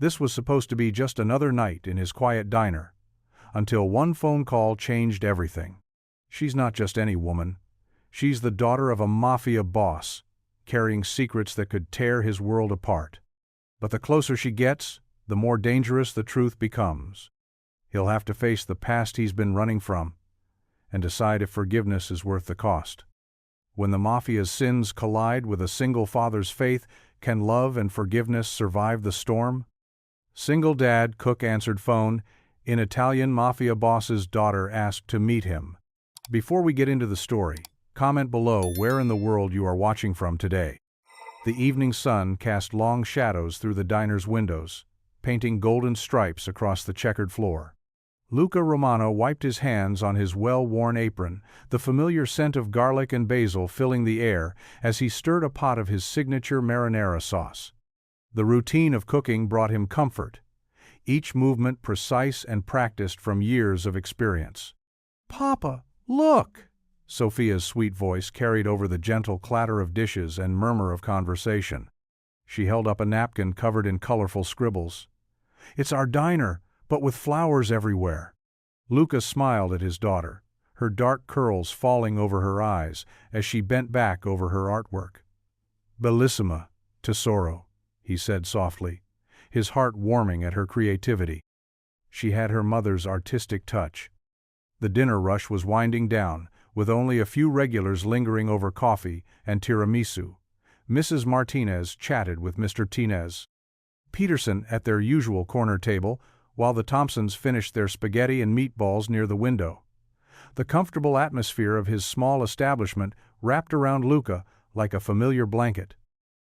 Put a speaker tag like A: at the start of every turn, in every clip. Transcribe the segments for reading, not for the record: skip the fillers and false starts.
A: This was supposed to be just another night in his quiet diner, until one phone call changed everything. She's not just any woman. She's the daughter of a Mafia boss, carrying secrets that could tear his world apart. But the closer she gets, the more dangerous the truth becomes. He'll have to face the past he's been running from, and decide if forgiveness is worth the cost. When the Mafia's sins collide with a single father's faith, can love and forgiveness survive the storm? Single dad, Cook answered phone. An Italian Mafia boss's daughter asked to meet him. Before we get into the story, comment below where in the world you are watching from today. The evening sun cast long shadows through the diner's windows, painting golden stripes across the checkered floor. Luca Romano wiped his hands on his well-worn apron, the familiar scent of garlic and basil filling the air as he stirred a pot of his signature marinara sauce. The routine of cooking brought him comfort, each movement precise and practiced from years of experience. "Papa, look!" Sophia's sweet voice carried over the gentle clatter of dishes and murmur of conversation. She held up a napkin covered in colorful scribbles. "It's our diner, but with flowers everywhere." Luca smiled at his daughter, her dark curls falling over her eyes as she bent back over her artwork. "Bellissima, tesoro," he said softly, his heart warming at her creativity. She had her mother's artistic touch. The dinner rush was winding down, with only a few regulars lingering over coffee and tiramisu. Mrs. Martinez chatted with Mr. Tinez Peterson at their usual corner table, while the Thompsons finished their spaghetti and meatballs near the window. The comfortable atmosphere of his small establishment wrapped around Luca like a familiar blanket.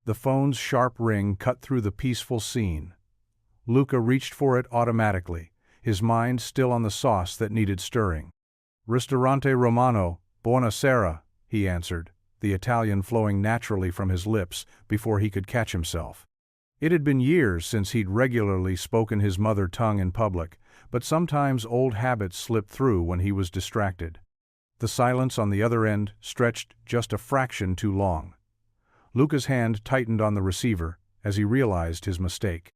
A: The phone's sharp ring cut through the peaceful scene. Luca reached for it automatically, his mind still on the sauce that needed stirring. "Ristorante Romano, buonasera," he answered, the Italian flowing naturally from his lips before he could catch himself. It had been years since he'd regularly spoken his mother tongue in public, but sometimes old habits slipped through when he was distracted. The silence on the other end stretched just a fraction too long. Luca's hand tightened on the receiver as he realized his mistake.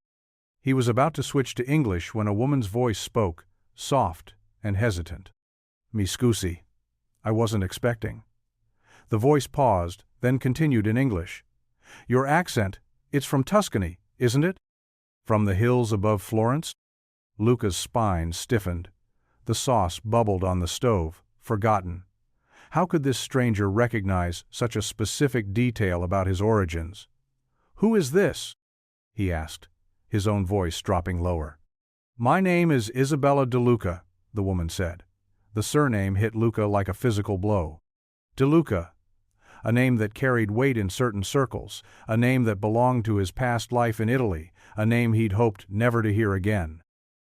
A: He was about to switch to English when a woman's voice spoke, soft and hesitant. "Mi scusi. I wasn't expecting." The voice paused, then continued in English. "Your accent, it's from Tuscany, isn't it? From the hills above Florence?" Luca's spine stiffened. The sauce bubbled on the stove, forgotten. How could this stranger recognize such a specific detail about his origins? "Who is this?" he asked, his own voice dropping lower. "My name is Isabella De Luca," the woman said. The surname hit Luca like a physical blow. De Luca, a name that carried weight in certain circles, a name that belonged to his past life in Italy, a name he'd hoped never to hear again.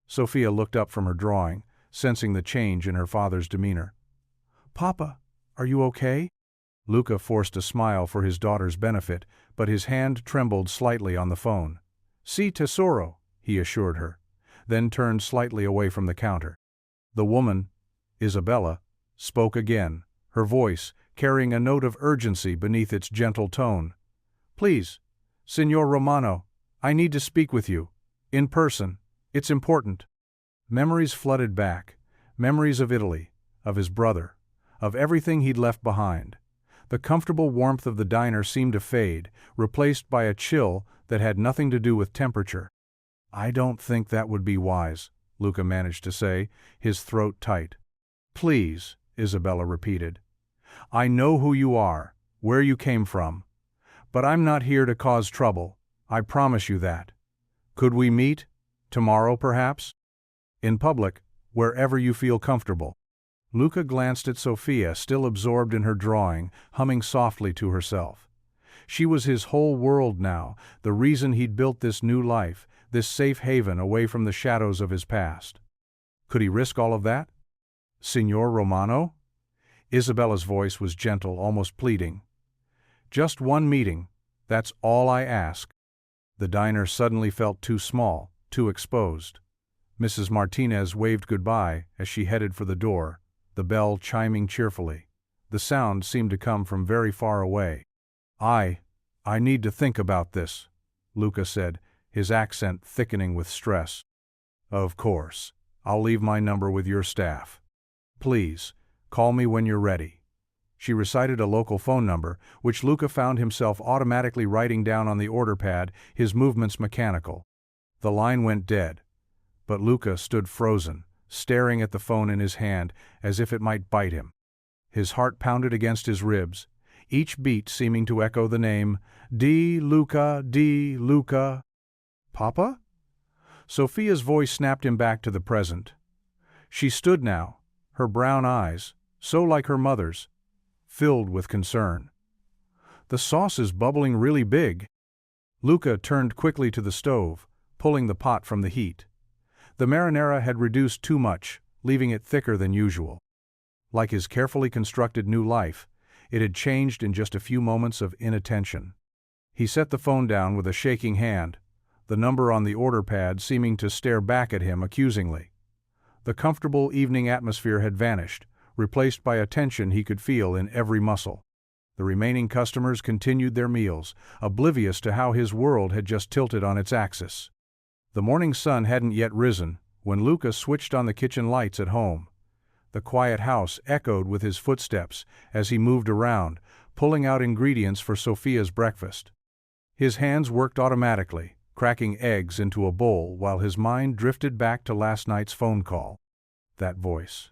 A: Sophia looked up from her drawing, sensing the change in her father's demeanor. "Papa, are you okay?" Luca forced a smile for his daughter's benefit, but his hand trembled slightly on the phone. "Si, tesoro," he assured her, then turned slightly away from the counter. The woman, Isabella, spoke again, her voice carrying a note of urgency beneath its gentle tone. "Please, Signor Romano, I need to speak with you. In person. It's important." Memories flooded back, memories of Italy, of his brother, of everything he'd left behind. The comfortable warmth of the diner seemed to fade, replaced by a chill that had nothing to do with temperature. "I don't think that would be wise," Luca managed to say, his throat tight. "Please," Isabella repeated. "I know who you are, where you came from. But I'm not here to cause trouble, I promise you that. Could we meet? Tomorrow, perhaps? In public, wherever you feel comfortable." Luca glanced at Sophia, still absorbed in her drawing, humming softly to herself. She was his whole world now, the reason he'd built this new life, this safe haven away from the shadows of his past. Could he risk all of that? "Signor Romano?" Isabella's voice was gentle, almost pleading. "Just one meeting, that's all I ask." The diner suddenly felt too small, too exposed. Mrs. Martinez waved goodbye as she headed for the door, the bell chiming cheerfully. The sound seemed to come from very far away. I need to think about this," Luca said, his accent thickening with stress. "Of course. I'll leave my number with your staff. Please, call me when you're ready." She recited a local phone number, which Luca found himself automatically writing down on the order pad, his movements mechanical. The line went dead, but Luca stood frozen, staring at the phone in his hand as if it might bite him. His heart pounded against his ribs, each beat seeming to echo the name, "Di Luca, Di Luca." "Papa?" Sophia's voice snapped him back to the present. She stood now, her brown eyes, so like her mother's, filled with concern. "The sauce is bubbling really big." Luca turned quickly to the stove, pulling the pot from the heat. The marinara had reduced too much, leaving it thicker than usual. Like his carefully constructed new life, it had changed in just a few moments of inattention. He set the phone down with a shaking hand, the number on the order pad seeming to stare back at him accusingly. The comfortable evening atmosphere had vanished, replaced by a tension he could feel in every muscle. The remaining customers continued their meals, oblivious to how his world had just tilted on its axis. The morning sun hadn't yet risen when Luca switched on the kitchen lights at home. The quiet house echoed with his footsteps as he moved around, pulling out ingredients for Sophia's breakfast. His hands worked automatically, cracking eggs into a bowl while his mind drifted back to last night's phone call. That voice.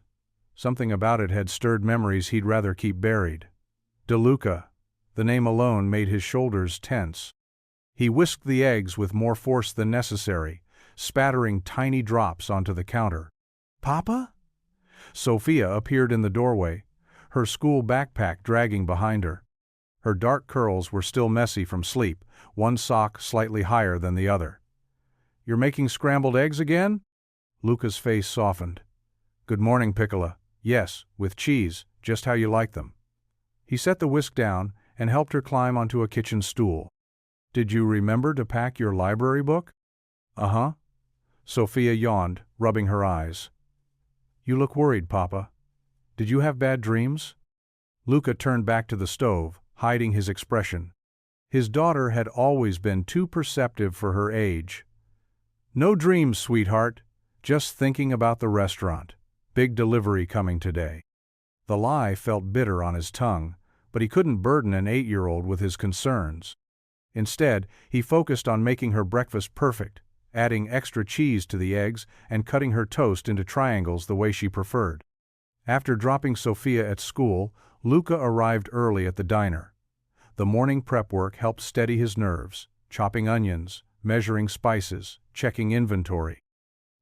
A: Something about it had stirred memories he'd rather keep buried. De Luca. The name alone made his shoulders tense. He whisked the eggs with more force than necessary, spattering tiny drops onto the counter. "Papa?" Sophia appeared in the doorway, her school backpack dragging behind her. Her dark curls were still messy from sleep, one sock slightly higher than the other. "You're making scrambled eggs again?" Luca's face softened. "Good morning, Piccola. Yes, with cheese, just how you like them." He set the whisk down and helped her climb onto a kitchen stool. "Did you remember to pack your library book?" "Uh-huh." Sophia yawned, rubbing her eyes. "You look worried, Papa. Did you have bad dreams?" Luca turned back to the stove, hiding his expression. His daughter had always been too perceptive for her age. "No dreams, sweetheart. Just thinking about the restaurant. Big delivery coming today." The lie felt bitter on his tongue, but he couldn't burden an 8-year-old with his concerns. Instead, he focused on making her breakfast perfect, adding extra cheese to the eggs and cutting her toast into triangles the way she preferred. After dropping Sophia at school, Luca arrived early at the diner. The morning prep work helped steady his nerves, chopping onions, measuring spices, checking inventory.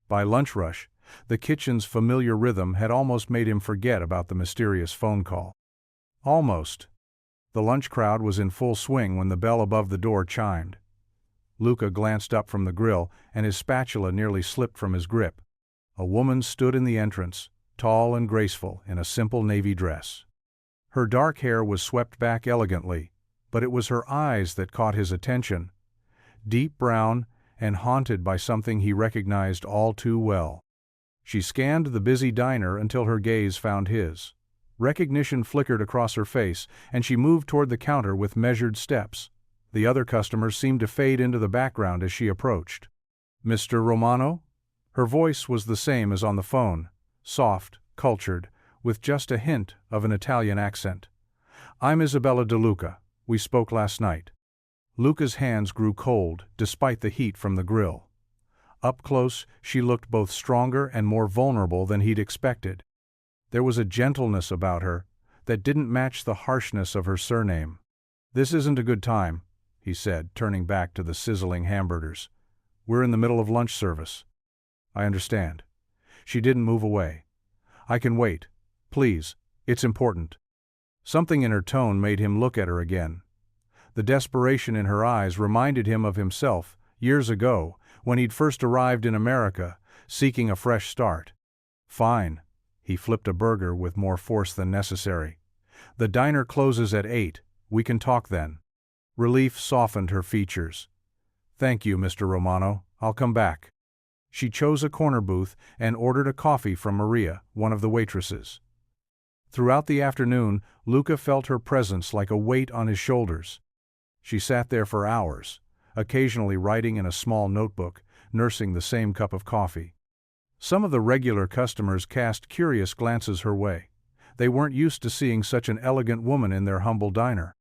A: By lunch rush, the kitchen's familiar rhythm had almost made him forget about the mysterious phone call. Almost. The lunch crowd was in full swing when the bell above the door chimed. Luca glanced up from the grill, and his spatula nearly slipped from his grip. A woman stood in the entrance, tall and graceful, in a simple navy dress. Her dark hair was swept back elegantly, but it was her eyes that caught his attention. Deep brown and haunted by something he recognized all too well. She scanned the busy diner until her gaze found his. Recognition flickered across her face, and she moved toward the counter with measured steps. The other customers seemed to fade into the background as she approached. "Mr. Romano?" Her voice was the same as on the phone, soft, cultured, with just a hint of an Italian accent. "I'm Isabella De Luca. We spoke last night." Luca's hands grew cold, despite the heat from the grill. Up close, she looked both stronger and more vulnerable than he'd expected. There was a gentleness about her that didn't match the harshness of her surname. "This isn't a good time," he said, turning back to the sizzling hamburgers. "We're in the middle of lunch service." "I understand." She didn't move away. "I can wait. Please, it's important." Something in her tone made him look at her again. The desperation in her eyes reminded him of himself, years ago, when he'd first arrived in America, seeking a fresh start. "Fine." He flipped a burger with more force than necessary. "The diner closes at 8. We can talk then." Relief softened her features. "Thank you, Mr. Romano. I'll come back." She chose a corner booth and ordered a coffee from Maria, one of the waitresses. Throughout the afternoon, Luca felt her presence like a weight on his shoulders. She sat there for hours, occasionally writing in a small notebook, nursing the same cup of coffee. Some of the regular customers cast curious glances her way. They weren't used to seeing such an elegant woman in their humble diner.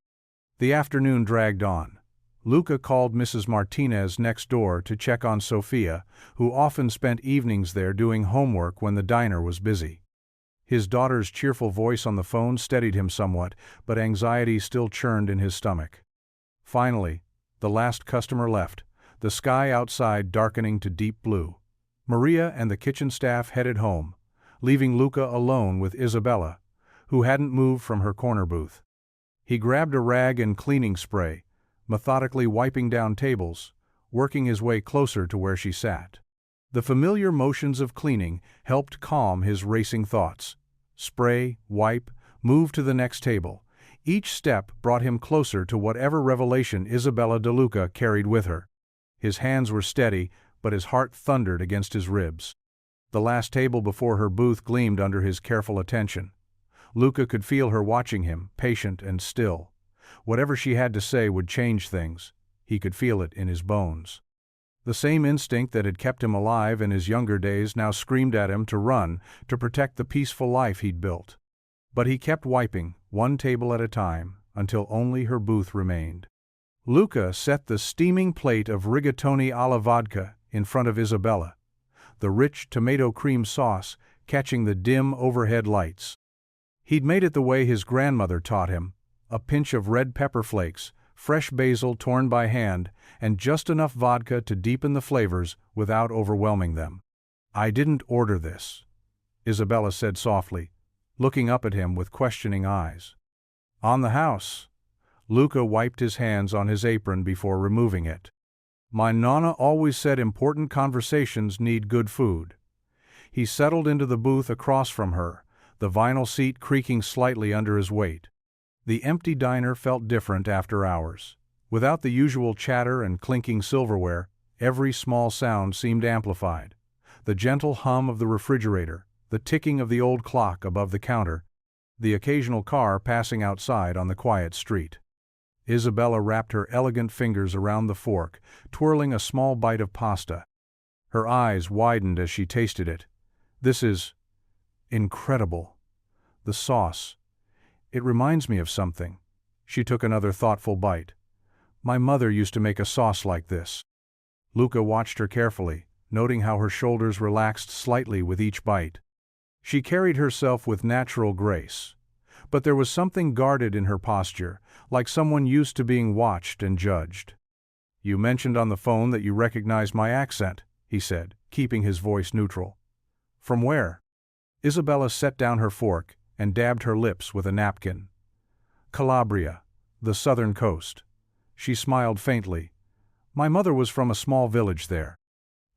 A: The afternoon dragged on. Luca called Mrs. Martinez next door to check on Sofia, who often spent evenings there doing homework when the diner was busy. His daughter's cheerful voice on the phone steadied him somewhat, but anxiety still churned in his stomach. Finally, the last customer left, the sky outside darkening to deep blue. Maria and the kitchen staff headed home, leaving Luca alone with Isabella, who hadn't moved from her corner booth. He grabbed a rag and cleaning spray, methodically wiping down tables, working his way closer to where she sat. The familiar motions of cleaning helped calm his racing thoughts. Spray, wipe, move to the next table. Each step brought him closer to whatever revelation Isabella De Luca carried with her. His hands were steady, but his heart thundered against his ribs. The last table before her booth gleamed under his careful attention. Luca could feel her watching him, patient and still. Whatever she had to say would change things. He could feel it in his bones. The same instinct that had kept him alive in his younger days now screamed at him to run, to protect the peaceful life he'd built. But he kept wiping, one table at a time, until only her booth remained. Luca set the steaming plate of rigatoni alla vodka in front of Isabella, the rich tomato cream sauce catching the dim overhead lights. He'd made it the way his grandmother taught him, a pinch of red pepper flakes, fresh basil torn by hand, and just enough vodka to deepen the flavors without overwhelming them. "I didn't order this," Isabella said softly, looking up at him with questioning eyes. "On the house." Luca wiped his hands on his apron before removing it. "My nonna always said important conversations need good food." He settled into the booth across from her, the vinyl seat creaking slightly under his weight. The empty diner felt different after hours. Without the usual chatter and clinking silverware, every small sound seemed amplified. The gentle hum of the refrigerator, the ticking of the old clock above the counter, the occasional car passing outside on the quiet street. Isabella wrapped her elegant fingers around the fork, twirling a small bite of pasta. Her eyes widened as she tasted it. "This is incredible. The sauce. It reminds me of something." She took another thoughtful bite. "My mother used to make a sauce like this." Luca watched her carefully, noting how her shoulders relaxed slightly with each bite. She carried herself with natural grace. But there was something guarded in her posture, like someone used to being watched and judged. "You mentioned on the phone that you recognized my accent," he said, keeping his voice neutral. "From where?" Isabella set down her fork and dabbed her lips with a napkin. "Calabria, the southern coast." She smiled faintly. "My mother was from a small village there.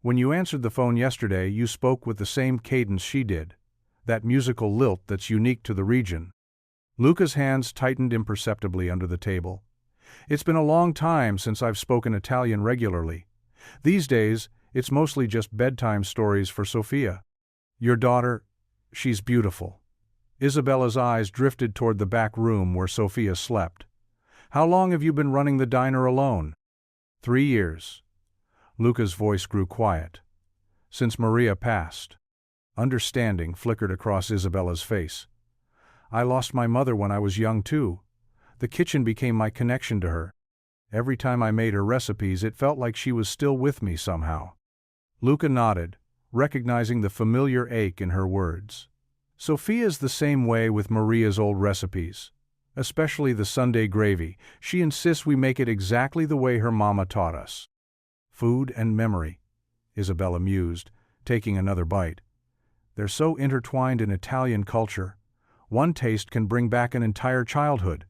A: When you answered the phone yesterday, you spoke with the same cadence she did, that musical lilt that's unique to the region." Luca's hands tightened imperceptibly under the table. "It's been a long time since I've spoken Italian regularly. These days, it's mostly just bedtime stories for Sofia. Your daughter, she's beautiful." Isabella's eyes drifted toward the back room where Sofia slept. "How long have you been running the diner alone?" 3 years. Luca's voice grew quiet. "Since Maria passed." Understanding flickered across Isabella's face. "I lost my mother when I was young too. The kitchen became my connection to her. Every time I made her recipes, it felt like she was still with me somehow." Luca nodded, recognizing the familiar ache in her words. "Sofia's the same way with Maria's old recipes, especially the Sunday gravy. She insists we make it exactly the way her mama taught us." "Food and memory," Isabella mused, taking another bite. "They're so intertwined in Italian culture. One taste can bring back an entire childhood."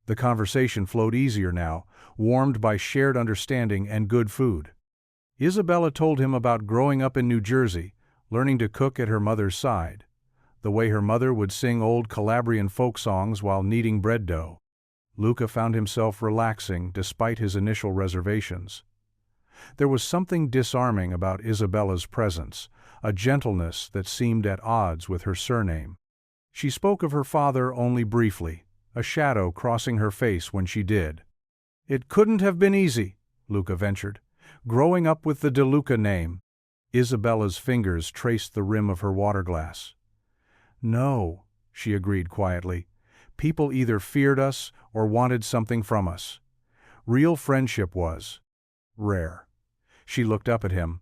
A: The conversation flowed easier now, warmed by shared understanding and good food. Isabella told him about growing up in New Jersey, learning to cook at her mother's side, the way her mother would sing old Calabrian folk songs while kneading bread dough. Luca found himself relaxing despite his initial reservations. There was something disarming about Isabella's presence, a gentleness that seemed at odds with her surname. She spoke of her father only briefly, a shadow crossing her face when she did. "It couldn't have been easy," Luca ventured. "Growing up with the De Luca name." Isabella's fingers traced the rim of her water glass. "No," she agreed quietly. "People either feared us or wanted something from us. Real friendship was rare." She looked up at him.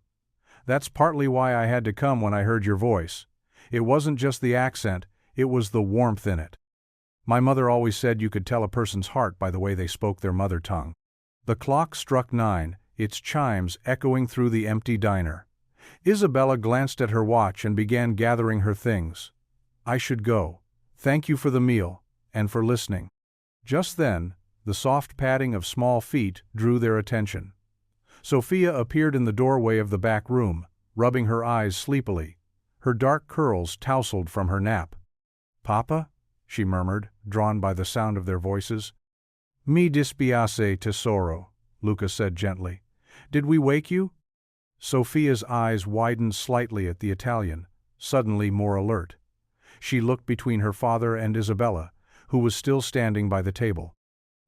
A: "That's partly why I had to come when I heard your voice. It wasn't just the accent, it was the warmth in it. My mother always said you could tell a person's heart by the way they spoke their mother tongue." The clock struck 9, its chimes echoing through the empty diner. Isabella glanced at her watch and began gathering her things. "I should go. Thank you for the meal, and for listening." Just then, the soft padding of small feet drew their attention. Sophia appeared in the doorway of the back room, rubbing her eyes sleepily. Her dark curls tousled from her nap. "Papa?" she murmured, drawn by the sound of their voices. "Mi dispiace, tesoro," Luca said gently. "Did we wake you?" Sophia's eyes widened slightly at the Italian, suddenly more alert. She looked between her father and Isabella, who was still standing by the table.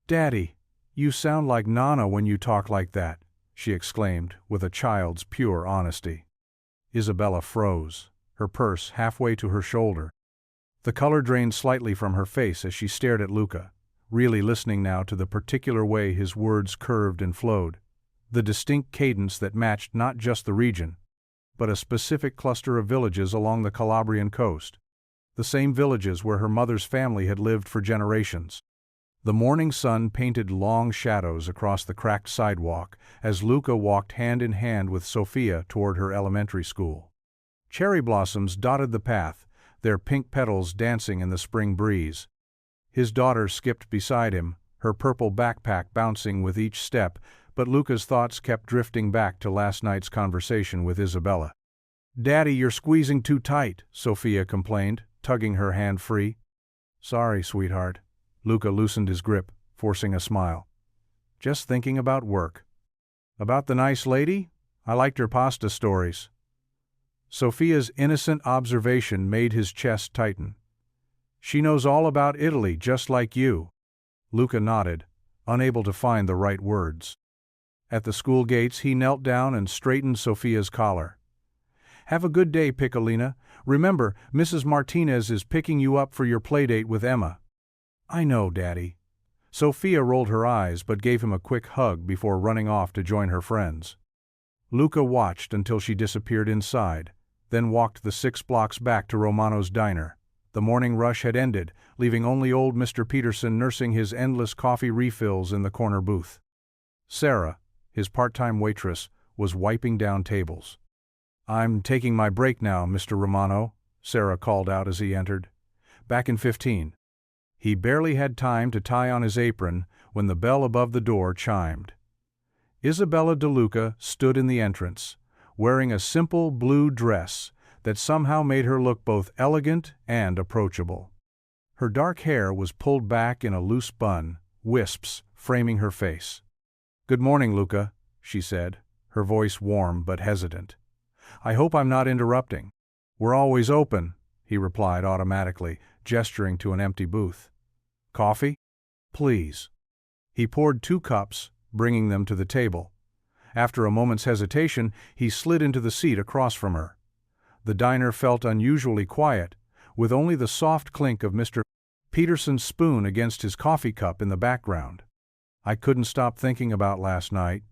A: "Daddy, you sound like Nana when you talk like that," she exclaimed, with a child's pure honesty. Isabella froze, her purse halfway to her shoulder. The color drained slightly from her face as she stared at Luca, really listening now to the particular way his words curved and flowed, the distinct cadence that matched not just the region, but a specific cluster of villages along the Calabrian coast, the same villages where her mother's family had lived for generations. The morning sun painted long shadows across the cracked sidewalk as Luca walked hand in hand with Sophia toward her elementary school. Cherry blossoms dotted the path, their pink petals dancing in the spring breeze. His daughter skipped beside him, her purple backpack bouncing with each step, but Luca's thoughts kept drifting back to last night's conversation with Isabella. "Daddy, you're squeezing too tight," Sophia complained, tugging her hand free. "Sorry, sweetheart." Luca loosened his grip, forcing a smile. "Just thinking about work." "About the nice lady? I liked her pasta stories." Sophia's innocent observation made his chest tighten. "She knows all about Italy, just like you." Luca nodded, unable to find the right words. At the school gates he knelt down and straightened Sophia's collar. "Have a good day, Piccolina. Remember, Mrs. Martinez is picking you up for your playdate with Emma." "I know, Daddy." Sophia rolled her eyes but gave him a quick hug before running off to join her friends. Luca watched until she disappeared inside, then walked the 6 blocks back to Romano's diner. The morning rush had ended, leaving only old Mr. Peterson nursing his endless coffee refills in the corner booth. Sarah, his part-time waitress, was wiping down tables. "I'm taking my break now, Mr. Romano," Sarah called out as he entered. "Back in 15. He barely had time to tie on his apron when the bell above the door chimed. Isabella De Luca stood in the entrance, wearing a simple blue dress that somehow made her look both elegant and approachable. Her dark hair was pulled back in a loose bun, wisps framing her face. "Good morning, Luca," she said, her voice warm but hesitant. "I hope I'm not interrupting." "We're always open," he replied automatically, gesturing to an empty booth. "Coffee?" "Please." He poured 2 cups, bringing them to the table. After a moment's hesitation, he slid into the seat across from her. The diner felt unusually quiet, with only the soft clink of Mr. Peterson's spoon against his coffee cup in the background. "I couldn't stop thinking about last night,"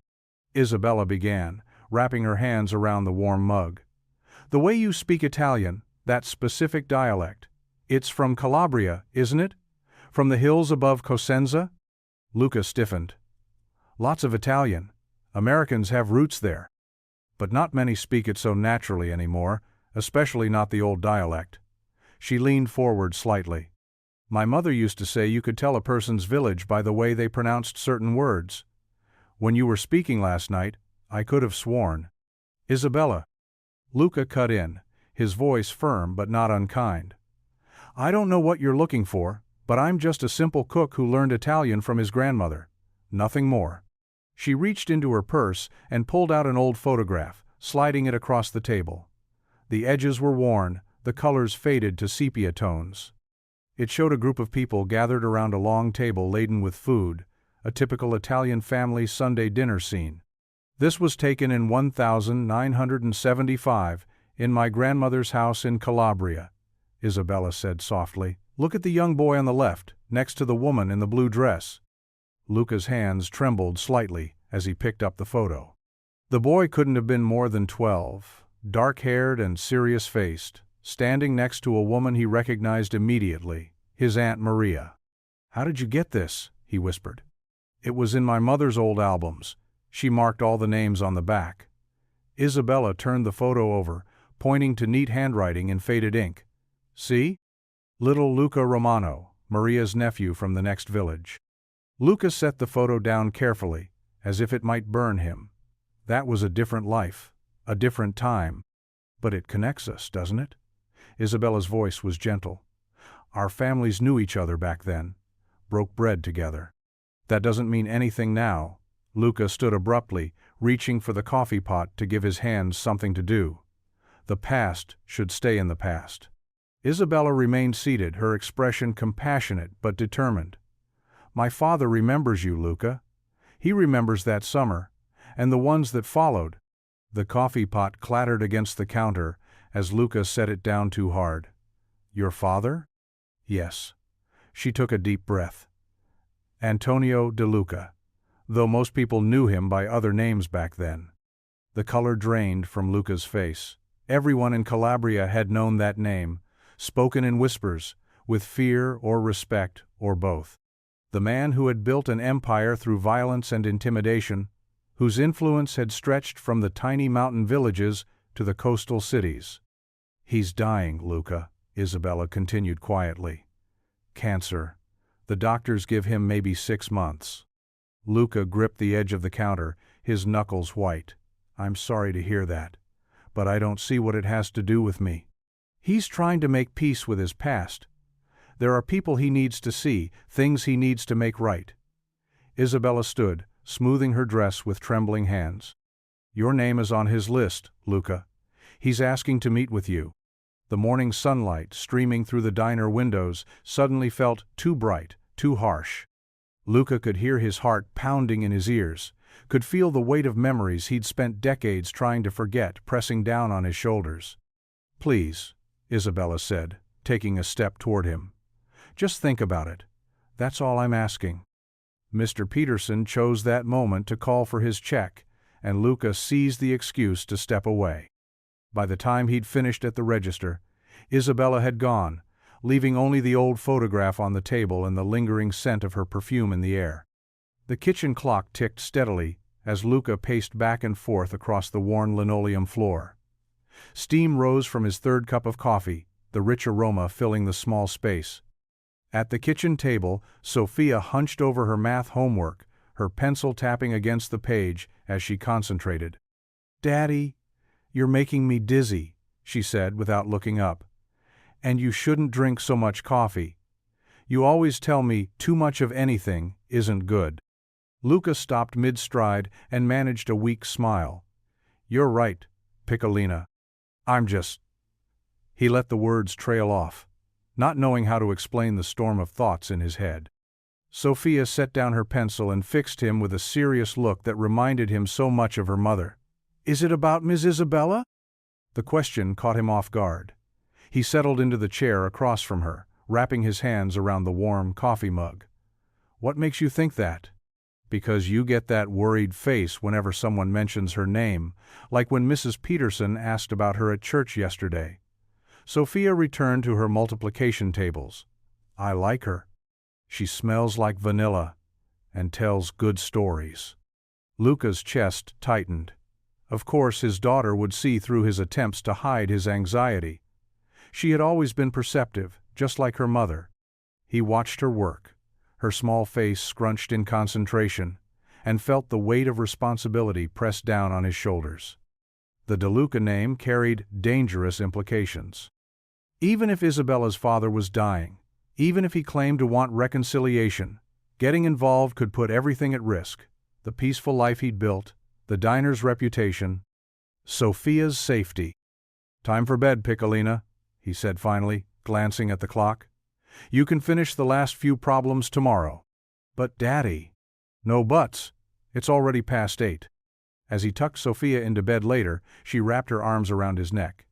A: Isabella began, wrapping her hands around the warm mug. "The way you speak Italian, that specific dialect. It's from Calabria, isn't it? From the hills above Cosenza?" Luca stiffened. "Lots of Italian. Americans have roots there. But not many speak it so naturally anymore, especially not the old dialect." She leaned forward slightly. "My mother used to say you could tell a person's village by the way they pronounced certain words. When you were speaking last night, I could have sworn." "Isabella." Luca cut in, his voice firm but not unkind. "I don't know what you're looking for, but I'm just a simple cook who learned Italian from his grandmother. Nothing more." She reached into her purse and pulled out an old photograph, sliding it across the table. The edges were worn, the colors faded to sepia tones. It showed a group of people gathered around a long table laden with food, a typical Italian family Sunday dinner scene. This was taken in 1975 in my grandmother's house in Calabria, Isabella said softly. Look at the young boy on the left, next to the woman in the blue dress. Luca's hands trembled slightly as he picked up the photo. The boy couldn't have been more than 12, dark-haired and serious-faced, standing next to a woman he recognized immediately, his Aunt Maria. "How did you get this?" he whispered. "It was in my mother's old albums." She marked all the names on the back. Isabella turned the photo over, pointing to neat handwriting in faded ink. "See? Little Luca Romano, Maria's nephew from the next village." Luca set the photo down carefully, as if it might burn him. That was a different life, a different time. "But it connects us, doesn't it?" Isabella's voice was gentle. "Our families knew each other back then, broke bread together." "That doesn't mean anything now." Luca stood abruptly, reaching for the coffee pot to give his hands something to do. The past should stay in the past. Isabella remained seated, her expression compassionate but determined. "My father remembers you, Luca. He remembers that summer, and the ones that followed." The coffee pot clattered against the counter as Luca set it down too hard. "Your father?" "Yes." She took a deep breath. "Antonio De Luca, though most people knew him by other names back then." The color drained from Luca's face. Everyone in Calabria had known that name, spoken in whispers, with fear or respect or both. The man who had built an empire through violence and intimidation, whose influence had stretched from the tiny mountain villages to the coastal cities. "He's dying, Luca," Isabella continued quietly. "Cancer. The doctors give him maybe 6 months." Luca gripped the edge of the counter, his knuckles white. "I'm sorry to hear that, but I don't see what it has to do with me." "He's trying to make peace with his past. There are people he needs to see, things he needs to make right." Isabella stood, smoothing her dress with trembling hands. "Your name is on his list, Luca. He's asking to meet with you." The morning sunlight, streaming through the diner windows, suddenly felt too bright, too harsh. Luca could hear his heart pounding in his ears, could feel the weight of memories he'd spent decades trying to forget pressing down on his shoulders. "Please," Isabella said, taking a step toward him. "Just think about it. That's all I'm asking." Mr. Peterson chose that moment to call for his check, and Luca seized the excuse to step away. By the time he'd finished at the register, Isabella had gone, leaving only the old photograph on the table and the lingering scent of her perfume in the air. The kitchen clock ticked steadily as Luca paced back and forth across the worn linoleum floor. Steam rose from his third cup of coffee, the rich aroma filling the small space. At the kitchen table, Sophia hunched over her math homework, her pencil tapping against the page as she concentrated. "Daddy, you're making me dizzy," she said without looking up. "And you shouldn't drink so much coffee. You always tell me too much of anything isn't good." Luca stopped mid-stride and managed a weak smile. "You're right, Piccolina. I'm just—" He let the words trail off, not knowing how to explain the storm of thoughts in his head. Sophia set down her pencil and fixed him with a serious look that reminded him so much of her mother. "Is it about Miss Isabella?" The question caught him off guard. He settled into the chair across from her, wrapping his hands around the warm coffee mug. "What makes you think that?" "Because you get that worried face whenever someone mentions her name, like when Mrs. Peterson asked about her at church yesterday." Sophia returned to her multiplication tables. "I like her. She smells like vanilla and tells good stories." Luca's chest tightened. Of course his daughter would see through his attempts to hide his anxiety. She had always been perceptive, just like her mother. He watched her work, her small face scrunched in concentration, and felt the weight of responsibility pressed down on his shoulders. The De Luca name carried dangerous implications. Even if Isabella's father was dying, even if he claimed to want reconciliation, getting involved could put everything at risk: the peaceful life he'd built, the diner's reputation, Sophia's safety. "Time for bed, Piccolina," he said finally, glancing at the clock. "You can finish the last few problems tomorrow." "But Daddy..." No buts. It's already past 8. As he tucked Sophia into bed later, she wrapped her arms around his neck.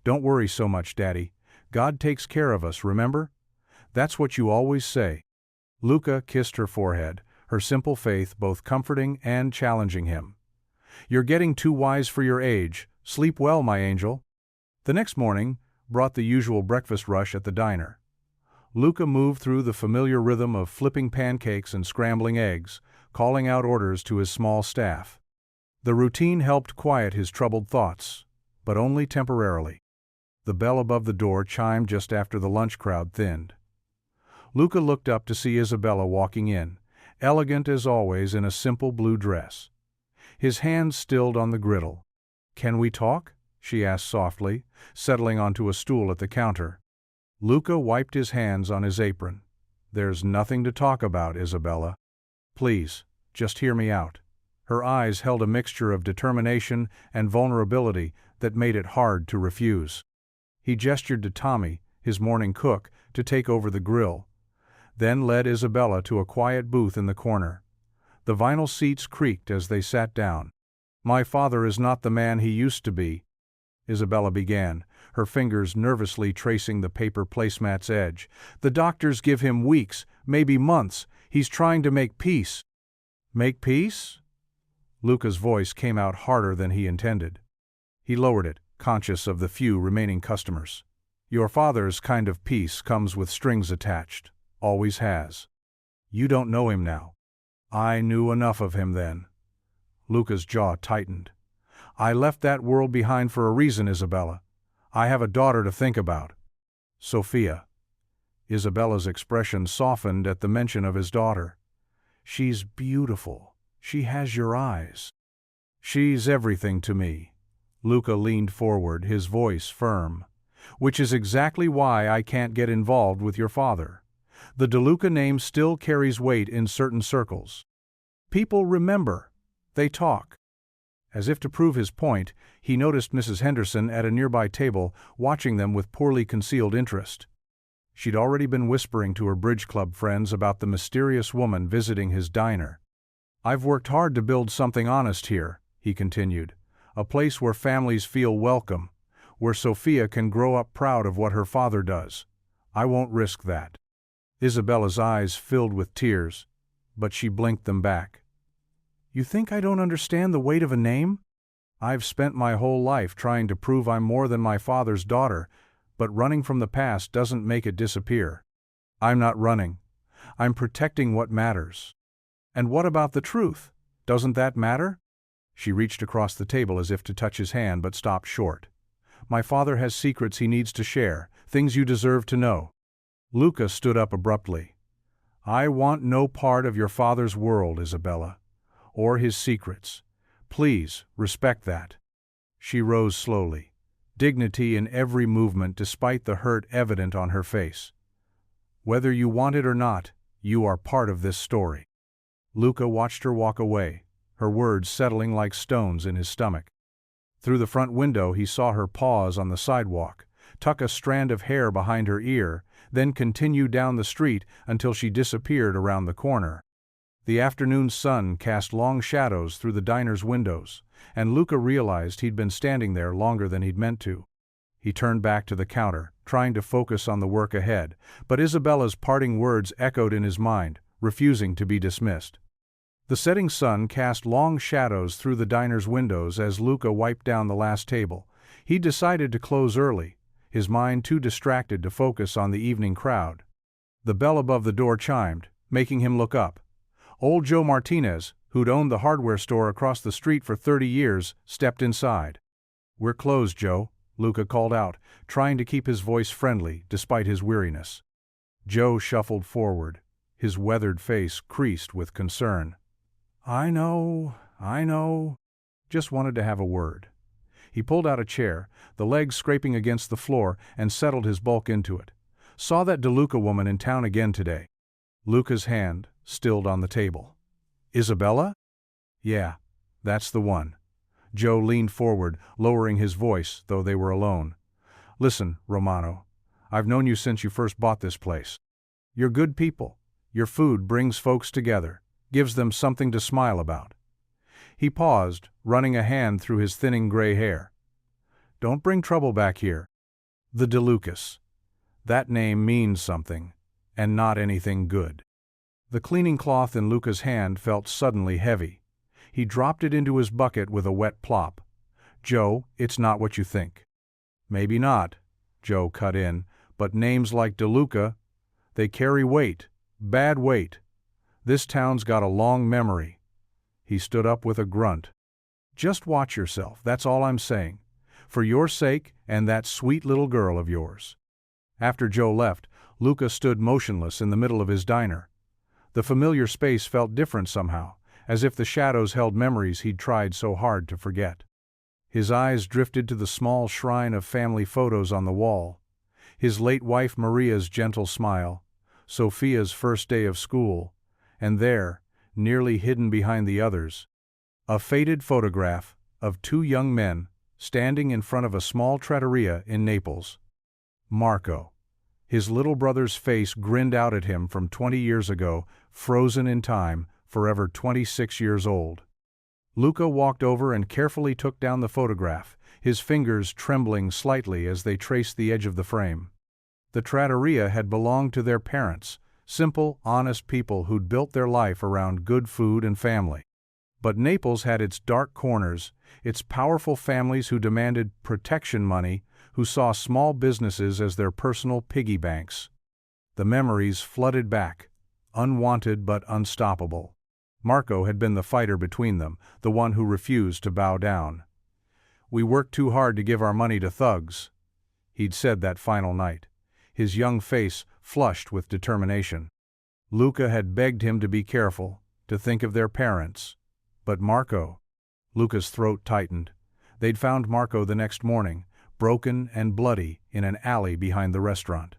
A: Don't worry so much, Daddy. God takes care of us, remember? That's what you always say. Luca kissed her forehead, her simple faith both comforting and challenging him. You're getting too wise for your age. Sleep well, my angel. The next morning brought the usual breakfast rush at the diner. Luca moved through the familiar rhythm of flipping pancakes and scrambling eggs, calling out orders to his small staff. The routine helped quiet his troubled thoughts, but only temporarily. The bell above the door chimed just after the lunch crowd thinned. Luca looked up to see Isabella walking in, elegant as always in a simple blue dress. His hands stilled on the griddle. "Can we talk?" she asked softly, settling onto a stool at the counter. Luca wiped his hands on his apron. "There's nothing to talk about, Isabella. Please, just hear me out." Her eyes held a mixture of determination and vulnerability that made it hard to refuse. He gestured to Tommy, his morning cook, to take over the grill, then led Isabella to a quiet booth in the corner. The vinyl seats creaked as they sat down. "My father is not the man he used to be," Isabella began, her fingers nervously tracing the paper placemat's edge. "The doctors give him weeks, maybe months. He's trying to make peace." "Make peace?" Luca's voice came out harder than he intended. He lowered it, conscious of the few remaining customers. "Your father's kind of peace comes with strings attached. Always has. You don't know him now." "I knew enough of him then." Luca's jaw tightened. "I left that world behind for a reason, Isabella. I have a daughter to think about." "Sophia." Isabella's expression softened at the mention of his daughter. "She's beautiful. She has your eyes." "She's everything to me." Luca leaned forward, his voice firm. "Which is exactly why I can't get involved with your father. The DeLuca name still carries weight in certain circles. People remember. They talk." As if to prove his point, he noticed Mrs. Henderson at a nearby table, watching them with poorly concealed interest. She'd already been whispering to her bridge club friends about the mysterious woman visiting his diner. "I've worked hard to build something honest here," he continued. "A place where families feel welcome, where Sophia can grow up proud of what her father does. I won't risk that." Isabella's eyes filled with tears, but she blinked them back. "You think I don't understand the weight of a name? I've spent my whole life trying to prove I'm more than my father's daughter, but running from the past doesn't make it disappear. I'm not running. I'm protecting what matters." "And what about the truth? Doesn't that matter?" She reached across the table as if to touch his hand but stopped short. "My father has secrets he needs to share, things you deserve to know." Luca stood up abruptly. "I want no part of your father's world, Isabella, or his secrets. Please, respect that." She rose slowly, dignity in every movement despite the hurt evident on her face. "Whether you want it or not, you are part of this story." Luca watched her walk away, her words settling like stones in his stomach. Through the front window he saw her pause on the sidewalk, tuck a strand of hair behind her ear, then continue down the street until she disappeared around the corner. The afternoon sun cast long shadows through the diner's windows, and Luca realized he'd been standing there longer than he'd meant to. He turned back to the counter, trying to focus on the work ahead, but Isabella's parting words echoed in his mind, refusing to be dismissed. The setting sun cast long shadows through the diner's windows as Luca wiped down the last table. He decided to close early, his mind too distracted to focus on the evening crowd. The bell above the door chimed, making him look up. Old Joe Martinez, who'd owned the hardware store across the street for 30 years, stepped inside. "We're closed, Joe," Luca called out, trying to keep his voice friendly despite his weariness. Joe shuffled forward, his weathered face creased with concern. I know. Just wanted to have a word." He pulled out a chair, the legs scraping against the floor, and settled his bulk into it. "Saw that DeLuca woman in town again today." Luca's hand stilled on the table. "Isabella?" "Yeah, that's the one." Joe leaned forward, lowering his voice, though they were alone. "Listen, Romano, I've known you since you first bought this place. You're good people. Your food brings folks together. gives them something to smile about. He paused, running a hand through his thinning gray hair. Don't bring trouble back here. The DeLucas. That name means something, and not anything good. The cleaning cloth in Luca's hand felt suddenly heavy. He dropped it into his bucket with a wet plop. Joe, it's not what you think. Maybe not, Joe cut in, but names like DeLuca, they carry weight, bad weight. This town's got a long memory. He stood up with a grunt. Just watch yourself, that's all I'm saying. For your sake and that sweet little girl of yours. After Joe left, Luca stood motionless in the middle of his diner. The familiar space felt different somehow, as if the shadows held memories he'd tried so hard to forget. His eyes drifted to the small shrine of family photos on the wall. His late wife Maria's gentle smile, Sophia's first day of school, and there, nearly hidden behind the others, a faded photograph of two young men standing in front of a small trattoria in Naples. Marco. His little brother's face grinned out at him from 20 years ago, frozen in time, forever 26 years old. Luca walked over and carefully took down the photograph, his fingers trembling slightly as they traced the edge of the frame. The trattoria had belonged to their parents, simple, honest people who'd built their life around good food and family. But Naples had its dark corners, its powerful families who demanded protection money, who saw small businesses as their personal piggy banks. The memories flooded back, unwanted but unstoppable. Marco had been the fighter between them, the one who refused to bow down. We worked too hard to give our money to thugs, he'd said that final night, his young face flushed with determination. Luca had begged him to be careful, to think of their parents. But Marco... Luca's throat tightened. They'd found Marco the next morning, broken and bloody, in an alley behind the restaurant.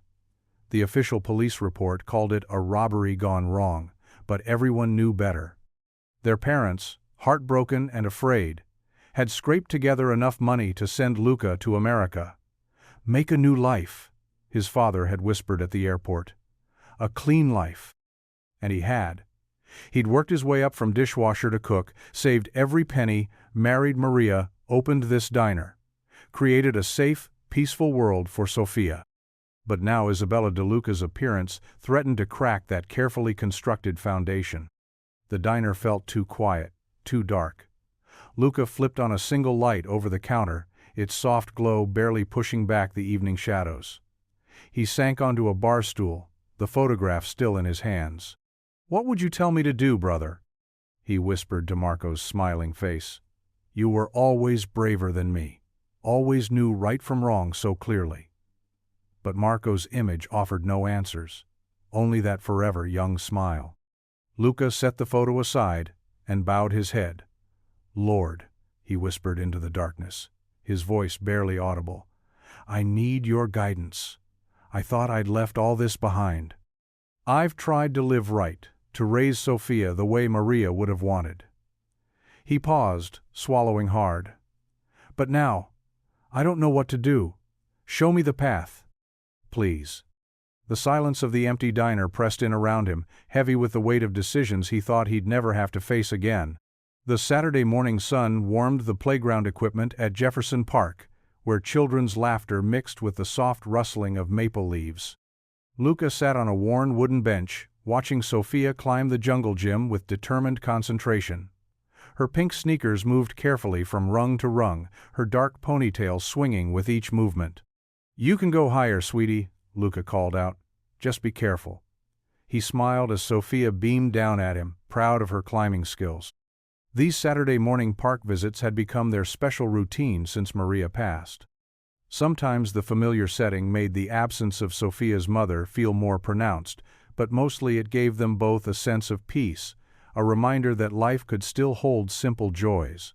A: The official police report called it a robbery gone wrong, but everyone knew better. Their parents, heartbroken and afraid, had scraped together enough money to send Luca to America. Make a new life, his father had whispered at the airport. A clean life. And he had. He'd worked his way up from dishwasher to cook, saved every penny, married Maria, opened this diner, created a safe, peaceful world for Sofia. But now Isabella DeLuca's appearance threatened to crack that carefully constructed foundation. The diner felt too quiet, too dark. Luca flipped on a single light over the counter, its soft glow barely pushing back the evening shadows. He sank onto a bar stool, the photograph still in his hands. "What would you tell me to do, brother?" he whispered to Marco's smiling face. "You were always braver than me, always knew right from wrong so clearly." But Marco's image offered no answers, only that forever young smile. Luca set the photo aside and bowed his head. "Lord," he whispered into the darkness, his voice barely audible, "I need your guidance. I thought I'd left all this behind. I've tried to live right, to raise Sofia the way Maria would have wanted." He paused, swallowing hard. "But now, I don't know what to do. Show me the path. Please." The silence of the empty diner pressed in around him, heavy with the weight of decisions he thought he'd never have to face again. The Saturday morning sun warmed the playground equipment at Jefferson Park, where children's laughter mixed with the soft rustling of maple leaves. Luca sat on a worn wooden bench, watching Sofia climb the jungle gym with determined concentration. Her pink sneakers moved carefully from rung to rung, her dark ponytail swinging with each movement. "You can go higher, sweetie," Luca called out. "Just be careful." He smiled as Sofia beamed down at him, proud of her climbing skills. These Saturday morning park visits had become their special routine since Maria passed. Sometimes the familiar setting made the absence of Sofia's mother feel more pronounced, but mostly it gave them both a sense of peace, a reminder that life could still hold simple joys.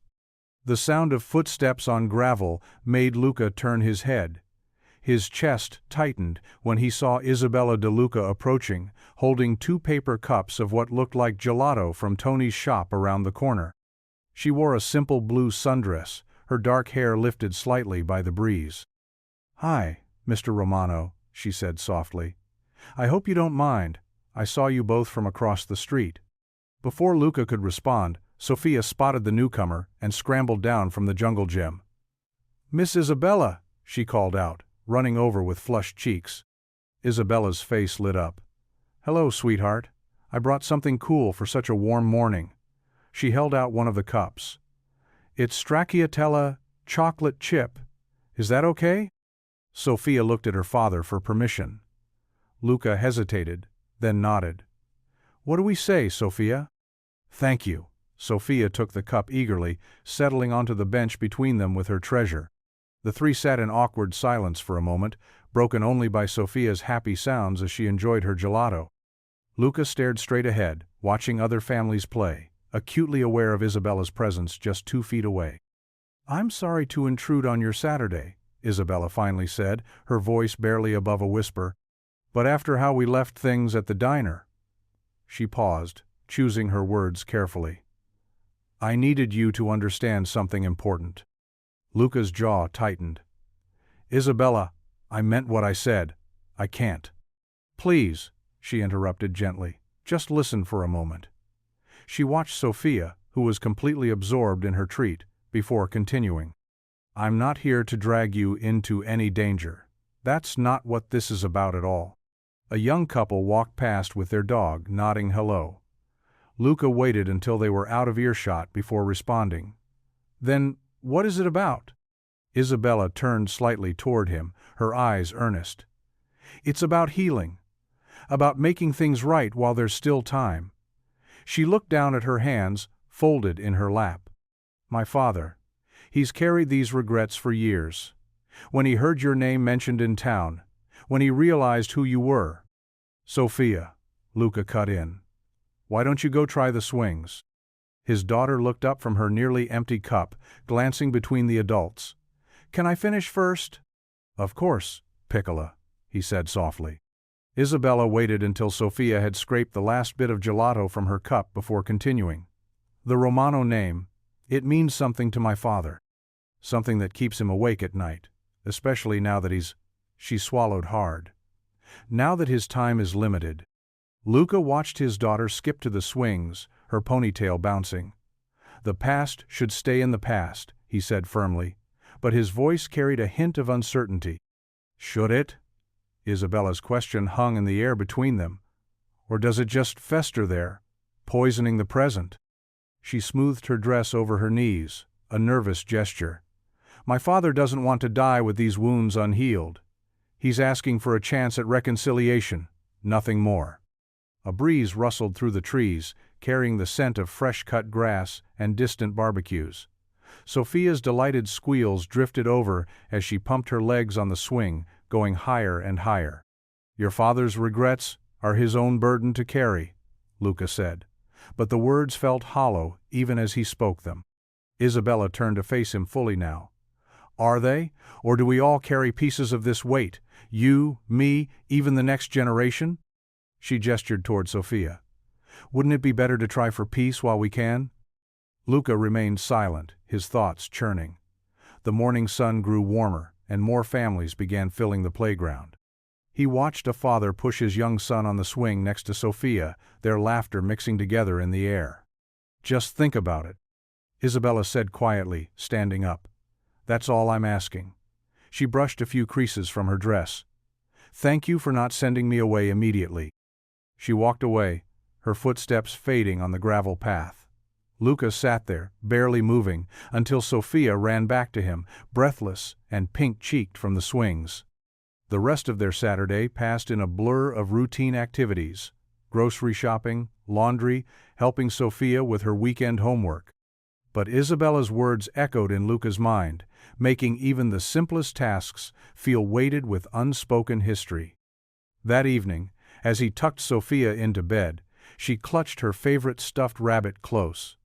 A: The sound of footsteps on gravel made Luca turn his head. His chest tightened when he saw Isabella DeLuca approaching, holding 2 paper cups of what looked like gelato from Tony's shop around the corner. She wore a simple blue sundress, her dark hair lifted slightly by the breeze. "Hi, Mr. Romano," she said softly. "I hope you don't mind. I saw you both from across the street." Before Luca could respond, Sophia spotted the newcomer and scrambled down from the jungle gym. "Miss Isabella," she called out, running over with flushed cheeks. Isabella's face lit up. "Hello, sweetheart. I brought something cool for such a warm morning." She held out one of the cups. "It's stracciatella chocolate chip. Is that okay?" Sophia looked at her father for permission. Luca hesitated, then nodded. "What do we say, Sophia?" "Thank you." Sophia took the cup eagerly, settling onto the bench between them with her treasure. The three sat in awkward silence for a moment, broken only by Sophia's happy sounds as she enjoyed her gelato. Luca stared straight ahead, watching other families play, acutely aware of Isabella's presence just 2 feet away. "I'm sorry to intrude on your Saturday," Isabella finally said, her voice barely above a whisper. "But after how we left things at the diner—" She paused, choosing her words carefully. "I needed you to understand something important." Luca's jaw tightened. "Isabella, I meant what I said. I can't." "Please," she interrupted gently, "just listen for a moment." She watched Sophia, who was completely absorbed in her treat, before continuing. "I'm not here to drag you into any danger. That's not what this is about at all." A young couple walked past with their dog, nodding hello. Luca waited until they were out of earshot before responding. "Then, what is it about?" Isabella turned slightly toward him, her eyes earnest. "It's about healing. About making things right while there's still time." She looked down at her hands, folded in her lap. "My father. He's carried these regrets for years. When he heard your name mentioned in town, when he realized who you were—" "Sophia," Luca cut in. "Why don't you go try the swings?" His daughter looked up from her nearly empty cup, glancing between the adults. "Can I finish first?" "Of course, Piccola," he said softly. Isabella waited until Sophia had scraped the last bit of gelato from her cup before continuing. "The Romano name, it means something to my father. Something that keeps him awake at night, especially now that he's—" She swallowed hard. "Now that his time is limited." Luca watched his daughter skip to the swings, her ponytail bouncing. "The past should stay in the past," he said firmly, but his voice carried a hint of uncertainty. "Should it?" Isabella's question hung in the air between them. "Or does it just fester there, poisoning the present?" She smoothed her dress over her knees, a nervous gesture. "My father doesn't want to die with these wounds unhealed. He's asking for a chance at reconciliation, nothing more." A breeze rustled through the trees, carrying the scent of fresh-cut grass and distant barbecues. Sophia's delighted squeals drifted over as she pumped her legs on the swing, going higher and higher. "Your father's regrets are his own burden to carry," Luca said, but the words felt hollow even as he spoke them. Isabella turned to face him fully now. "Are they? Or do we all carry pieces of this weight? You, me, even the next generation?" She gestured toward Sophia. "Wouldn't it be better to try for peace while we can?" Luca remained silent, his thoughts churning. The morning sun grew warmer, and more families began filling the playground. He watched a father push his young son on the swing next to Sophia, their laughter mixing together in the air. "Just think about it," Isabella said quietly, standing up. "That's all I'm asking." She brushed a few creases from her dress. "Thank you for not sending me away immediately." She walked away, her footsteps fading on the gravel path. Luca sat there, barely moving, until Sophia ran back to him, breathless and pink-cheeked from the swings. The rest of their Saturday passed in a blur of routine activities: grocery shopping, laundry, helping Sophia with her weekend homework. But Isabella's words echoed in Luca's mind, making even the simplest tasks feel weighted with unspoken history. That evening, as he tucked Sophia into bed, she clutched her favorite stuffed rabbit close.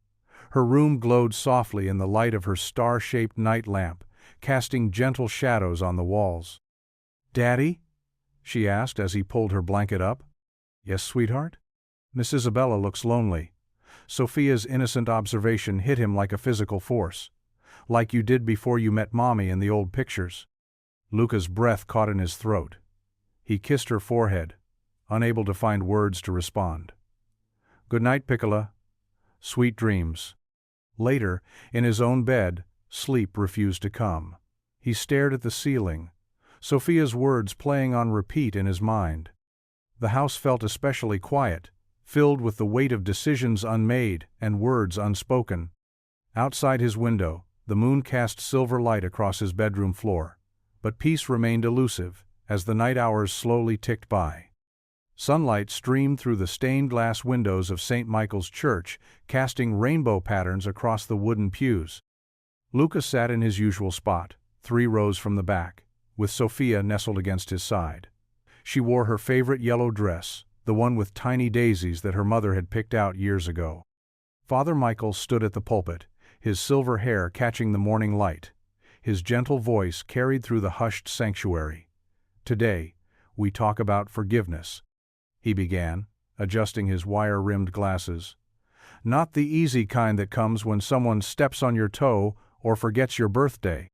A: Her room glowed softly in the light of her star-shaped night lamp, casting gentle shadows on the walls. "Daddy?" she asked as he pulled her blanket up. "Yes, sweetheart?" "Miss Isabella looks lonely." Sophia's innocent observation hit him like a physical force. "Like you did before you met Mommy in the old pictures." Luca's breath caught in his throat. He kissed her forehead, unable to find words to respond. "Good night, Piccola," Sweet dreams. Later, in his own bed, sleep refused to come. He stared at the ceiling, Sophia's words playing on repeat in his mind. The house felt especially quiet, filled with the weight of decisions unmade and words unspoken. Outside his window, the moon cast silver light across his bedroom floor, but peace remained elusive as the night hours slowly ticked by. Sunlight streamed through the stained glass windows of St. Michael's Church, casting rainbow patterns across the wooden pews. Luca sat in his usual spot, 3 rows from the back, with Sophia nestled against his side. She wore her favorite yellow dress, the one with tiny daisies that her mother had picked out years ago. Father Michael stood at the pulpit, his silver hair catching the morning light. His gentle voice carried through the hushed sanctuary. "Today, we talk about forgiveness," he began, adjusting his wire-rimmed glasses. "Not the easy kind that comes when someone steps on your toe or forgets your birthday.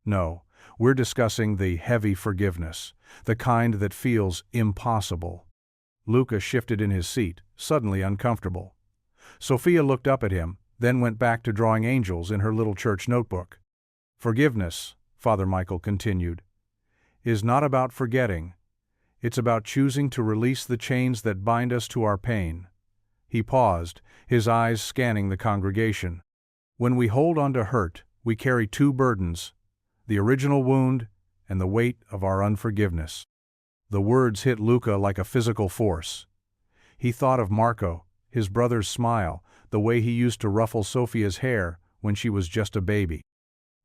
A: No, we're discussing the heavy forgiveness, the kind that feels impossible." Luca shifted in his seat, suddenly uncomfortable. Sophia looked up at him, then went back to drawing angels in her little church notebook. "Forgiveness," Father Michael continued, "is not about forgetting. It's about choosing to release the chains that bind us to our pain." He paused, his eyes scanning the congregation. "When we hold on to hurt, we carry 2 burdens, the original wound and the weight of our unforgiveness." The words hit Luca like a physical force. He thought of Marco, his brother's smile, the way he used to ruffle Sophia's hair when she was just a baby.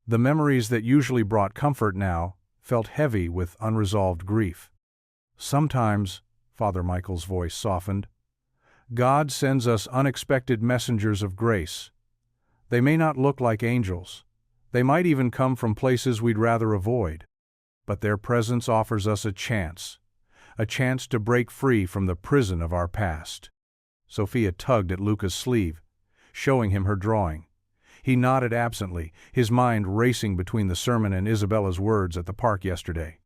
A: The memories that usually brought comfort now felt heavy with unresolved grief. "Sometimes," Father Michael's voice softened, "God sends us unexpected messengers of grace. They may not look like angels. They might even come from places we'd rather avoid. But their presence offers us a chance to break free from the prison of our past." Sophia tugged at Luca's sleeve, showing him her drawing. He nodded absently, his mind racing between the sermon and Isabella's words at the park yesterday.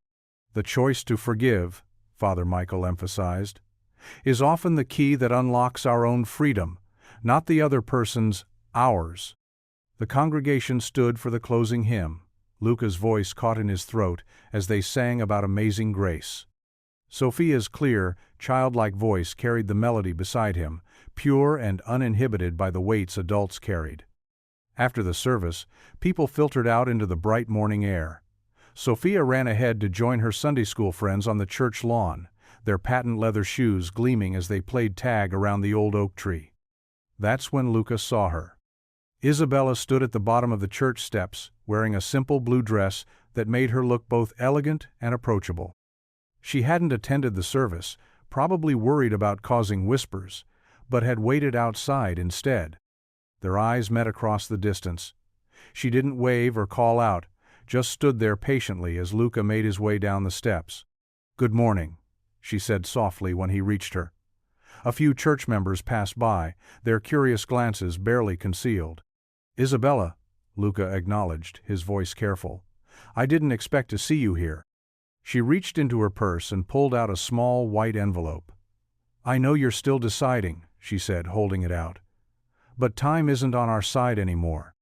A: "The choice to forgive," Father Michael emphasized, "is often the key that unlocks our own freedom, not the other person's, ours." The congregation stood for the closing hymn, Luca's voice caught in his throat as they sang about amazing grace. Sophia's clear, childlike voice carried the melody beside him, pure and uninhibited by the weights adults carried. After the service, people filtered out into the bright morning air. Sophia ran ahead to join her Sunday school friends on the church lawn, their patent leather shoes gleaming as they played tag around the old oak tree. That's when Luca saw her. Isabella stood at the bottom of the church steps, wearing a simple blue dress that made her look both elegant and approachable. She hadn't attended the service, probably worried about causing whispers, but had waited outside instead. Their eyes met across the distance. She didn't wave or call out, just stood there patiently as Luca made his way down the steps. "Good morning," she said softly when he reached her. A few church members passed by, their curious glances barely concealed. "Isabella," Luca acknowledged, his voice careful. "I didn't expect to see you here." She reached into her purse and pulled out a small white envelope. "I know you're still deciding," she said, holding it out. "But time isn't on our side anymore.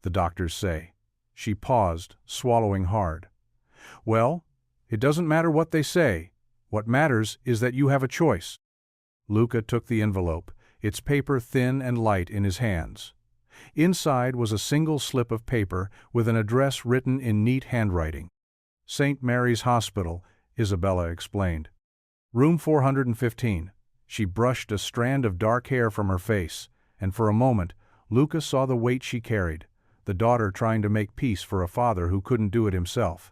A: The doctors say." She paused, swallowing hard. "Well, it doesn't matter what they say. What matters is that you have a choice." Luca took the envelope, its paper thin and light in his hands. Inside was a single slip of paper with an address written in neat handwriting. "St. Mary's Hospital," Isabella explained. "Room 415. She brushed a strand of dark hair from her face, and for a moment, Luca saw the weight she carried, the daughter trying to make peace for a father who couldn't do it himself.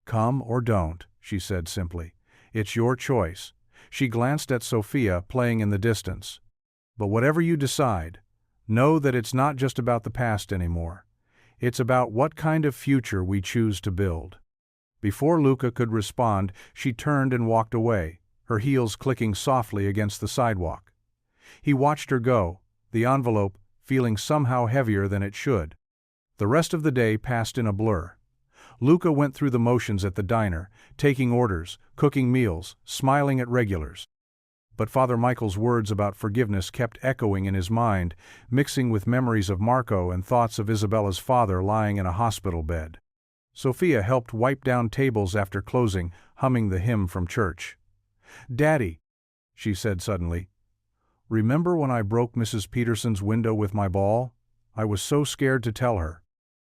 A: "Come or don't," she said simply. "It's your choice." She glanced at Sophia playing in the distance. "But whatever you decide, know that it's not just about the past anymore. It's about what kind of future we choose to build." Before Luca could respond, she turned and walked away, her heels clicking softly against the sidewalk. He watched her go, the envelope feeling somehow heavier than it should. The rest of the day passed in a blur. Luca went through the motions at the diner, taking orders, cooking meals, smiling at regulars. but Father Michael's words about forgiveness kept echoing in his mind, mixing with memories of Marco and thoughts of Isabella's father lying in a hospital bed. Sophia helped wipe down tables after closing, humming the hymn from church. "Daddy," she said suddenly, "remember when I broke Mrs. Peterson's window with my ball? I was so scared to tell her."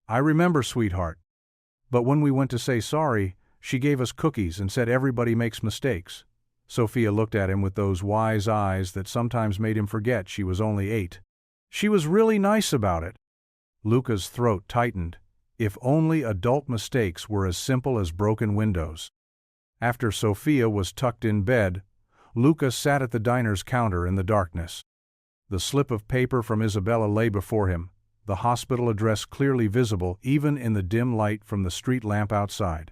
A: "I remember, sweetheart. But when we went to say sorry, she gave us cookies and said everybody makes mistakes." Sophia looked at him with those wise eyes that sometimes made him forget she was only 8. "She was really nice about it." Luca's throat tightened. If only adult mistakes were as simple as broken windows. After Sophia was tucked in bed, Luca sat at the diner's counter in the darkness. The slip of paper from Isabella lay before him, the hospital address clearly visible even in the dim light from the street lamp outside.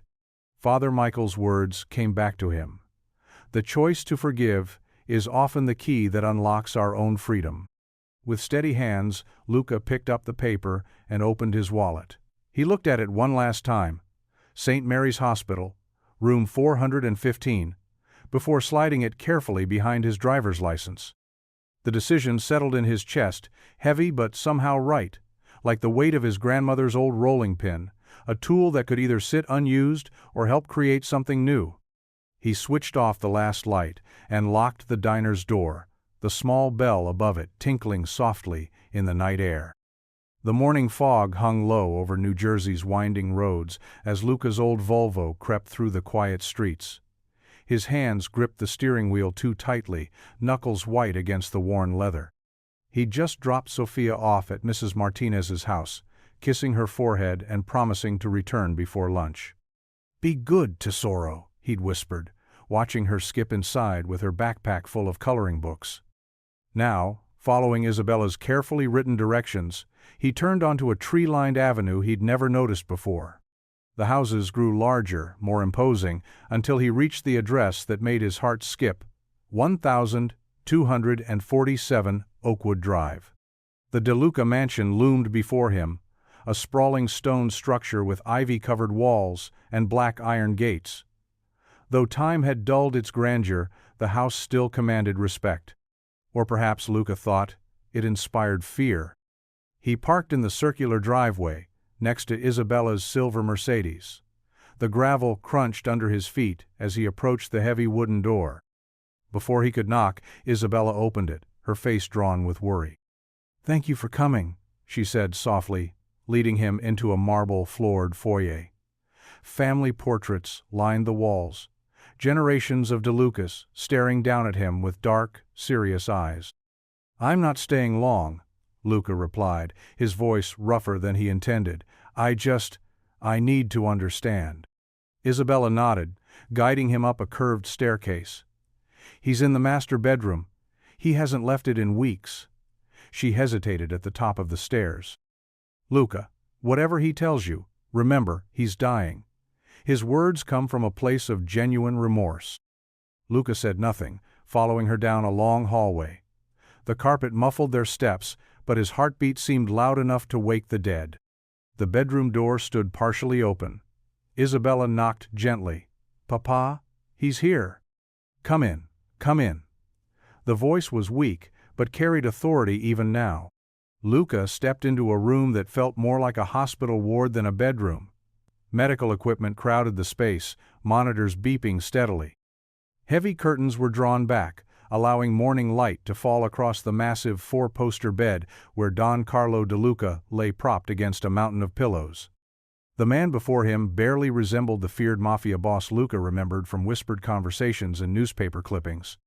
A: Father Michael's words came back to him. The choice to forgive is often the key that unlocks our own freedom. With steady hands, Luca picked up the paper and opened his wallet. He looked at it one last time. St. Mary's Hospital, room 415, before sliding it carefully behind his driver's license. The decision settled in his chest, heavy but somehow right, like the weight of his grandmother's old rolling pin, a tool that could either sit unused or help create something new. He switched off the last light and locked the diner's door, the small bell above it tinkling softly in the night air. The morning fog hung low over New Jersey's winding roads as Luca's old Volvo crept through the quiet streets. His hands gripped the steering wheel too tightly, knuckles white against the worn leather. He'd just dropped Sophia off at Mrs. Martinez's house, kissing her forehead and promising to return before lunch. "Be good, Tesoro," he'd whispered, watching her skip inside with her backpack full of coloring books. Now, following Isabella's carefully written directions, he turned onto a tree-lined avenue he'd never noticed before. The houses grew larger, more imposing, until he reached the address that made his heart skip, 1247 Oakwood Drive. The DeLuca mansion loomed before him, a sprawling stone structure with ivy-covered walls and black iron gates. Though time had dulled its grandeur, the house still commanded respect. Or perhaps, Luca thought, it inspired fear. He parked in the circular driveway, next to Isabella's silver Mercedes. The gravel crunched under his feet as he approached the heavy wooden door. Before he could knock, Isabella opened it, her face drawn with worry. "Thank you for coming," she said softly, leading him into a marble-floored foyer. Family portraits lined the walls, generations of DeLucas staring down at him with dark, serious eyes. "I'm not staying long," Luca replied, his voice rougher than he intended. I need to understand." Isabella nodded, guiding him up a curved staircase. "He's in the master bedroom. He hasn't left it in weeks." She hesitated at the top of the stairs. "Luca, whatever he tells you, remember, he's dying. His words come from a place of genuine remorse." Luca said nothing, following her down a long hallway. The carpet muffled their steps, but his heartbeat seemed loud enough to wake the dead. The bedroom door stood partially open. Isabella knocked gently. "Papa, he's here." "Come in, come in." The voice was weak, but carried authority even now. Luca stepped into a room that felt more like a hospital ward than a bedroom. Medical equipment crowded the space, monitors beeping steadily. Heavy curtains were drawn back, allowing morning light to fall across the massive 4-poster bed where Don Carlo DeLuca lay propped against a mountain of pillows. The man before him barely resembled the feared Mafia boss Luca remembered from whispered conversations and newspaper clippings.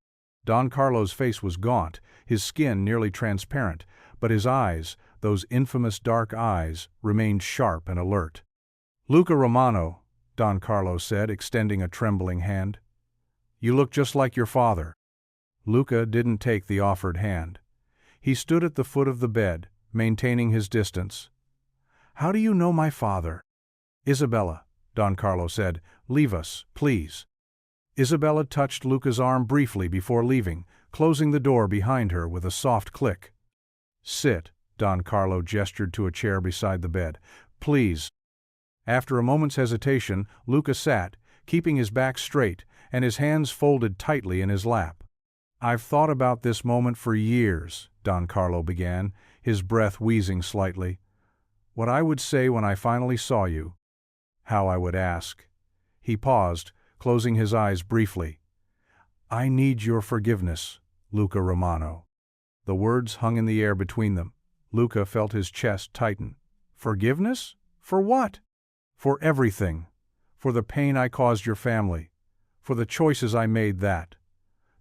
A: Don Carlo's face was gaunt, his skin nearly transparent, but his eyes, those infamous dark eyes, remained sharp and alert. "Luca Romano," Don Carlo said, extending a trembling hand. "You look just like your father." Luca didn't take the offered hand. He stood at the foot of the bed, maintaining his distance. "How do you know my father?" "Isabella," Don Carlo said, "leave us, please." Isabella touched Luca's arm briefly before leaving, closing the door behind her with a soft click. "Sit," Don Carlo gestured to a chair beside the bed. "Please." After a moment's hesitation, Luca sat, keeping his back straight and his hands folded tightly in his lap. I've thought about this moment for years, Don Carlo began, his breath wheezing slightly. What I would say when I finally saw you. How I would ask. He paused, closing his eyes briefly. I need your forgiveness, Luca Romano. The words hung in the air between them. Luca felt his chest tighten. Forgiveness? For what? For everything. For the pain I caused your family. For the choices I made that.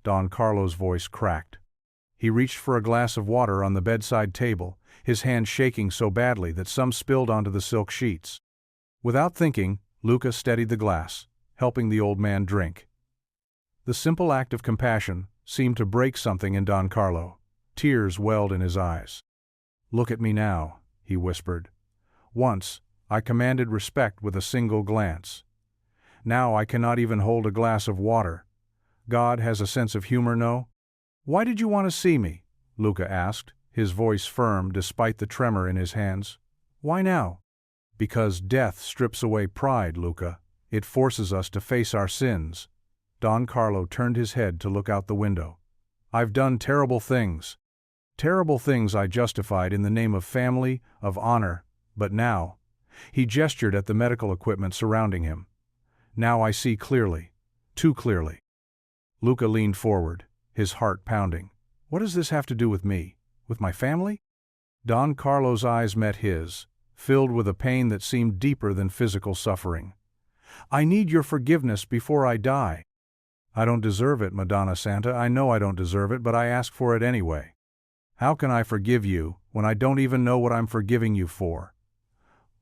A: Don Carlo's voice cracked. He reached for a glass of water on the bedside table, his hand shaking so badly that some spilled onto the silk sheets. Without thinking, Luca steadied the glass, helping the old man drink. The simple act of compassion seemed to break something in Don Carlo. Tears welled in his eyes. Look at me now, he whispered. Once, I commanded respect with a single glance. Now I cannot even hold a glass of water. God has a sense of humor, no? Why did you want to see me? Luca asked, his voice firm despite the tremor in his hands. Why now? Because death strips away pride, Luca. It forces us to face our sins. Don Carlo turned his head to look out the window. I've done terrible things. Terrible things I justified in the name of family, of honor, but now. He gestured at the medical equipment surrounding him. Now I see clearly. Too clearly. Luca leaned forward, his heart pounding. What does this have to do with me? With my family? Don Carlo's eyes met his, filled with a pain that seemed deeper than physical suffering. I need your forgiveness before I die. I don't deserve it, Madonna Santa. I know I don't deserve it, but I ask for it anyway. How can I forgive you when I don't even know what I'm forgiving you for?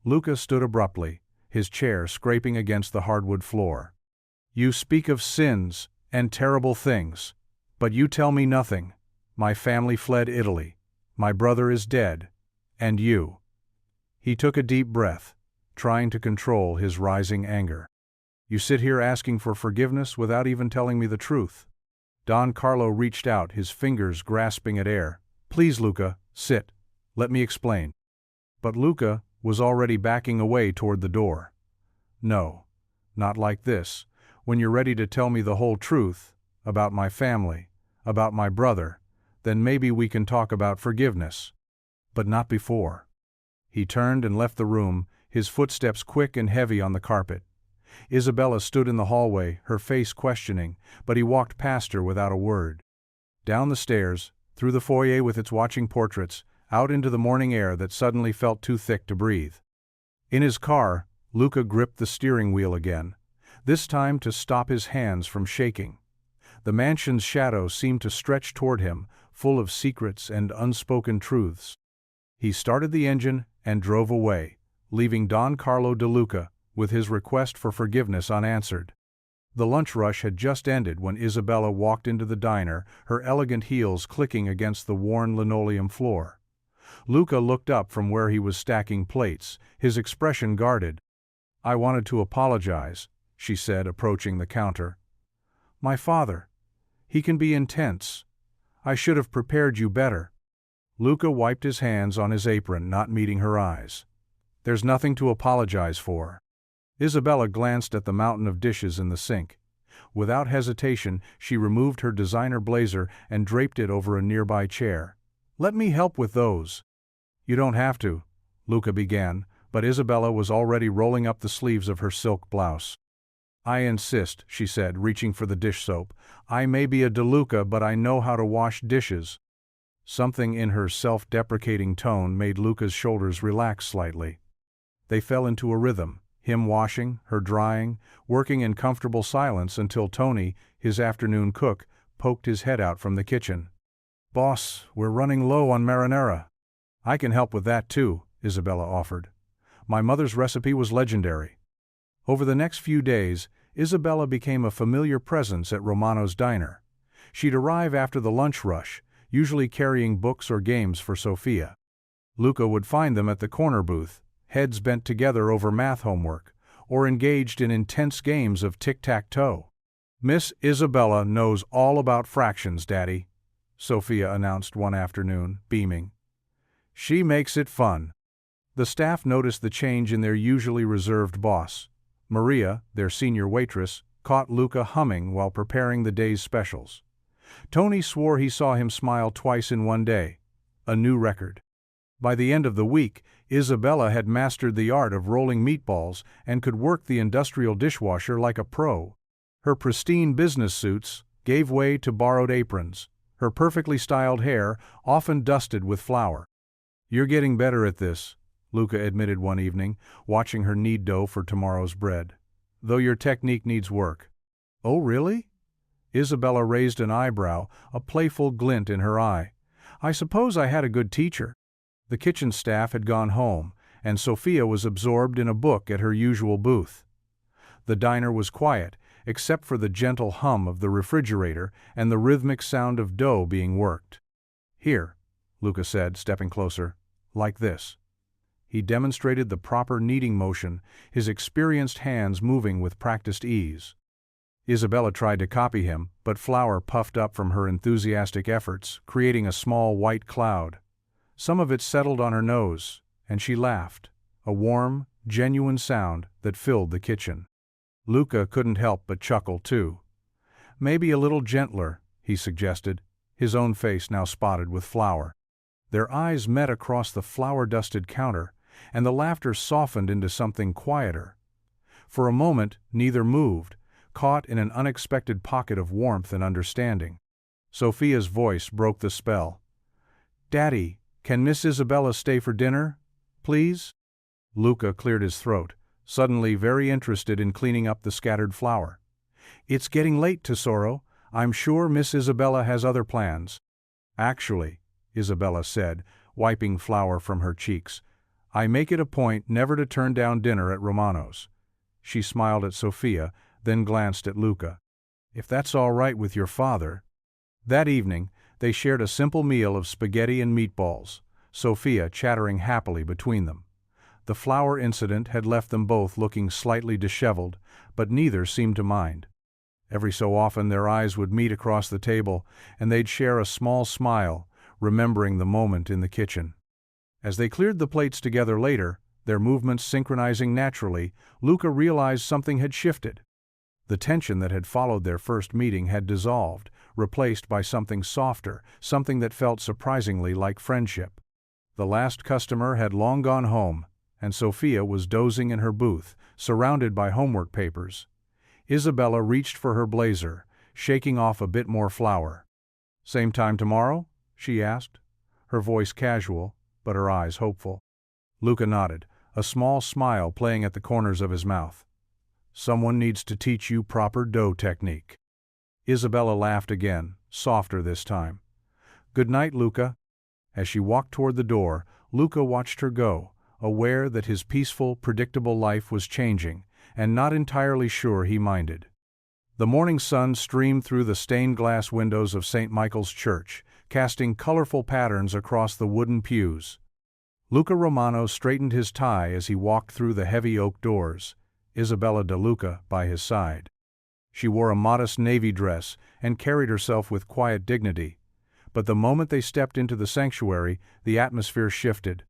A: Luca stood abruptly, his chair scraping against the hardwood floor. You speak of sins and terrible things, but you tell me nothing. My family fled Italy. My brother is dead. And you. He took a deep breath, trying to control his rising anger. You sit here asking for forgiveness without even telling me the truth. Don Carlo reached out, his fingers grasping at air. Please, Luca, sit. Let me explain. But Luca was already backing away toward the door. No, not like this. When you're ready to tell me the whole truth, about my family, about my brother, then maybe we can talk about forgiveness. But not before. He turned and left the room, his footsteps quick and heavy on the carpet. Isabella stood in the hallway, her face questioning, but he walked past her without a word. Down the stairs, through the foyer with its watching portraits, out into the morning air that suddenly felt too thick to breathe. In his car, Luca gripped the steering wheel again, this time to stop his hands from shaking. The mansion's shadow seemed to stretch toward him, full of secrets and unspoken truths. He started the engine and drove away, leaving Don Carlo de Luca with his request for forgiveness unanswered. The lunch rush had just ended when Isabella walked into the diner, her elegant heels clicking against the worn linoleum floor. Luca looked up from where he was stacking plates, his expression guarded. I wanted to apologize, she said, approaching the counter. My father. He can be intense. I should have prepared you better. Luca wiped his hands on his apron, not meeting her eyes. There's nothing to apologize for. Isabella glanced at the mountain of dishes in the sink. Without hesitation, she removed her designer blazer and draped it over a nearby chair. Let me help with those. You don't have to, Luca began, but Isabella was already rolling up the sleeves of her silk blouse. I insist, she said, reaching for the dish soap. I may be a De Luca, but I know how to wash dishes. Something in her self-deprecating tone made Luca's shoulders relax slightly. They fell into a rhythm, him washing, her drying, working in comfortable silence until Tony, his afternoon cook, poked his head out from the kitchen. Boss, we're running low on marinara. I can help with that too, Isabella offered. My mother's recipe was legendary. Over the next few days, Isabella became a familiar presence at Romano's diner. She'd arrive after the lunch rush, usually carrying books or games for Sofia. Luca would find them at the corner booth, heads bent together over math homework, or engaged in intense games of tic-tac-toe. Miss Isabella knows all about fractions, Daddy, Sofia announced one afternoon, beaming. She makes it fun. The staff noticed the change in their usually reserved boss. Maria, their senior waitress, caught Luca humming while preparing the day's specials. Tony swore he saw him smile twice in one day. A new record. By the end of the week, Isabella had mastered the art of rolling meatballs and could work the industrial dishwasher like a pro. Her pristine business suits gave way to borrowed aprons, her perfectly styled hair often dusted with flour. "You're getting better at this," Luca admitted one evening, watching her knead dough for tomorrow's bread. "Though your technique needs work." "Oh, really?" Isabella raised an eyebrow, a playful glint in her eye. "I suppose I had a good teacher." The kitchen staff had gone home, and Sophia was absorbed in a book at her usual booth. The diner was quiet, except for the gentle hum of the refrigerator and the rhythmic sound of dough being worked. "Here," Luca said, stepping closer. "Like this." He demonstrated the proper kneading motion, his experienced hands moving with practiced ease. Isabella tried to copy him, but flour puffed up from her enthusiastic efforts, creating a small white cloud. Some of it settled on her nose, and she laughed, a warm, genuine sound that filled the kitchen. Luca couldn't help but chuckle too. "Maybe a little gentler," he suggested, his own face now spotted with flour. Their eyes met across the flour-dusted counter, and the laughter softened into something quieter. For a moment, neither moved, caught in an unexpected pocket of warmth and understanding. Sophia's voice broke the spell. "Daddy, can Miss Isabella stay for dinner, please?" Luca cleared his throat, suddenly very interested in cleaning up the scattered flour. "It's getting late, Tesoro. I'm sure Miss Isabella has other plans." "Actually," Isabella said, wiping flour from her cheeks, "I make it a point never to turn down dinner at Romano's." She smiled at Sophia, then glanced at Luca. "If that's all right with your father." That evening, they shared a simple meal of spaghetti and meatballs, Sophia chattering happily between them. The flour incident had left them both looking slightly disheveled, but neither seemed to mind. Every so often their eyes would meet across the table, and they'd share a small smile, remembering the moment in the kitchen. As they cleared the plates together later, their movements synchronizing naturally, Luca realized something had shifted. The tension that had followed their first meeting had dissolved, replaced by something softer, something that felt surprisingly like friendship. The last customer had long gone home, and Sophia was dozing in her booth, surrounded by homework papers. Isabella reached for her blazer, shaking off a bit more flour. "Same time tomorrow?" she asked, her voice casual, but her eyes hopeful. Luca nodded, a small smile playing at the corners of his mouth. "Someone needs to teach you proper dough technique." Isabella laughed again, softer this time. "Good night, Luca." As she walked toward the door, Luca watched her go, aware that his peaceful, predictable life was changing, and not entirely sure he minded. The morning sun streamed through the stained glass windows of St. Michael's Church, casting colorful patterns across the wooden pews. Luca Romano straightened his tie as he walked through the heavy oak doors, Isabella De Luca by his side. She wore a modest navy dress and carried herself with quiet dignity, but the moment they stepped into the sanctuary, the atmosphere shifted.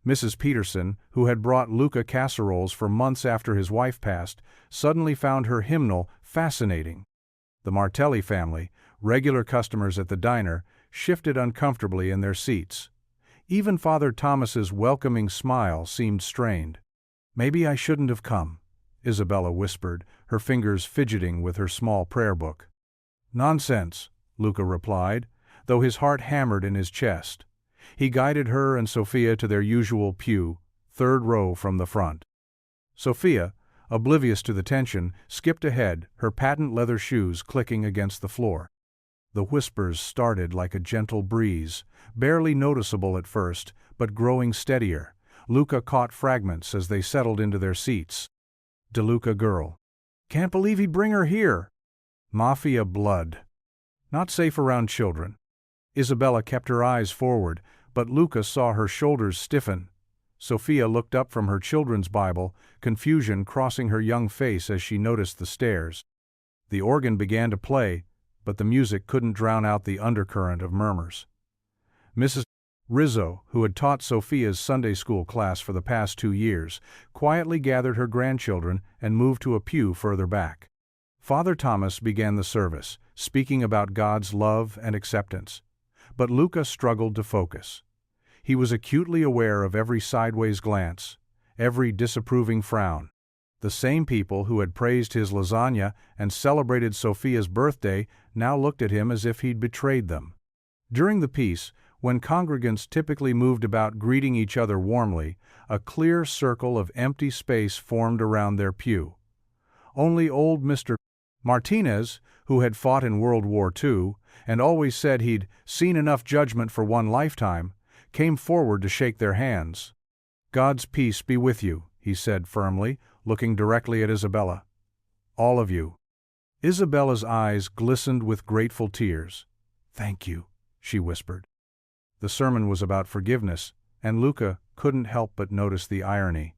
A: Mrs. Peterson, who had brought Luca casseroles for months after his wife passed, suddenly found her hymnal fascinating. The Martelli family, regular customers at the diner, shifted uncomfortably in their seats. Even Father Thomas's welcoming smile seemed strained. "Maybe I shouldn't have come," Isabella whispered, her fingers fidgeting with her small prayer book. "Nonsense," Luca replied, though his heart hammered in his chest. He guided her and Sophia to their usual pew, third row from the front. Sophia, oblivious to the tension, skipped ahead, her patent leather shoes clicking against the floor. The whispers started like a gentle breeze, barely noticeable at first, but growing steadier. Luca caught fragments as they settled into their seats. "De Luca girl. Can't believe he'd bring her here. Mafia blood. Not safe around children." Isabella kept her eyes forward, but Luca saw her shoulders stiffen. Sophia looked up from her children's Bible, confusion crossing her young face as she noticed the stares. The organ began to play, but the music couldn't drown out the undercurrent of murmurs. Mrs. Rizzo, who had taught Sophia's Sunday school class for the past 2 years, quietly gathered her grandchildren and moved to a pew further back. Father Thomas began the service, speaking about God's love and acceptance. But Luca struggled to focus. He was acutely aware of every sideways glance, every disapproving frown. The same people who had praised his lasagna and celebrated Sophia's birthday now looked at him as if he'd betrayed them. During the peace, when congregants typically moved about greeting each other warmly, a clear circle of empty space formed around their pew. Only old Mr. Martinez, who had fought in World War II and always said he'd seen enough judgment for one lifetime, came forward to shake their hands. "God's peace be with you," he said firmly, looking directly at Isabella. "All of you." Isabella's eyes glistened with grateful tears. "Thank you," she whispered. The sermon was about forgiveness, and Luca couldn't help but notice the irony.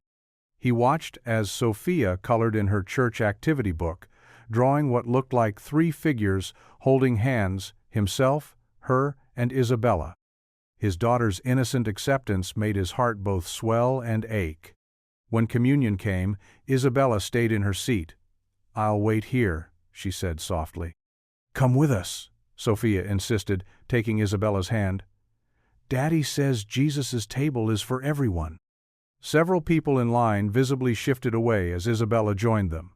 A: He watched as Sophia colored in her church activity book, drawing what looked like 3 figures holding hands, himself, her, and Isabella. His daughter's innocent acceptance made his heart both swell and ache. When communion came, Isabella stayed in her seat. "I'll wait here," she said softly. "Come with us," Sophia insisted, taking Isabella's hand. "Daddy says Jesus' table is for everyone." Several people in line visibly shifted away as Isabella joined them.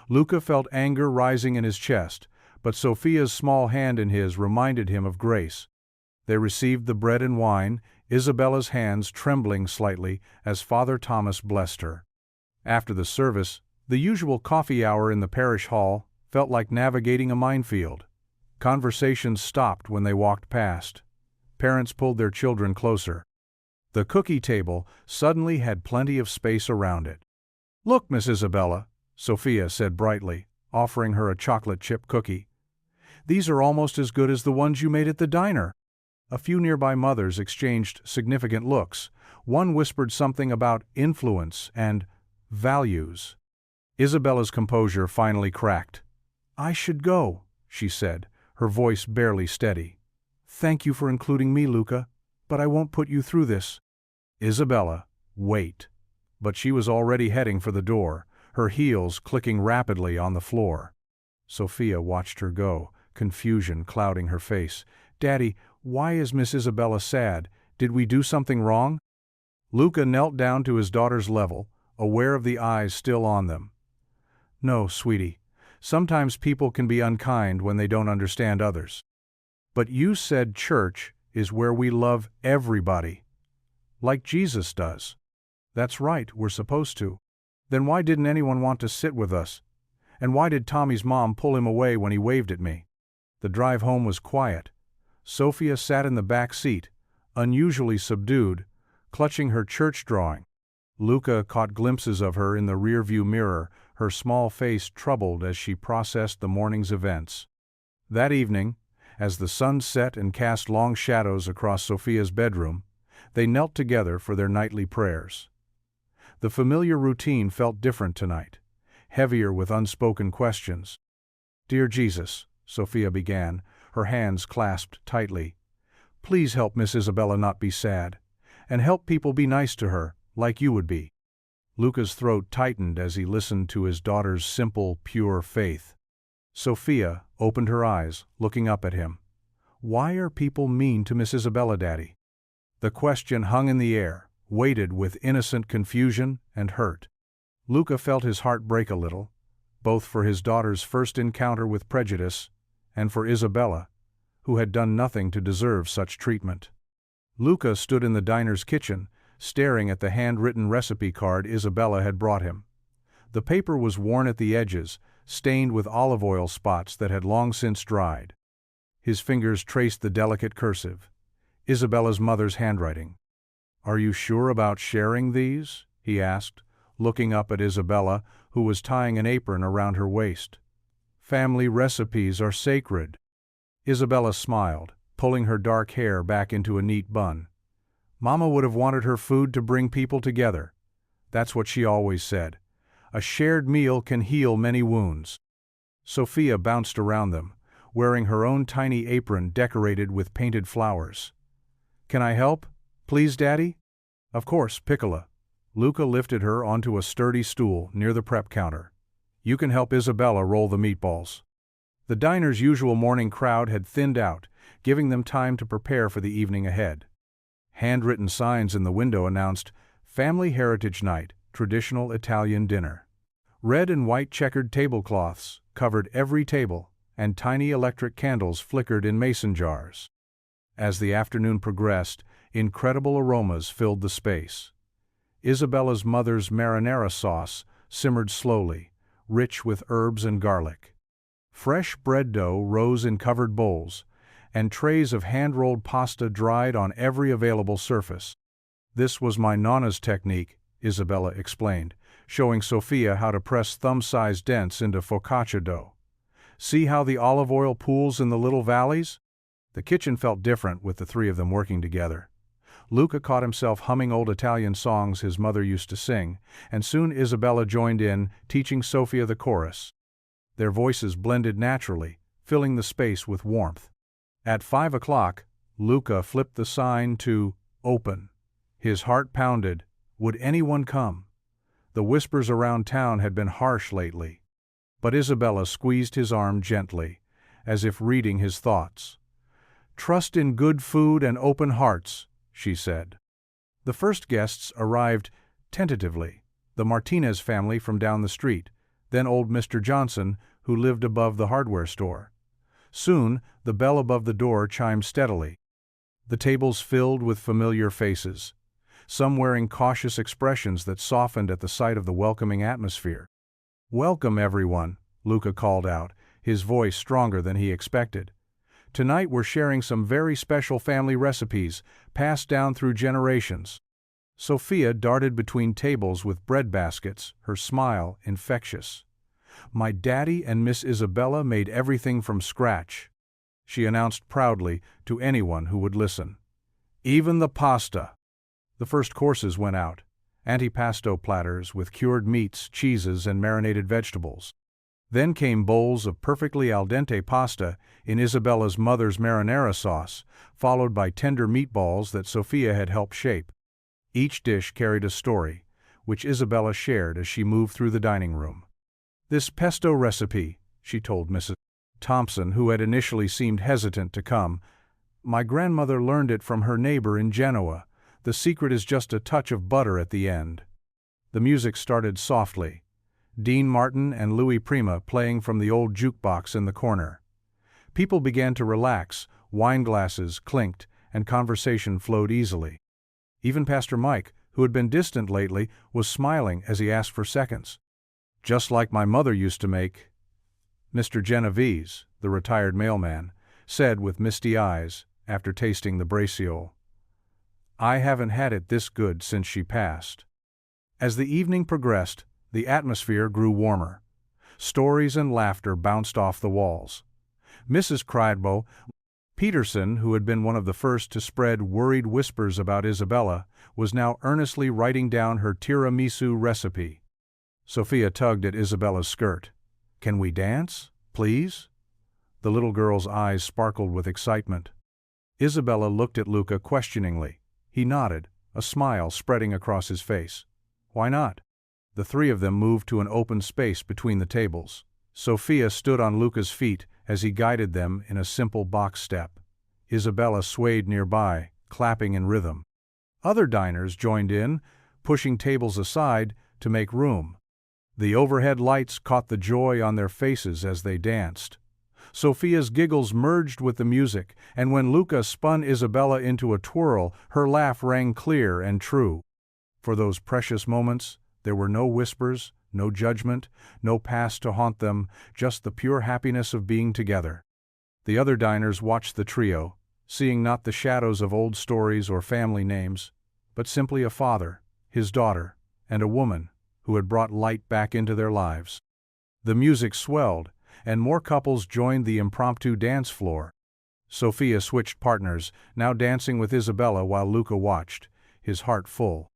A: Luca felt anger rising in his chest, but Sophia's small hand in his reminded him of grace. They received the bread and wine, Isabella's hands trembling slightly as Father Thomas blessed her. After the service, the usual coffee hour in the parish hall felt like navigating a minefield. Conversations stopped when they walked past. Parents pulled their children closer. The cookie table suddenly had plenty of space around it. "Look, Miss Isabella," Sophia said brightly, offering her a chocolate chip cookie. "These are almost as good as the ones you made at the diner." A few nearby mothers exchanged significant looks. One whispered something about influence and values. Isabella's composure finally cracked. "I should go," she said, her voice barely steady. "Thank you for including me, Luca, but I won't put you through this." "Isabella, wait." But she was already heading for the door, her heels clicking rapidly on the floor. Sophia watched her go, confusion clouding her face. "Daddy, why is Miss Isabella sad? Did we do something wrong?" Luca knelt down to his daughter's level, aware of the eyes still on them. "No, sweetie. Sometimes people can be unkind when they don't understand others. But you said church is where we love everybody. Like Jesus does." "That's right, we're supposed to." "Then why didn't anyone want to sit with us? And why did Tommy's mom pull him away when he waved at me?" The drive home was quiet. Sophia sat in the back seat, unusually subdued, clutching her church drawing. Luca caught glimpses of her in the rearview mirror, her small face troubled as she processed the morning's events. That evening, as the sun set and cast long shadows across Sophia's bedroom, they knelt together for their nightly prayers. The familiar routine felt different tonight, heavier with unspoken questions. "Dear Jesus," Sophia began, her hands clasped tightly, "please help Miss Isabella not be sad, and help people be nice to her, like you would be." Luca's throat tightened as he listened to his daughter's simple, pure faith. Sophia opened her eyes, looking up at him. "Why are people mean to Miss Isabella, Daddy?" The question hung in the air, weighted with innocent confusion and hurt. Luca felt his heart break a little, both for his daughter's first encounter with prejudice and for Isabella, who had done nothing to deserve such treatment. Luca stood in the diner's kitchen, staring at the handwritten recipe card Isabella had brought him. The paper was worn at the edges, stained with olive oil spots that had long since dried. His fingers traced the delicate cursive, Isabella's mother's handwriting. "Are you sure about sharing these?" he asked, looking up at Isabella, who was tying an apron around her waist. "Family recipes are sacred." Isabella smiled, pulling her dark hair back into a neat bun. "Mama would have wanted her food to bring people together. That's what she always said. A shared meal can heal many wounds." Sophia bounced around them, wearing her own tiny apron decorated with painted flowers. "Can I help? Please, Daddy?" "Of course, Piccola." Luca lifted her onto a sturdy stool near the prep counter. You can help Isabella roll the meatballs." The diner's usual morning crowd had thinned out, giving them time to prepare for the evening ahead. Handwritten signs in the window announced, "Family Heritage Night, Traditional Italian Dinner." Red and white checkered tablecloths covered every table, and tiny electric candles flickered in mason jars. As the afternoon progressed, incredible aromas filled the space. Isabella's mother's marinara sauce simmered slowly, rich with herbs and garlic. Fresh bread dough rose in covered bowls, and trays of hand-rolled pasta dried on every available surface. "This was my nonna's technique," Isabella explained, showing Sophia how to press thumb-sized dents into focaccia dough. "See how the olive oil pools in the little valleys?" The kitchen felt different with the three of them working together. Luca caught himself humming old Italian songs his mother used to sing, and soon Isabella joined in, teaching Sophia the chorus. Their voices blended naturally, filling the space with warmth. At 5 o'clock, Luca flipped the sign to "Open." His heart pounded. Would anyone come? The whispers around town had been harsh lately. But Isabella squeezed his arm gently, as if reading his thoughts. "Trust in good food and open hearts," she said. The first guests arrived tentatively, the Martinez family from down the street, then old Mr. Johnson, who lived above the hardware store. Soon, the bell above the door chimed steadily. The tables filled with familiar faces, some wearing cautious expressions that softened at the sight of the welcoming atmosphere. "Welcome, everyone," Luca called out, his voice stronger than he expected. "Tonight we're sharing some very special family recipes, passed down through generations." Sophia darted between tables with bread baskets, her smile infectious. "My daddy and Miss Isabella made everything from scratch," she announced proudly to anyone who would listen. "Even the pasta." The first courses went out, antipasto platters with cured meats, cheeses, and marinated vegetables. Then came bowls of perfectly al dente pasta in Isabella's mother's marinara sauce, followed by tender meatballs that Sophia had helped shape. Each dish carried a story, which Isabella shared as she moved through the dining room. "This pesto recipe," she told Mrs. Thompson, who had initially seemed hesitant to come, "my grandmother learned it from her neighbor in Genoa. The secret is just a touch of butter at the end." The music started softly, Dean Martin and Louis Prima playing from the old jukebox in the corner. People began to relax, wine glasses clinked, and conversation flowed easily. Even Pastor Mike, who had been distant lately, was smiling as he asked for seconds. "Just like my mother used to make," Mr. Genovese, the retired mailman, said with misty eyes after tasting the braciole. "I haven't had it this good since she passed." As the evening progressed, the atmosphere grew warmer. Stories and laughter bounced off the walls. Mrs. Crydbo Peterson, who had been one of the first to spread worried whispers about Isabella, was now earnestly writing down her tiramisu recipe. Sophia tugged at Isabella's skirt. "Can we dance, please?" The little girl's eyes sparkled with excitement. Isabella looked at Luca questioningly. He nodded, a smile spreading across his face. "Why not?" The three of them moved to an open space between the tables. Sophia stood on Luca's feet as he guided them in a simple box step. Isabella swayed nearby, clapping in rhythm. Other diners joined in, pushing tables aside to make room. The overhead lights caught the joy on their faces as they danced. Sophia's giggles merged with the music, and when Luca spun Isabella into a twirl, her laugh rang clear and true. For those precious moments, there were no whispers, no judgment, no past to haunt them, just the pure happiness of being together. The other diners watched the trio, seeing not the shadows of old stories or family names, but simply a father, his daughter, and a woman who had brought light back into their lives. The music swelled, and more couples joined the impromptu dance floor. Sophia switched partners, now dancing with Isabella while Luca watched, his heart full.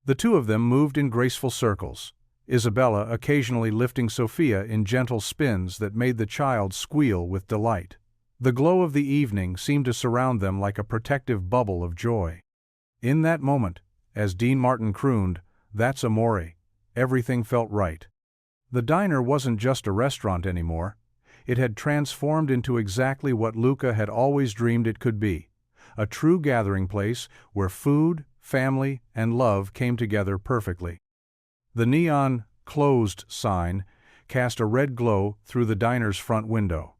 A: The two of them moved in graceful circles, Isabella occasionally lifting Sophia in gentle spins that made the child squeal with delight. The glow of the evening seemed to surround them like a protective bubble of joy. In that moment, as Dean Martin crooned, "That's amore," everything felt right. The diner wasn't just a restaurant anymore. It had transformed into exactly what Luca had always dreamed it could be, a true gathering place where food, family, and love came together perfectly. The neon "closed" sign cast a red glow through the diner's front window.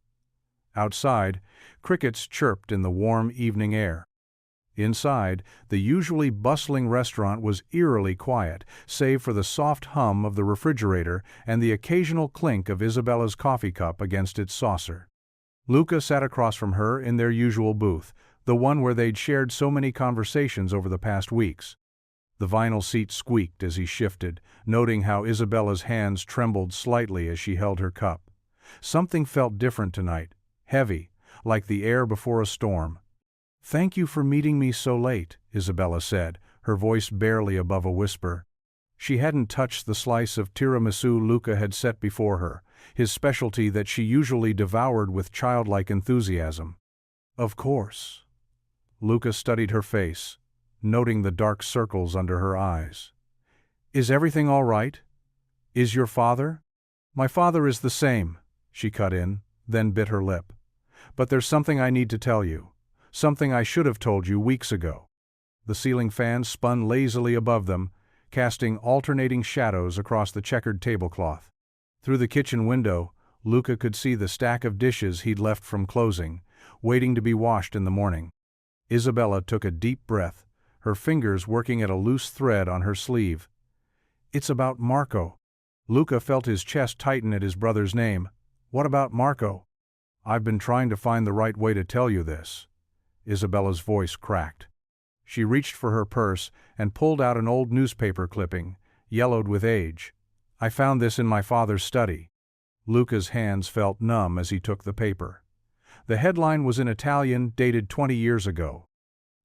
A: Outside, crickets chirped in the warm evening air. Inside, the usually bustling restaurant was eerily quiet, save for the soft hum of the refrigerator and the occasional clink of Isabella's coffee cup against its saucer. Luca sat across from her in their usual booth, the one where they'd shared so many conversations over the past weeks. The vinyl seat squeaked as he shifted, noting how Isabella's hands trembled slightly as she held her cup. Something felt different tonight, heavy, like the air before a storm. "Thank you for meeting me so late," Isabella said, her voice barely above a whisper. She hadn't touched the slice of tiramisu Luca had set before her, his specialty that she usually devoured with childlike enthusiasm. "Of course." Luca studied her face, noting the dark circles under her eyes. "Is everything all right? Is your father?" "My father is the same," she cut in, then bit her lip. "But there's something I need to tell you. Something I should have told you weeks ago." The ceiling fan spun lazily above them, casting alternating shadows across the checkered tablecloth. Through the kitchen window, Luca could see the stack of dishes he'd left from closing, waiting to be washed in the morning. Isabella took a deep breath, her fingers working at a loose thread on her sleeve. "It's about Marco." Luca felt his chest tighten at his brother's name. "What about Marco?" "I've been trying to find the right way to tell you this." Isabella's voice cracked. She reached for her purse and pulled out an old newspaper clipping, yellowed with age. "I found this in my father's study." Luca's hands felt numb as he took the paper. The headline was in Italian, dated 20 years ago.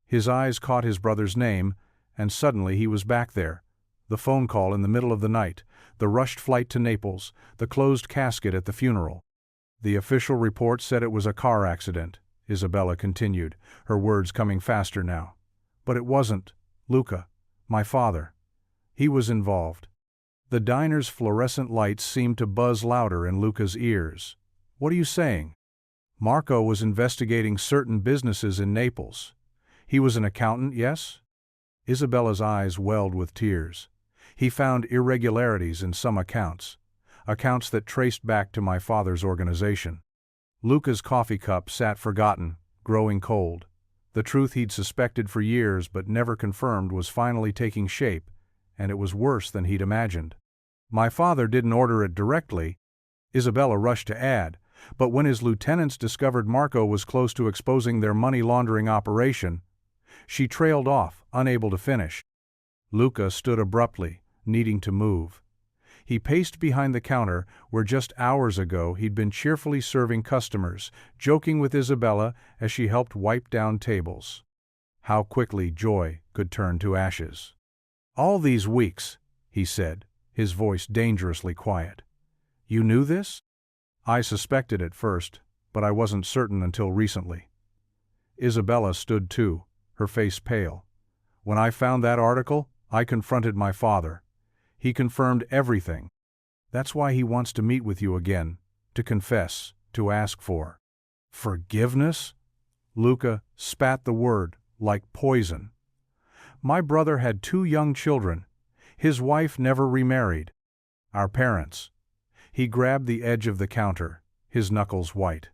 A: His eyes caught his brother's name, and suddenly he was back there. The phone call in the middle of the night, the rushed flight to Naples, the closed casket at the funeral. "The official report said it was a car accident," Isabella continued, her words coming faster now. "But it wasn't. Luca, my father. He was involved." The diner's fluorescent lights seemed to buzz louder in Luca's ears. "What are you saying?" "Marco was investigating certain businesses in Naples. He was an accountant, yes?" Isabella's eyes welled with tears. "He found irregularities in some accounts that traced back to my father's organization." Luca's coffee cup sat forgotten, growing cold. The truth he'd suspected for years but never confirmed was finally taking shape, and it was worse than he'd imagined. "My father didn't order it directly," Isabella rushed to add, but when his lieutenants discovered Marco was close to exposing their money laundering operation, she trailed off, unable to finish. Luca stood abruptly, needing to move. He paced behind the counter where just hours ago he'd been cheerfully serving customers, joking with Isabella as she helped wipe down tables. How quickly joy could turn to ashes. "All these weeks," he said, his voice dangerously quiet. "You knew this?" "I suspected at first, but I wasn't certain until recently." Isabella stood too, her face pale. "When I found that article, I confronted my father. He confirmed everything. That's why he wants to meet with you again, to confess, to ask for forgiveness." Luca spat the word like poison. "My brother had 2 young children. His wife never remarried. Our parents." He grabbed the edge of the counter, his knuckles white.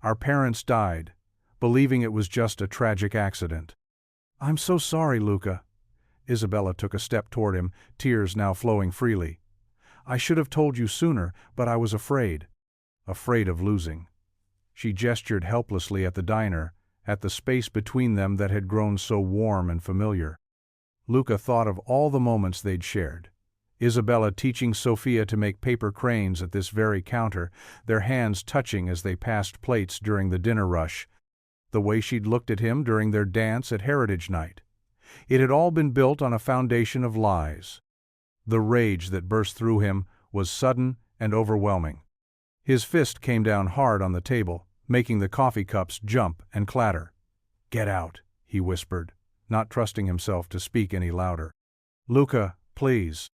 A: "Our parents died, believing it was just a tragic accident." "I'm so sorry, Luca." Isabella took a step toward him, tears now flowing freely. "I should have told you sooner, but I was afraid." Afraid of losing. She gestured helplessly at the diner, at the space between them that had grown so warm and familiar. Luca thought of all the moments they'd shared. Isabella teaching Sophia to make paper cranes at this very counter, their hands touching as they passed plates during the dinner rush. The way she'd looked at him during their dance at Heritage Night. It had all been built on a foundation of lies. The rage that burst through him was sudden and overwhelming. His fist came down hard on the table, making the coffee cups jump and clatter. "Get out," he whispered, not trusting himself to speak any louder. "Luca, please."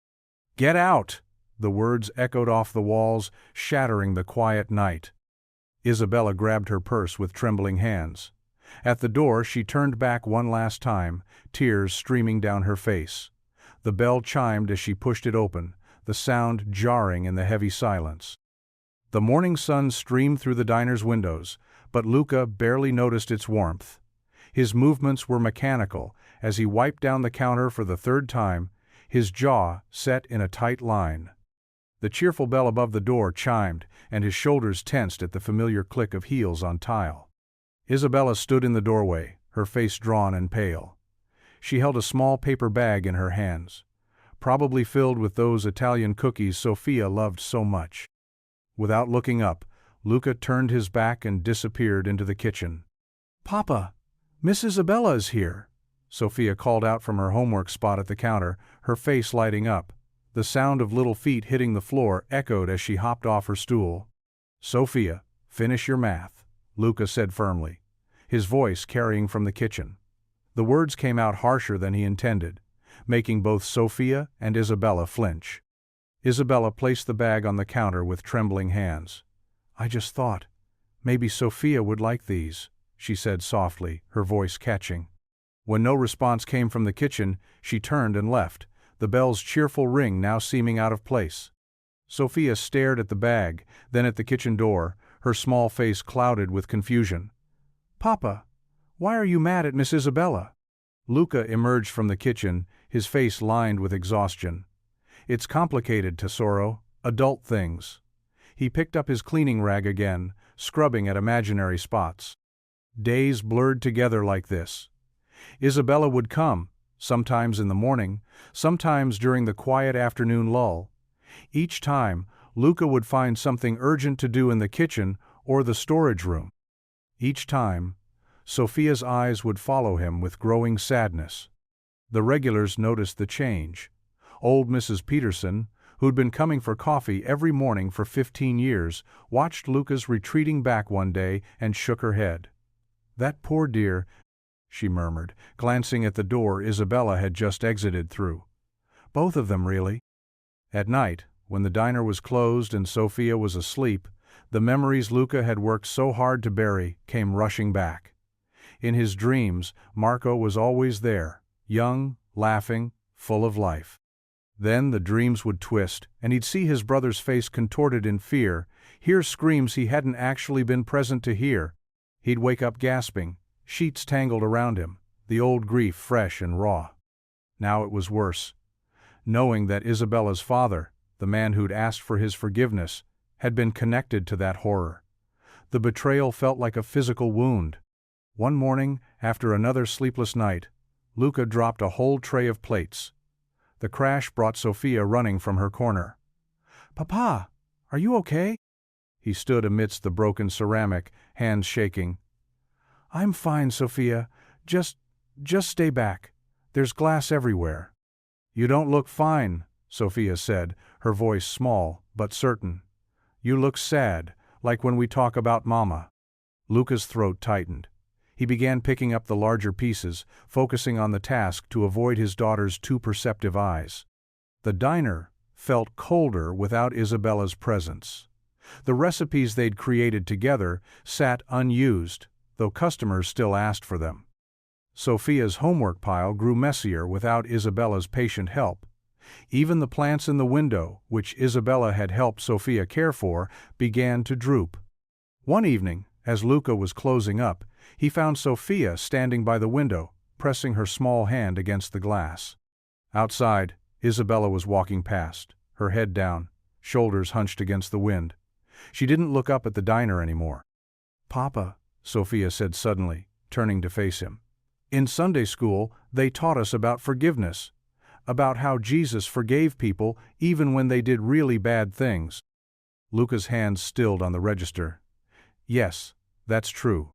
A: "Get out!" The words echoed off the walls, shattering the quiet night. Isabella grabbed her purse with trembling hands. At the door she turned back one last time, tears streaming down her face. The bell chimed as she pushed it open, the sound jarring in the heavy silence. The morning sun streamed through the diner's windows, but Luca barely noticed its warmth. His movements were mechanical, as he wiped down the counter for the third time, his jaw set in a tight line. The cheerful bell above the door chimed, and his shoulders tensed at the familiar click of heels on tile. Isabella stood in the doorway, her face drawn and pale. She held a small paper bag in her hands, probably filled with those Italian cookies Sophia loved so much. Without looking up, Luca turned his back and disappeared into the kitchen. "Papa, Miss Isabella is here," Sophia called out from her homework spot at the counter, her face lighting up. The sound of little feet hitting the floor echoed as she hopped off her stool. "Sophia, finish your math," Luca said firmly, his voice carrying from the kitchen. The words came out harsher than he intended, making both Sophia and Isabella flinch. Isabella placed the bag on the counter with trembling hands. "I just thought, maybe Sophia would like these," she said softly, her voice catching. When no response came from the kitchen, she turned and left, the bell's cheerful ring now seeming out of place. Sophia stared at the bag, then at the kitchen door, her small face clouded with confusion. "Papa, why are you mad at Miss Isabella?" Luca emerged from the kitchen, his face lined with exhaustion. "It's complicated, Tesoro, adult things." He picked up his cleaning rag again, scrubbing at imaginary spots. Days blurred together like this. Isabella would come, sometimes in the morning, sometimes during the quiet afternoon lull. Each time, Luca would find something urgent to do in the kitchen or the storage room. Each time, Sophia's eyes would follow him with growing sadness. The regulars noticed the change. Old Mrs. Peterson, who'd been coming for coffee every morning for 15 years, watched Luca's retreating back one day and shook her head. "That poor dear," she murmured, glancing at the door Isabella had just exited through. "Both of them, really." At night, when the diner was closed and Sophia was asleep, the memories Luca had worked so hard to bury came rushing back. In his dreams, Marco was always there, young, laughing, full of life. Then the dreams would twist, and he'd see his brother's face contorted in fear, hear screams he hadn't actually been present to hear. He'd wake up gasping, sheets tangled around him, the old grief fresh and raw. Now it was worse. Knowing that Isabella's father, the man who'd asked for his forgiveness, had been connected to that horror. The betrayal felt like a physical wound. One morning, after another sleepless night, Luca dropped a whole tray of plates. The crash brought Sophia running from her corner. "Papa, are you okay?" He stood amidst the broken ceramic, hands shaking. "I'm fine, Sophia. Just stay back. There's glass everywhere." "You don't look fine," Sophia said, her voice small but certain. "You look sad, like when we talk about Mama." Luca's throat tightened. He began picking up the larger pieces, focusing on the task to avoid his daughter's too perceptive eyes. The diner felt colder without Isabella's presence. The recipes they'd created together sat unused, though customers still asked for them. Sophia's homework pile grew messier without Isabella's patient help. Even the plants in the window, which Isabella had helped Sophia care for, began to droop. One evening, as Luca was closing up, he found Sophia standing by the window, pressing her small hand against the glass. Outside, Isabella was walking past, her head down, shoulders hunched against the wind. She didn't look up at the diner anymore. "Papa," Sophia said suddenly, turning to face him. "In Sunday school, they taught us about forgiveness, about how Jesus forgave people even when they did really bad things." Luca's hands stilled on the register. "Yes, that's true.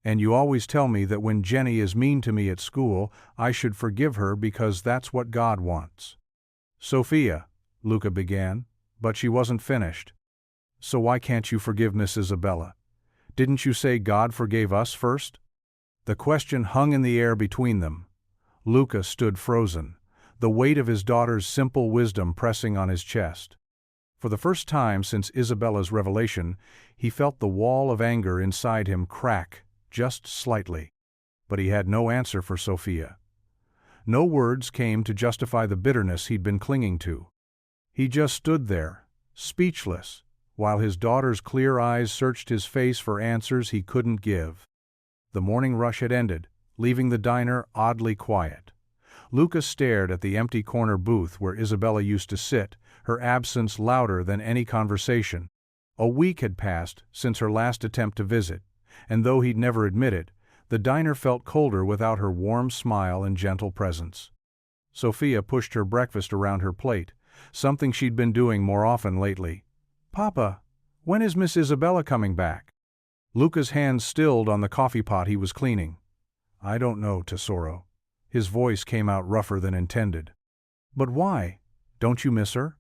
A: And you always tell me that when Jenny is mean to me at school, I should forgive her because that's what God wants." "Sophia," Luca began, but she wasn't finished. "So why can't you forgive Miss Isabella? Didn't you say God forgave us first?" The question hung in the air between them. Luca stood frozen, the weight of his daughter's simple wisdom pressing on his chest. For the first time since Isabella's revelation, he felt the wall of anger inside him crack, just slightly. But he had no answer for Sophia. No words came to justify the bitterness he'd been clinging to. He just stood there, speechless, while his daughter's clear eyes searched his face for answers he couldn't give. The morning rush had ended, leaving the diner oddly quiet. Luca stared at the empty corner booth where Isabella used to sit, her absence louder than any conversation. A week had passed since her last attempt to visit, and though he'd never admit it, the diner felt colder without her warm smile and gentle presence. Sophia pushed her breakfast around her plate, something she'd been doing more often lately. "Papa, when is Miss Isabella coming back?" Luca's hands stilled on the coffee pot he was cleaning. "I don't know, tesoro." His voice came out rougher than intended. "But why? Don't you miss her?"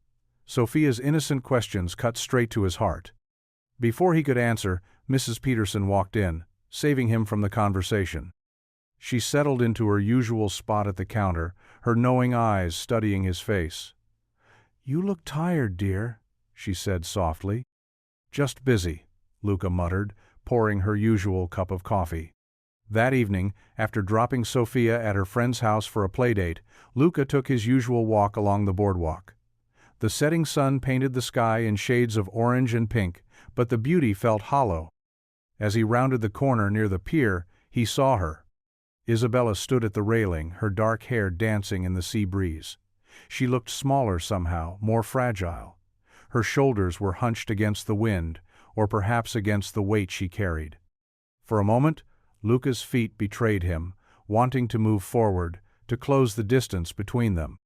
A: Sophia's innocent questions cut straight to his heart. Before he could answer, Mrs. Peterson walked in, saving him from the conversation. She settled into her usual spot at the counter, her knowing eyes studying his face. "You look tired, dear," she said softly. "Just busy," Luca muttered, pouring her usual cup of coffee. That evening, after dropping Sophia at her friend's house for a playdate, Luca took his usual walk along the boardwalk. The setting sun painted the sky in shades of orange and pink, but the beauty felt hollow. As he rounded the corner near the pier, he saw her. Isabella stood at the railing, her dark hair dancing in the sea breeze. She looked smaller somehow, more fragile. Her shoulders were hunched against the wind, or perhaps against the weight she carried. For a moment, Luca's feet betrayed him, wanting to move forward, to close the distance between them.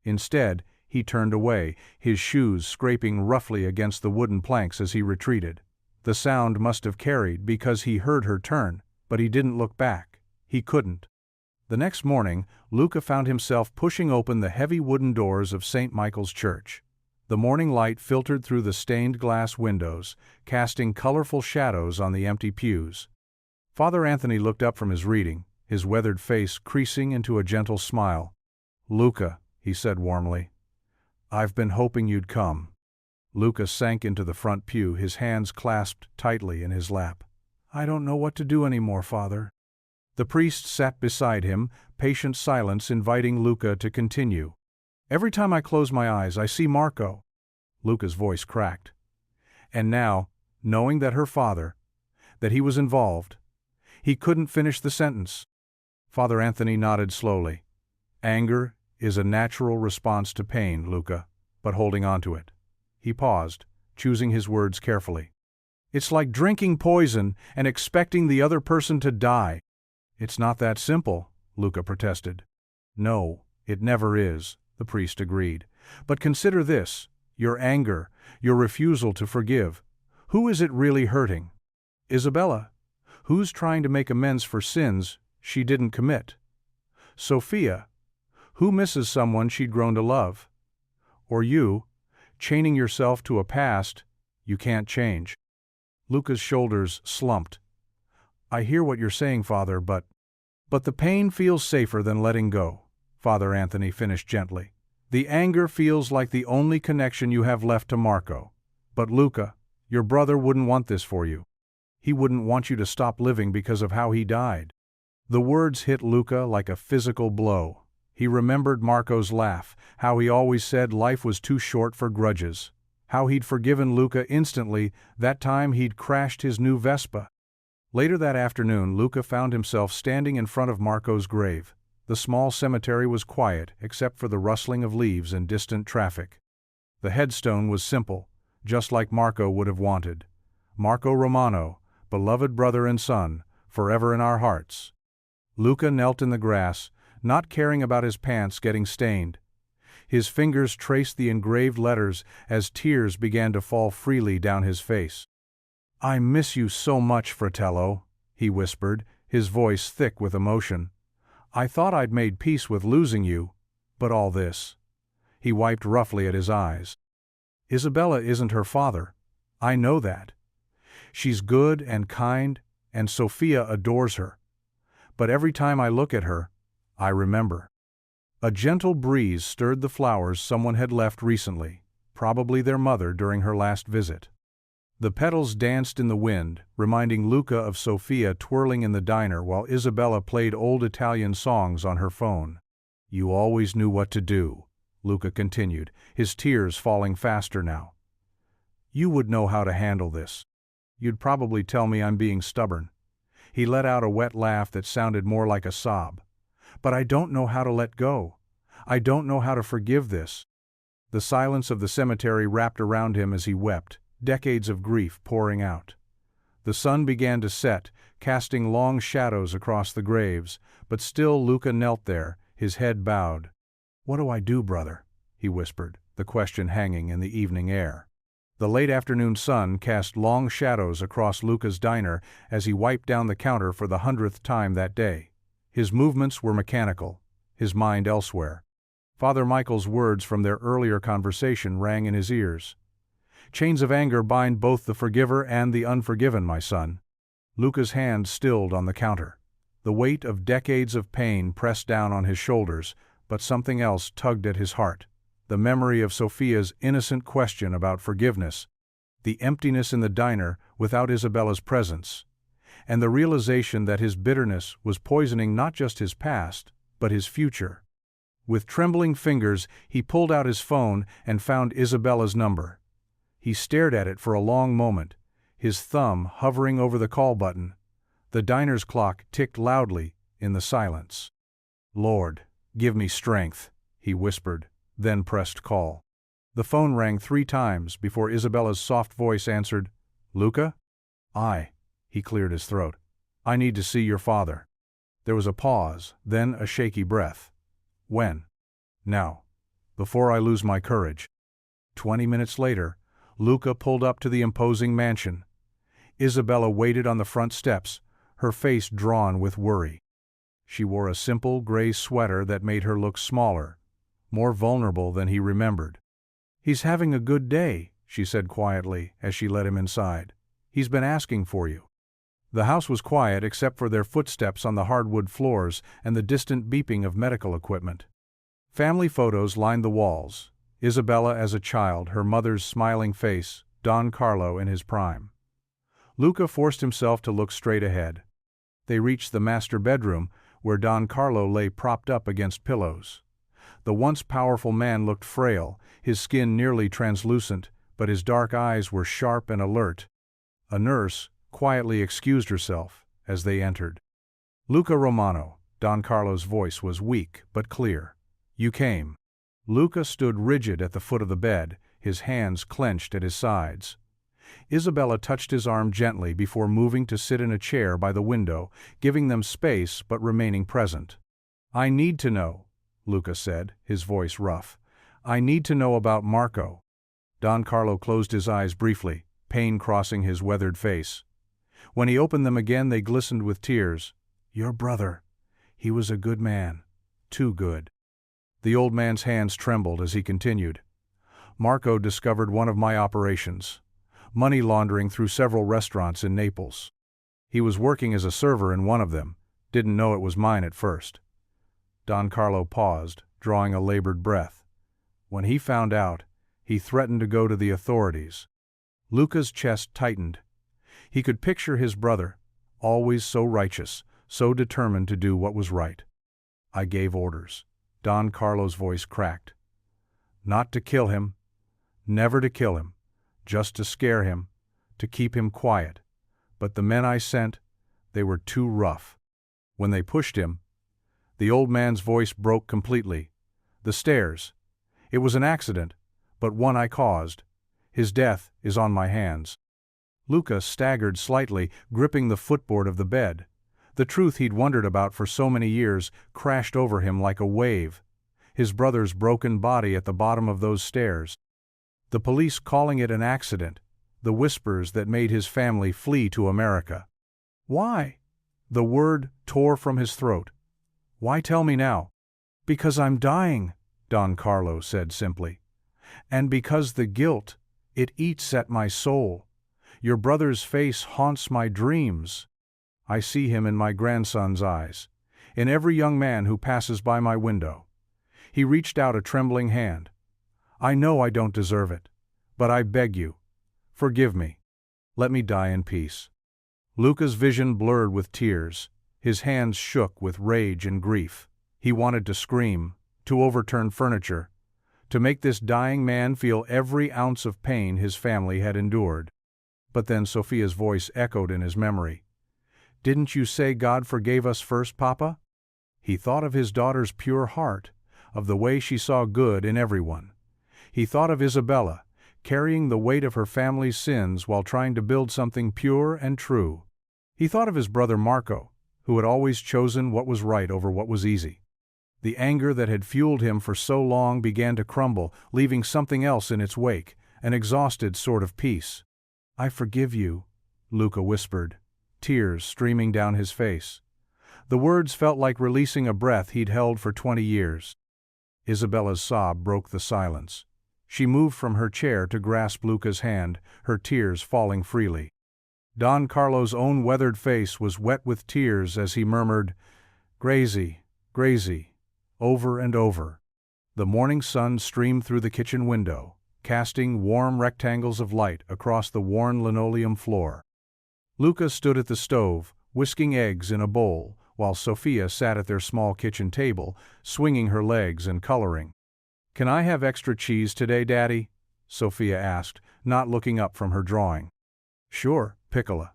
A: Instead, he turned away, his shoes scraping roughly against the wooden planks as he retreated. The sound must have carried because he heard her turn, but he didn't look back. He couldn't. The next morning, Luca found himself pushing open the heavy wooden doors of St. Michael's Church. The morning light filtered through the stained glass windows, casting colorful shadows on the empty pews. Father Anthony looked up from his reading, his weathered face creasing into a gentle smile. "Luca," he said warmly, "I've been hoping you'd come." Luca sank into the front pew, his hands clasped tightly in his lap. "I don't know what to do anymore, Father." The priest sat beside him, patient silence inviting Luca to continue. "Every time I close my eyes, I see Marco." Luca's voice cracked. And now, knowing that her father, that he was involved, he couldn't finish the sentence. Father Anthony nodded slowly. "Anger is a natural response to pain, Luca, but holding on to it." He paused, choosing his words carefully. "It's like drinking poison and expecting the other person to die." "It's not that simple," Luca protested. "No, it never is," the priest agreed. "But consider this, your anger, your refusal to forgive. Who is it really hurting? Isabella, who's trying to make amends for sins she didn't commit? Sophia, who misses someone she'd grown to love? Or you, chaining yourself to a past you can't change?" Luca's shoulders slumped. "I hear what you're saying, Father, but the pain feels safer than letting go," Father Anthony finished gently. "The anger feels like the only connection you have left to Marco. But Luca, your brother wouldn't want this for you. He wouldn't want you to stop living because of how he died." The words hit Luca like a physical blow. He remembered Marco's laugh, how he always said life was too short for grudges, how he'd forgiven Luca instantly that time he'd crashed his new Vespa. Later that afternoon, Luca found himself standing in front of Marco's grave. The small cemetery was quiet except for the rustling of leaves and distant traffic. The headstone was simple, just like Marco would have wanted. "Marco Romano, beloved brother and son, forever in our hearts." Luca knelt in the grass, not caring about his pants getting stained. His fingers traced the engraved letters as tears began to fall freely down his face. "I miss you so much, Fratello," he whispered, his voice thick with emotion. "I thought I'd made peace with losing you, but all this." He wiped roughly at his eyes. "Isabella isn't her father. I know that. She's good and kind, and Sophia adores her. But every time I look at her, I remember." A gentle breeze stirred the flowers someone had left recently, probably their mother during her last visit. The petals danced in the wind, reminding Luca of Sofia twirling in the diner while Isabella played old Italian songs on her phone. "You always knew what to do," Luca continued, his tears falling faster now. "You would know how to handle this. You'd probably tell me I'm being stubborn." He let out a wet laugh that sounded more like a sob. "But I don't know how to let go. I don't know how to forgive this." The silence of the cemetery wrapped around him as he wept, decades of grief pouring out. The sun began to set, casting long shadows across the graves, but still Luca knelt there, his head bowed. "What do I do, brother?" he whispered, the question hanging in the evening air. The late afternoon sun cast long shadows across Luca's diner as he wiped down the counter for the 100th time that day. His movements were mechanical, his mind elsewhere. Father Michael's words from their earlier conversation rang in his ears. "Chains of anger bind both the forgiver and the unforgiven, my son." Luca's hand stilled on the counter. The weight of decades of pain pressed down on his shoulders, but something else tugged at his heart. The memory of Sofia's innocent question about forgiveness, the emptiness in the diner without Isabella's presence, and the realization that his bitterness was poisoning not just his past, but his future. With trembling fingers, he pulled out his phone and found Isabella's number. He stared at it for a long moment, his thumb hovering over the call button. The diner's clock ticked loudly in the silence. "Lord, give me strength," he whispered, then pressed call. The phone rang 3 times before Isabella's soft voice answered. "Luca?" He cleared his throat. "I need to see your father." There was a pause, then a shaky breath. "When?" "Now. Before I lose my courage." 20 minutes later, Luca pulled up to the imposing mansion. Isabella waited on the front steps, her face drawn with worry. She wore a simple gray sweater that made her look smaller, more vulnerable than he remembered. "He's having a good day," she said quietly as she led him inside. "He's been asking for you." The house was quiet except for their footsteps on the hardwood floors and the distant beeping of medical equipment. Family photos lined the walls. Isabella as a child, her mother's smiling face, Don Carlo in his prime. Luca forced himself to look straight ahead. They reached the master bedroom, where Don Carlo lay propped up against pillows. The once powerful man looked frail, his skin nearly translucent, but his dark eyes were sharp and alert. A nurse quietly excused herself as they entered. "Luca Romano," Don Carlo's voice was weak but clear. "You came." Luca stood rigid at the foot of the bed, his hands clenched at his sides. Isabella touched his arm gently before moving to sit in a chair by the window, giving them space but remaining present. "I need to know," Luca said, his voice rough. "I need to know about Marco." Don Carlo closed his eyes briefly, pain crossing his weathered face. When he opened them again, they glistened with tears. "Your brother. He was a good man. Too good." The old man's hands trembled as he continued. "Marco discovered one of my operations. Money laundering through several restaurants in Naples. He was working as a server in one of them, didn't know it was mine at first." Don Carlo paused, drawing a labored breath. "When he found out, he threatened to go to the authorities." Luca's chest tightened. He could picture his brother, always so righteous, so determined to do what was right. "I gave orders." Don Carlo's voice cracked. "Not to kill him, never to kill him, just to scare him, to keep him quiet. But the men I sent, they were too rough. When they pushed him..." The old man's voice broke completely. "The stairs. It was an accident, but one I caused. His death is on my hands." Luca staggered slightly, gripping the footboard of the bed. The truth he'd wondered about for so many years crashed over him like a wave. His brother's broken body at the bottom of those stairs. The police calling it an accident. The whispers that made his family flee to America. "Why?" The word tore from his throat. "Why tell me now?" "Because I'm dying," Don Carlo said simply. "And because the guilt, it eats at my soul. Your brother's face haunts my dreams. I see him in my grandson's eyes, in every young man who passes by my window." He reached out a trembling hand. "I know I don't deserve it. But I beg you, forgive me. Let me die in peace." Luca's vision blurred with tears. His hands shook with rage and grief. He wanted to scream, to overturn furniture, to make this dying man feel every ounce of pain his family had endured. But then Sophia's voice echoed in his memory. "Didn't you say God forgave us first, Papa?" He thought of his daughter's pure heart, of the way she saw good in everyone. He thought of Isabella, carrying the weight of her family's sins while trying to build something pure and true. He thought of his brother Marco, who had always chosen what was right over what was easy. The anger that had fueled him for so long began to crumble, leaving something else in its wake, an exhausted sort of peace. "I forgive you," Luca whispered, tears streaming down his face. The words felt like releasing a breath he'd held for 20 years. Isabella's sob broke the silence. She moved from her chair to grasp Luca's hand, her tears falling freely. Don Carlo's own weathered face was wet with tears as he murmured, "Gracie, Gracie," over and over. The morning sun streamed through the kitchen window, casting warm rectangles of light across the worn linoleum floor. Luca stood at the stove, whisking eggs in a bowl, while Sophia sat at their small kitchen table, swinging her legs and coloring. "Can I have extra cheese today, Daddy?" Sophia asked, not looking up from her drawing. "Sure, Piccola."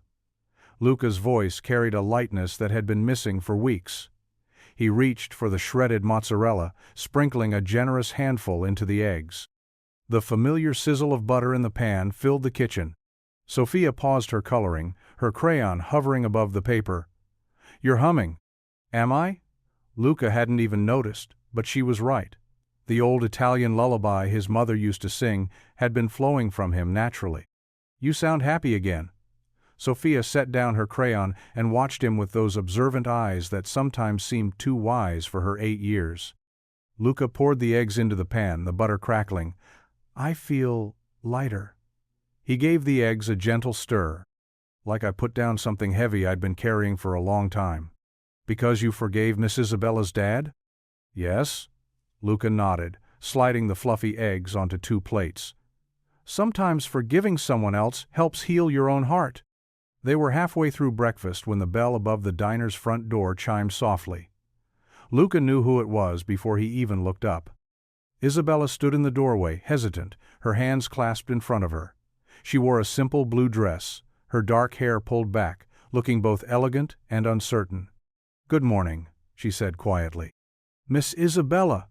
A: Luca's voice carried a lightness that had been missing for weeks. He reached for the shredded mozzarella, sprinkling a generous handful into the eggs. The familiar sizzle of butter in the pan filled the kitchen. Sophia paused her coloring, her crayon hovering above the paper. "You're humming." "Am I?" Luca hadn't even noticed, but she was right. The old Italian lullaby his mother used to sing had been flowing from him naturally. "You sound happy again." Sophia set down her crayon and watched him with those observant eyes that sometimes seemed too wise for her 8 years. Luca poured the eggs into the pan, the butter crackling. "I feel lighter." He gave the eggs a gentle stir. "Like I put down something heavy I'd been carrying for a long time." "Because you forgave Miss Isabella's dad?" "Yes." Luca nodded, sliding the fluffy eggs onto 2 plates. "Sometimes forgiving someone else helps heal your own heart." They were halfway through breakfast when the bell above the diner's front door chimed softly. Luca knew who it was before he even looked up. Isabella stood in the doorway, hesitant, her hands clasped in front of her. She wore a simple blue dress, her dark hair pulled back, looking both elegant and uncertain. "Good morning," she said quietly. "Miss Isabella."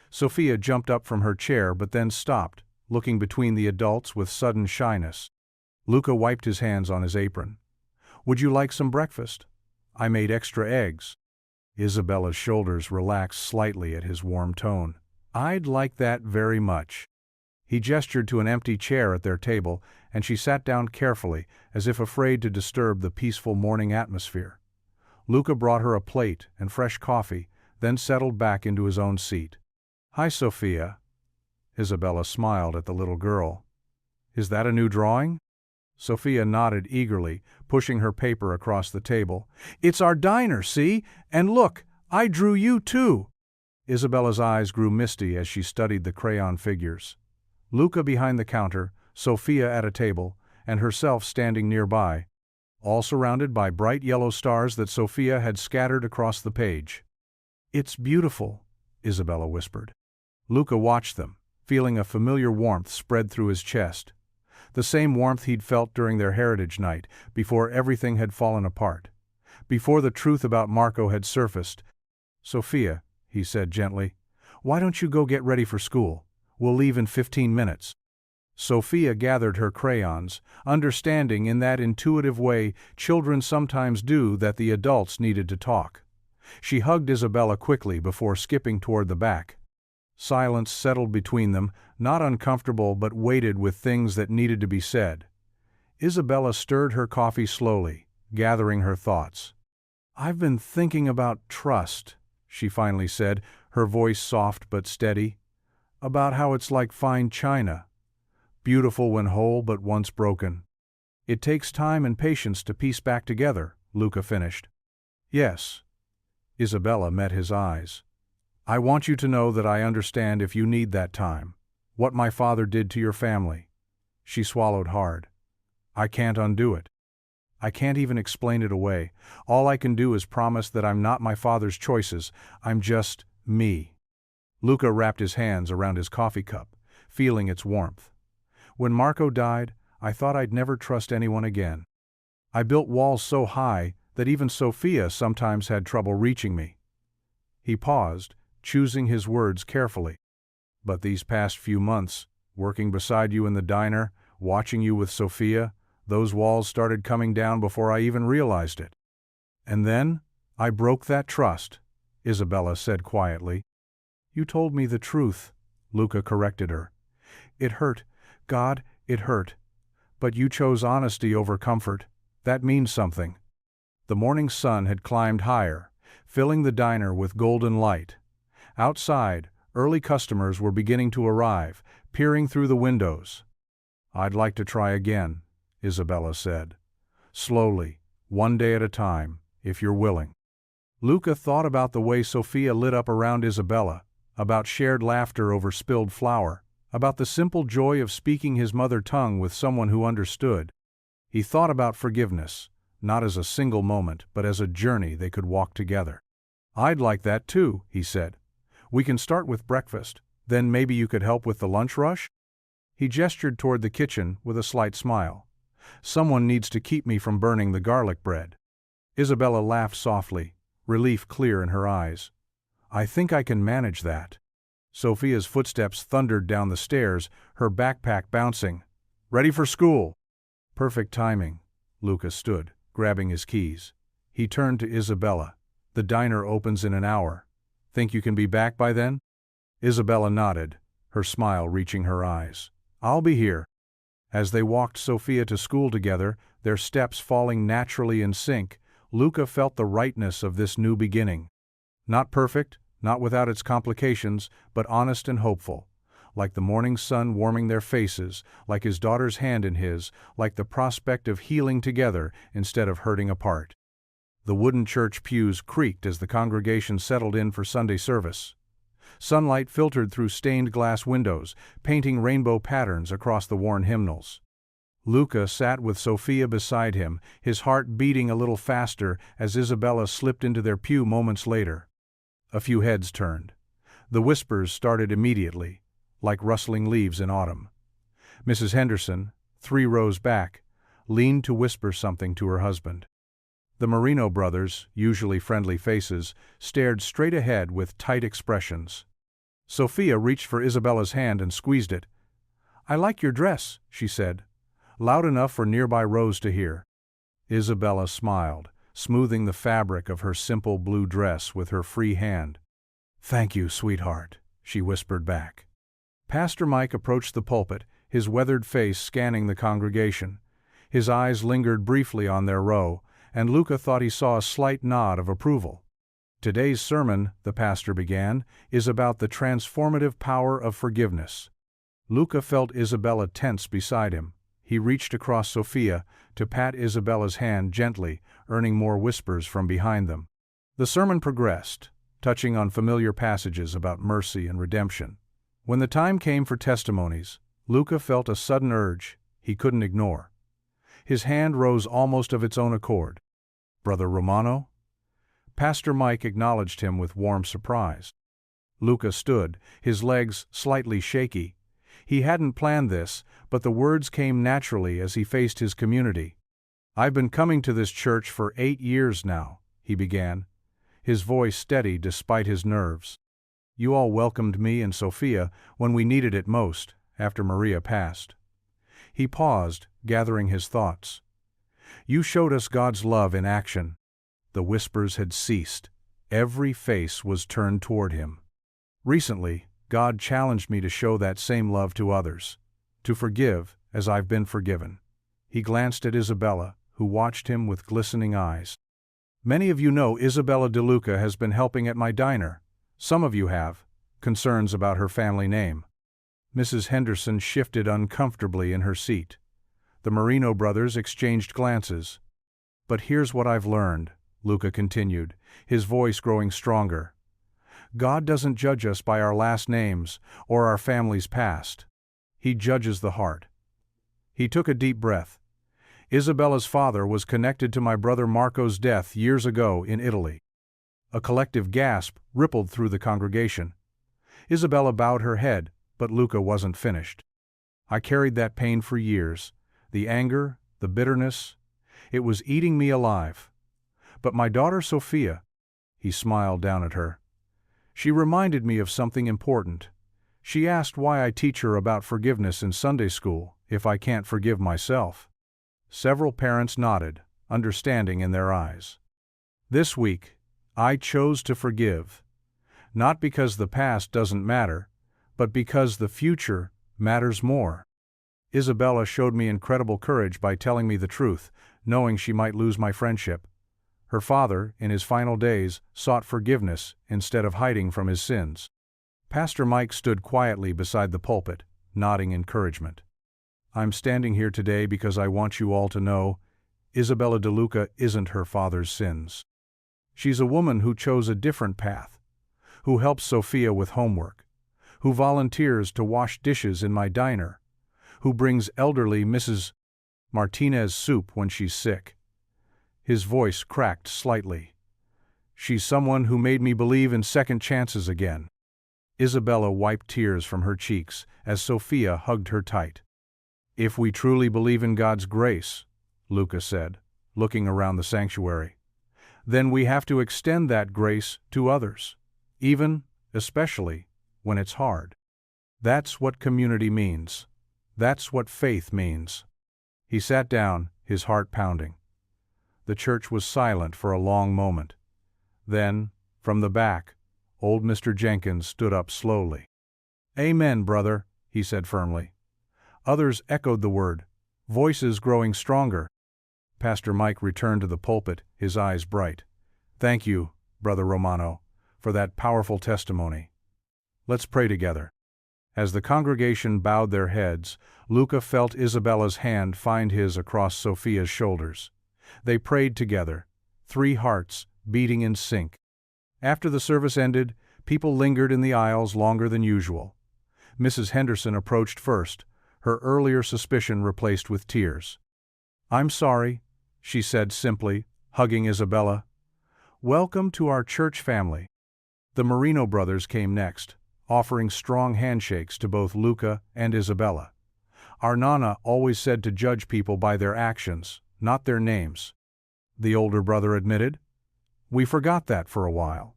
A: Sophia jumped up from her chair but then stopped, looking between the adults with sudden shyness. Luca wiped his hands on his apron. "Would you like some breakfast? I made extra eggs." Isabella's shoulders relaxed slightly at his warm tone. "I'd like that very much." He gestured to an empty chair at their table, and she sat down carefully, as if afraid to disturb the peaceful morning atmosphere. Luca brought her a plate and fresh coffee, then settled back into his own seat. "Hi, Sophia." Isabella smiled at the little girl. "Is that a new drawing?" Sophia nodded eagerly, pushing her paper across the table. "It's our diner, see? And look, I drew you too." Isabella's eyes grew misty as she studied the crayon figures. Luca behind the counter, Sophia at a table, and herself standing nearby, all surrounded by bright yellow stars that Sophia had scattered across the page. "It's beautiful," Isabella whispered. Luca watched them, feeling a familiar warmth spread through his chest. The same warmth he'd felt during their heritage night, before everything had fallen apart. Before the truth about Marco had surfaced. "Sophia," he said gently, "why don't you go get ready for school? We'll leave in 15 minutes. Sophia gathered her crayons, understanding in that intuitive way children sometimes do that the adults needed to talk. She hugged Isabella quickly before skipping toward the back. Silence settled between them, not uncomfortable but weighted with things that needed to be said. Isabella stirred her coffee slowly, gathering her thoughts. "I've been thinking about trust," she finally said, her voice soft but steady. "About how it's like fine china. Beautiful when whole but once broken. It takes time and patience to piece back together," Luca finished. "Yes." Isabella met his eyes. "I want you to know that I understand if you need that time. What my father did to your family. She swallowed hard. I can't undo it. I can't even explain it away. All I can do is promise that I'm not my father's choices. I'm just me. Luca wrapped his hands around his coffee cup, feeling its warmth. When Marco died, I thought I'd never trust anyone again. I built walls so high that even Sofia sometimes had trouble reaching me. He paused, choosing his words carefully. But these past few months, working beside you in the diner, watching you with Sofia, those walls started coming down before I even realized it. And then, I broke that trust, Isabella said quietly. You told me the truth, Luca corrected her. It hurt. God, it hurt. But you chose honesty over comfort. That means something. The morning sun had climbed higher, filling the diner with golden light. Outside, early customers were beginning to arrive, peering through the windows. I'd like to try again, Isabella said. Slowly, one day at a time, if you're willing. Luca thought about the way Sofia lit up around Isabella, about shared laughter over spilled flour, about the simple joy of speaking his mother tongue with someone who understood. He thought about forgiveness, not as a single moment, but as a journey they could walk together. I'd like that too, he said. We can start with breakfast, then maybe you could help with the lunch rush? He gestured toward the kitchen with a slight smile. Someone needs to keep me from burning the garlic bread. Isabella laughed softly, relief clear in her eyes. I think I can manage that. Sofia's footsteps thundered down the stairs, her backpack bouncing. Ready for school. Perfect timing. Luca stood, grabbing his keys. He turned to Isabella. The diner opens in an hour. Think you can be back by then? Isabella nodded, her smile reaching her eyes. I'll be here. As they walked Sofia to school together, their steps falling naturally in sync, Luca felt the rightness of this new beginning. Not perfect, not without its complications, but honest and hopeful. Like the morning sun warming their faces, like his daughter's hand in his, like the prospect of healing together instead of hurting apart. The wooden church pews creaked as the congregation settled in for Sunday service. Sunlight filtered through stained glass windows, painting rainbow patterns across the worn hymnals. Luca sat with Sofia beside him, his heart beating a little faster as Isabella slipped into their pew moments later. A few heads turned. The whispers started immediately, like rustling leaves in autumn. Mrs. Henderson, 3 rows back, leaned to whisper something to her husband. The Marino brothers, usually friendly faces, stared straight ahead with tight expressions. Sofia reached for Isabella's hand and squeezed it. I like your dress, she said, loud enough for nearby rows to hear. Isabella smiled, smoothing the fabric of her simple blue dress with her free hand. Thank you, sweetheart, she whispered back. Pastor Mike approached the pulpit, his weathered face scanning the congregation. His eyes lingered briefly on their row, and Luca thought he saw a slight nod of approval. Today's sermon, the pastor began, is about the transformative power of forgiveness. Luca felt Isabella tense beside him. He reached across Sofia to pat Isabella's hand gently, earning more whispers from behind them. The sermon progressed, touching on familiar passages about mercy and redemption. When the time came for testimonies, Luca felt a sudden urge he couldn't ignore. His hand rose almost of its own accord. Brother Romano? Pastor Mike acknowledged him with warm surprise. Luca stood, his legs slightly shaky. He hadn't planned this, but the words came naturally as he faced his community. I've been coming to this church for 8 years now, he began, his voice steady despite his nerves. You all welcomed me and Sofia when we needed it most, after Maria passed. He paused, gathering his thoughts. You showed us God's love in action. The whispers had ceased. Every face was turned toward him. Recently, God challenged me to show that same love to others, to forgive as I've been forgiven. He glanced at Isabella, who watched him with glistening eyes. Many of you know Isabella De Luca has been helping at my diner. Some of you have concerns about her family name. Mrs. Henderson shifted uncomfortably in her seat. The Marino brothers exchanged glances. But here's what I've learned, Luca continued, his voice growing stronger. God doesn't judge us by our last names or our family's past. He judges the heart. He took a deep breath. Isabella's father was connected to my brother Marco's death years ago in Italy. A collective gasp rippled through the congregation. Isabella bowed her head, but Luca wasn't finished. I carried that pain for years. The anger, the bitterness. It was eating me alive. But my daughter Sophia, he smiled down at her. She reminded me of something important. She asked why I teach her about forgiveness in Sunday school if I can't forgive myself. Several parents nodded, understanding in their eyes. This week, I chose to forgive. Not because the past doesn't matter, but because the future matters more. Isabella showed me incredible courage by telling me the truth, knowing she might lose my friendship. Her father, in his final days, sought forgiveness instead of hiding from his sins. Pastor Mike stood quietly beside the pulpit, nodding encouragement. I'm standing here today because I want you all to know, Isabella De Luca isn't her father's sins. She's a woman who chose a different path, who helps Sophia with homework, who volunteers to wash dishes in my diner, who brings elderly Mrs. Martinez soup when she's sick. His voice cracked slightly. She's someone who made me believe in second chances again. Isabella wiped tears from her cheeks as Sophia hugged her tight. If we truly believe in God's grace, Luca said, looking around the sanctuary, then we have to extend that grace to others, even, especially, when it's hard. That's what community means. That's what faith means. He sat down, his heart pounding. The church was silent for a long moment. Then, from the back, old Mr. Jenkins stood up slowly. Amen, brother, he said firmly. Others echoed the word, voices growing stronger. Pastor Mike returned to the pulpit, his eyes bright. Thank you, Brother Romano, for that powerful testimony. Let's pray together. As the congregation bowed their heads, Luca felt Isabella's hand find his across Sophia's shoulders. They prayed together, 3 hearts beating in sync. After the service ended, people lingered in the aisles longer than usual. Mrs. Henderson approached first, her earlier suspicion replaced with tears. I'm sorry, she said simply, hugging Isabella. Welcome to our church family. The Marino brothers came next, offering strong handshakes to both Luca and Isabella. Our Nana always said to judge people by their actions, not their names. The older brother admitted. We forgot that for a while.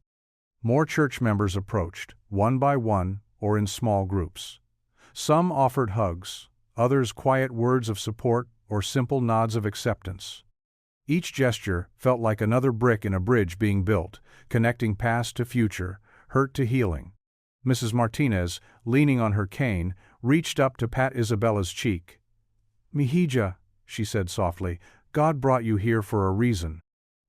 A: More church members approached, one by one or in small groups. Some offered hugs, others quiet words of support or simple nods of acceptance. Each gesture felt like another brick in a bridge being built, connecting past to future, hurt to healing. Mrs. Martinez, leaning on her cane, reached up to pat Isabella's cheek. Mihija, she said softly, God brought you here for a reason.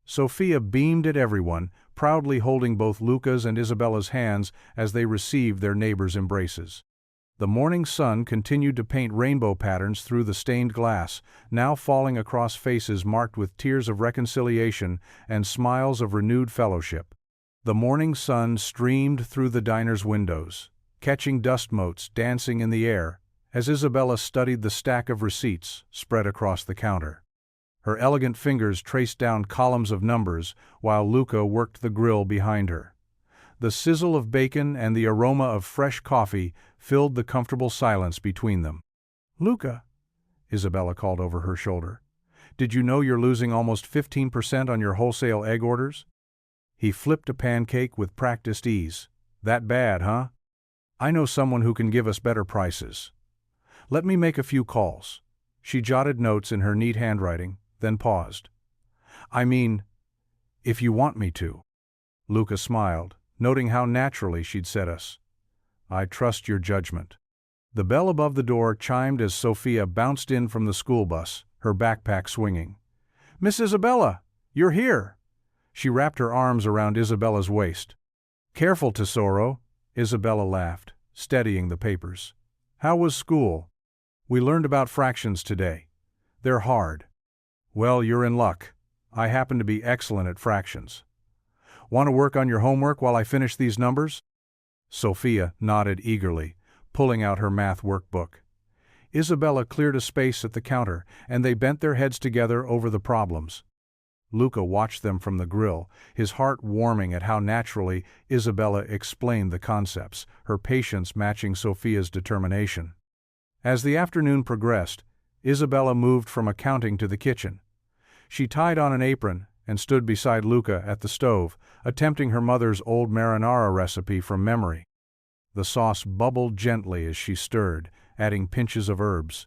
A: Sophia beamed at everyone, proudly holding both Luca's and Isabella's hands as they received their neighbors' embraces. The morning sun continued to paint rainbow patterns through the stained glass, now falling across faces marked with tears of reconciliation and smiles of renewed fellowship. The morning sun streamed through the diner's windows, catching dust motes dancing in the air, as Isabella studied the stack of receipts spread across the counter. Her elegant fingers traced down columns of numbers while Luca worked the grill behind her. The sizzle of bacon and the aroma of fresh coffee filled the comfortable silence between them. Luca, Isabella called over her shoulder, did you know you're losing almost 15% on your wholesale egg orders? He flipped a pancake with practiced ease. That bad, huh? I know someone who can give us better prices. Let me make a few calls. She jotted notes in her neat handwriting, then paused. I mean, if you want me to. Luca smiled, noting how naturally she'd said us. I trust your judgment. The bell above the door chimed as Sophia bounced in from the school bus, her backpack swinging. Miss Isabella, you're here. She wrapped her arms around Isabella's waist. Careful, Tesoro, Isabella laughed, steadying the papers. How was school? We learned about fractions today. They're hard. Well, you're in luck. I happen to be excellent at fractions. Want to work on your homework while I finish these numbers? Sophia nodded eagerly, pulling out her math workbook. Isabella cleared a space at the counter, and they bent their heads together over the problems. Luca watched them from the grill, his heart warming at how naturally Isabella explained the concepts, her patience matching Sophia's determination. As the afternoon progressed, Isabella moved from accounting to the kitchen. She tied on an apron and stood beside Luca at the stove, attempting her mother's old marinara recipe from memory. The sauce bubbled gently as she stirred, adding pinches of herbs.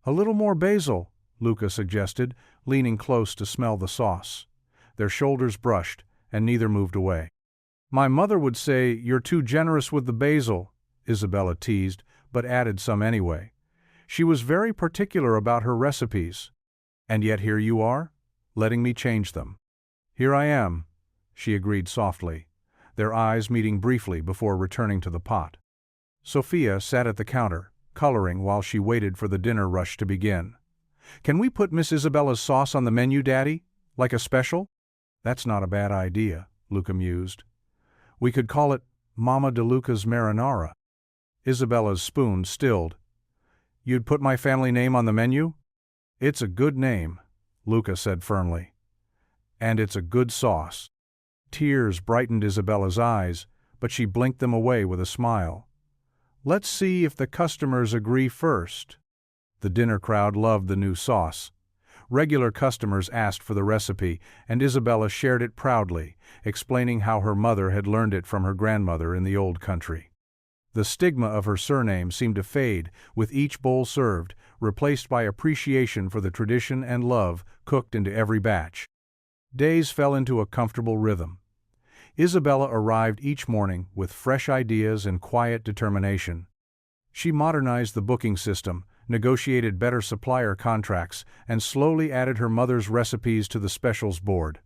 A: "A little more basil," Luca suggested, leaning close to smell the sauce. Their shoulders brushed, and neither moved away. "My mother would say you're too generous with the basil," Isabella teased, but added some anyway. She was very particular about her recipes. "And yet here you are, letting me change them." "Here I am," she agreed softly, their eyes meeting briefly before returning to the pot. Sophia sat at the counter, coloring while she waited for the dinner rush to begin. "Can we put Miss Isabella's sauce on the menu, Daddy? Like a special?" "That's not a bad idea," Luca mused. "We could call it Mama de Luca's marinara." Isabella's spoon stilled. "You'd put my family name on the menu?" "It's a good name," Luca said firmly. "And it's a good sauce." Tears brightened Isabella's eyes, but she blinked them away with a smile. "Let's see if the customers agree first." The dinner crowd loved the new sauce. Regular customers asked for the recipe, and Isabella shared it proudly, explaining how her mother had learned it from her grandmother in the old country. The stigma of her surname seemed to fade with each bowl served, replaced by appreciation for the tradition and love cooked into every batch. Days fell into a comfortable rhythm. Isabella arrived each morning with fresh ideas and quiet determination. She modernized the booking system, negotiated better supplier contracts, and slowly added her mother's recipes to the specials board.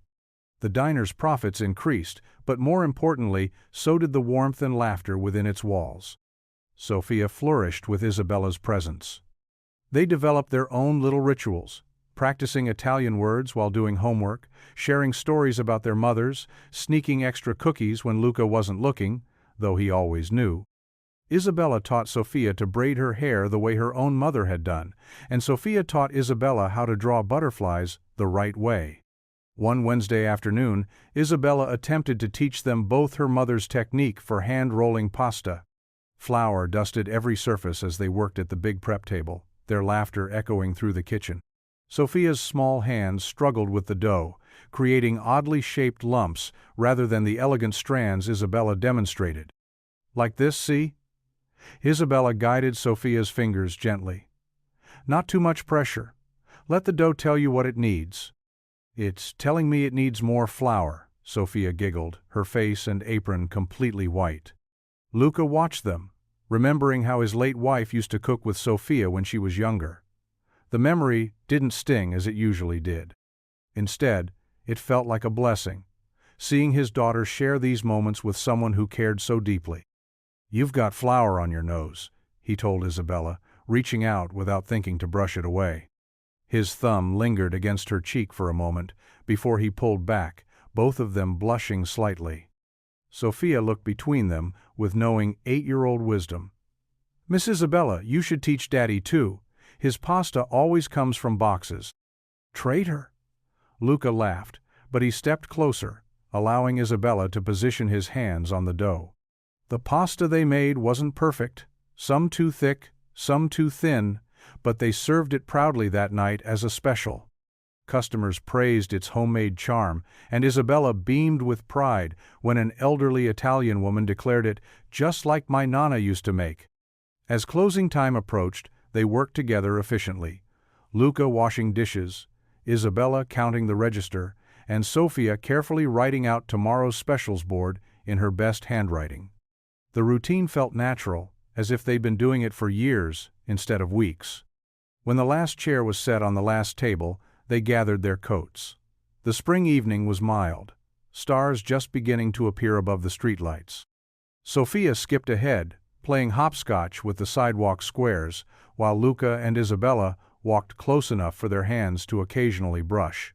A: The diner's profits increased, but more importantly, so did the warmth and laughter within its walls. Sophia flourished with Isabella's presence. They developed their own little rituals, practicing Italian words while doing homework, sharing stories about their mothers, sneaking extra cookies when Luca wasn't looking, though he always knew. Isabella taught Sophia to braid her hair the way her own mother had done, and Sophia taught Isabella how to draw butterflies the right way. One Wednesday afternoon, Isabella attempted to teach them both her mother's technique for hand-rolling pasta. Flour dusted every surface as they worked at the big prep table, their laughter echoing through the kitchen. Sophia's small hands struggled with the dough, creating oddly shaped lumps rather than the elegant strands Isabella demonstrated. "Like this, see?" Isabella guided Sophia's fingers gently. "Not too much pressure. Let the dough tell you what it needs." "It's telling me it needs more flour," Sophia giggled, her face and apron completely white. Luca watched them, remembering how his late wife used to cook with Sophia when she was younger. The memory didn't sting as it usually did. Instead, it felt like a blessing, seeing his daughter share these moments with someone who cared so deeply. "You've got flour on your nose," he told Isabella, reaching out without thinking to brush it away. His thumb lingered against her cheek for a moment before he pulled back, both of them blushing slightly. Sophia looked between them with knowing 8-year-old wisdom. "Miss Isabella, you should teach Daddy too. His pasta always comes from boxes." "Traitor!" Luca laughed, but he stepped closer, allowing Isabella to position his hands on the dough. The pasta they made wasn't perfect, some too thick, some too thin, but they served it proudly that night as a special. Customers praised its homemade charm, and Isabella beamed with pride when an elderly Italian woman declared it just like my nonna used to make. As closing time approached, they worked together efficiently, Luca washing dishes, Isabella counting the register, and Sophia carefully writing out tomorrow's specials board in her best handwriting. The routine felt natural, as if they'd been doing it for years instead of weeks. When the last chair was set on the last table, they gathered their coats. The spring evening was mild, stars just beginning to appear above the streetlights. Sophia skipped ahead, playing hopscotch with the sidewalk squares, while Luca and Isabella walked close enough for their hands to occasionally brush.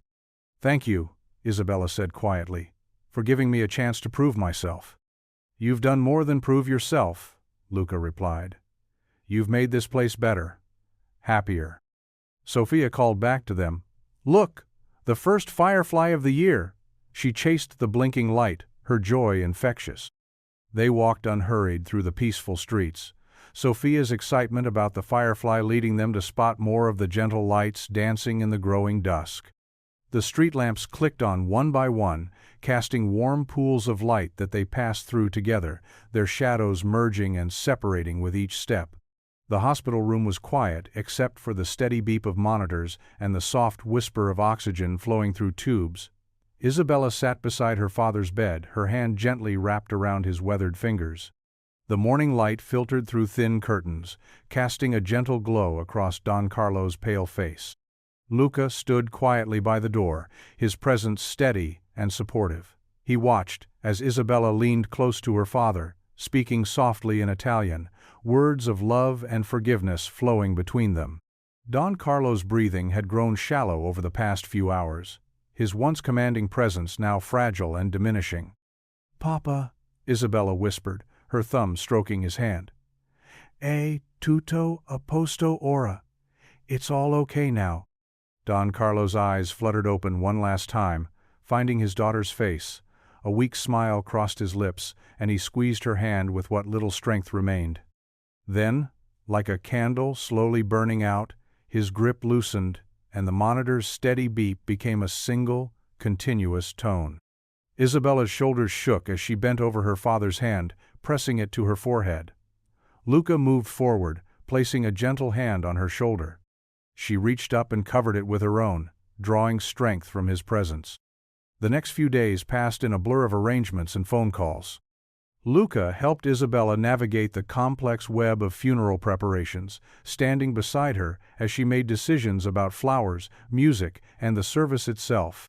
A: "Thank you," Isabella said quietly, "for giving me a chance to prove myself." "You've done more than prove yourself," Luca replied. "You've made this place better, happier. Sophia called back to them, "Look! The first firefly of the year!" She chased the blinking light, her joy infectious. They walked unhurried through the peaceful streets, Sophia's excitement about the firefly leading them to spot more of the gentle lights dancing in the growing dusk. The street lamps clicked on one by one, casting warm pools of light that they passed through together, their shadows merging and separating with each step. The hospital room was quiet except for the steady beep of monitors and the soft whisper of oxygen flowing through tubes. Isabella sat beside her father's bed, her hand gently wrapped around his weathered fingers. The morning light filtered through thin curtains, casting a gentle glow across Don Carlo's pale face. Luca stood quietly by the door, his presence steady and supportive. He watched as Isabella leaned close to her father, speaking softly in Italian, words of love and forgiveness flowing between them. Don Carlo's breathing had grown shallow over the past few hours, his once commanding presence now fragile and diminishing. "Papa," Isabella whispered, her thumb stroking his hand. Tutto a posto ora. It's all okay now." Don Carlo's eyes fluttered open one last time, finding his daughter's face. A weak smile crossed his lips, and he squeezed her hand with what little strength remained. Then, like a candle slowly burning out, his grip loosened, and the monitor's steady beep became a single, continuous tone. Isabella's shoulders shook as she bent over her father's hand, pressing it to her forehead. Luca moved forward, placing a gentle hand on her shoulder. She reached up and covered it with her own, drawing strength from his presence. The next few days passed in a blur of arrangements and phone calls. Luca helped Isabella navigate the complex web of funeral preparations, standing beside her as she made decisions about flowers, music, and the service itself.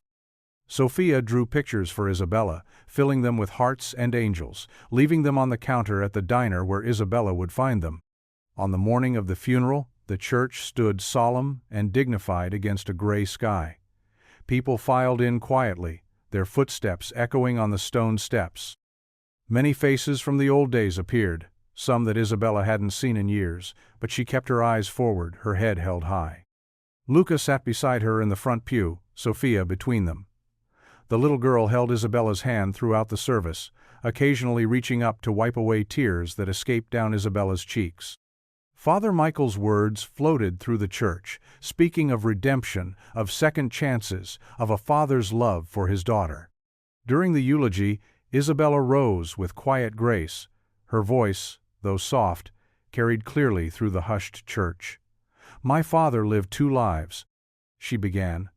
A: Sophia drew pictures for Isabella, filling them with hearts and angels, leaving them on the counter at the diner where Isabella would find them. On the morning of the funeral, the church stood solemn and dignified against a gray sky. People filed in quietly, their footsteps echoing on the stone steps. Many faces from the old days appeared, some that Isabella hadn't seen in years, but she kept her eyes forward, her head held high. Luca sat beside her in the front pew, Sophia between them. The little girl held Isabella's hand throughout the service, occasionally reaching up to wipe away tears that escaped down Isabella's cheeks. Father Michael's words floated through the church, speaking of redemption, of second chances, of a father's love for his daughter. During the eulogy, Isabella rose with quiet grace. Her voice, though soft, carried clearly through the hushed church. "My father lived two lives," she began,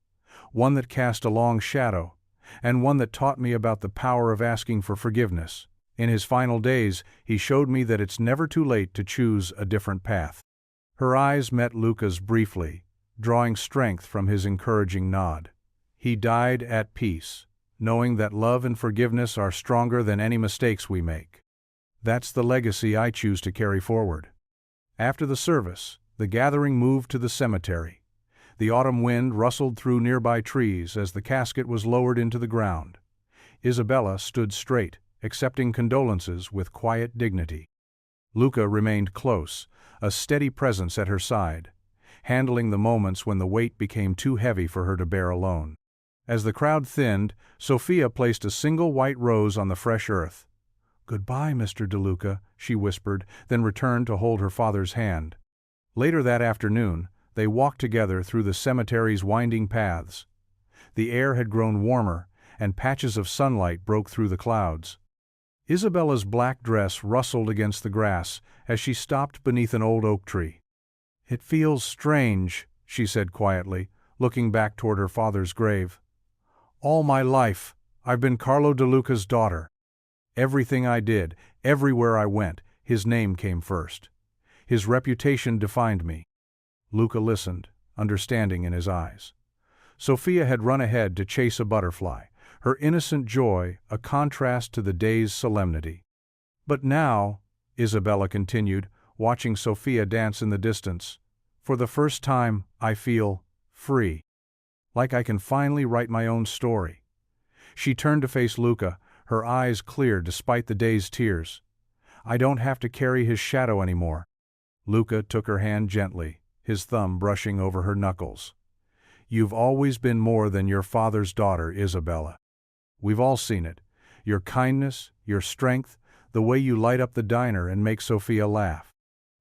A: "one that cast a long shadow, and one that taught me about the power of asking for forgiveness. In his final days, he showed me that it's never too late to choose a different path." Her eyes met Luca's briefly, drawing strength from his encouraging nod. "He died at peace, knowing that love and forgiveness are stronger than any mistakes we make. That's the legacy I choose to carry forward." After the service, the gathering moved to the cemetery. The autumn wind rustled through nearby trees as the casket was lowered into the ground. Isabella stood straight, accepting condolences with quiet dignity. Luca remained close, a steady presence at her side, handling the moments when the weight became too heavy for her to bear alone. As the crowd thinned, Sophia placed a single white rose on the fresh earth. "Goodbye, Mr. De Luca," she whispered, then returned to hold her father's hand. Later that afternoon, they walked together through the cemetery's winding paths. The air had grown warmer, and patches of sunlight broke through the clouds. Isabella's black dress rustled against the grass as she stopped beneath an old oak tree. "It feels strange," she said quietly, looking back toward her father's grave. "All my life, I've been Carlo De Luca's daughter. Everything I did, everywhere I went, his name came first. His reputation defined me." Luca listened, understanding in his eyes. Sophia had run ahead to chase a butterfly, her innocent joy a contrast to the day's solemnity. "But now," Isabella continued, watching Sophia dance in the distance, "for the first time, I feel free. Like I can finally write my own story." She turned to face Luca, her eyes clear despite the day's tears. "I don't have to carry his shadow anymore." Luca took her hand gently, his thumb brushing over her knuckles. "You've always been more than your father's daughter, Isabella. We've all seen it. Your kindness, your strength, the way you light up the diner and make Sophia laugh."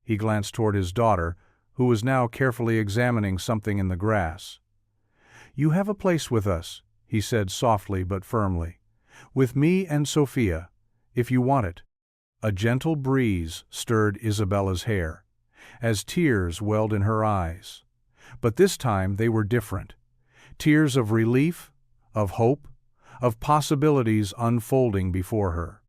A: He glanced toward his daughter, who was now carefully examining something in the grass. "You have a place with us," he said softly but firmly. "With me and Sophia, if you want it." A gentle breeze stirred Isabella's hair, as tears welled in her eyes. But this time they were different. Tears of relief, of hope, of possibilities unfolding before her.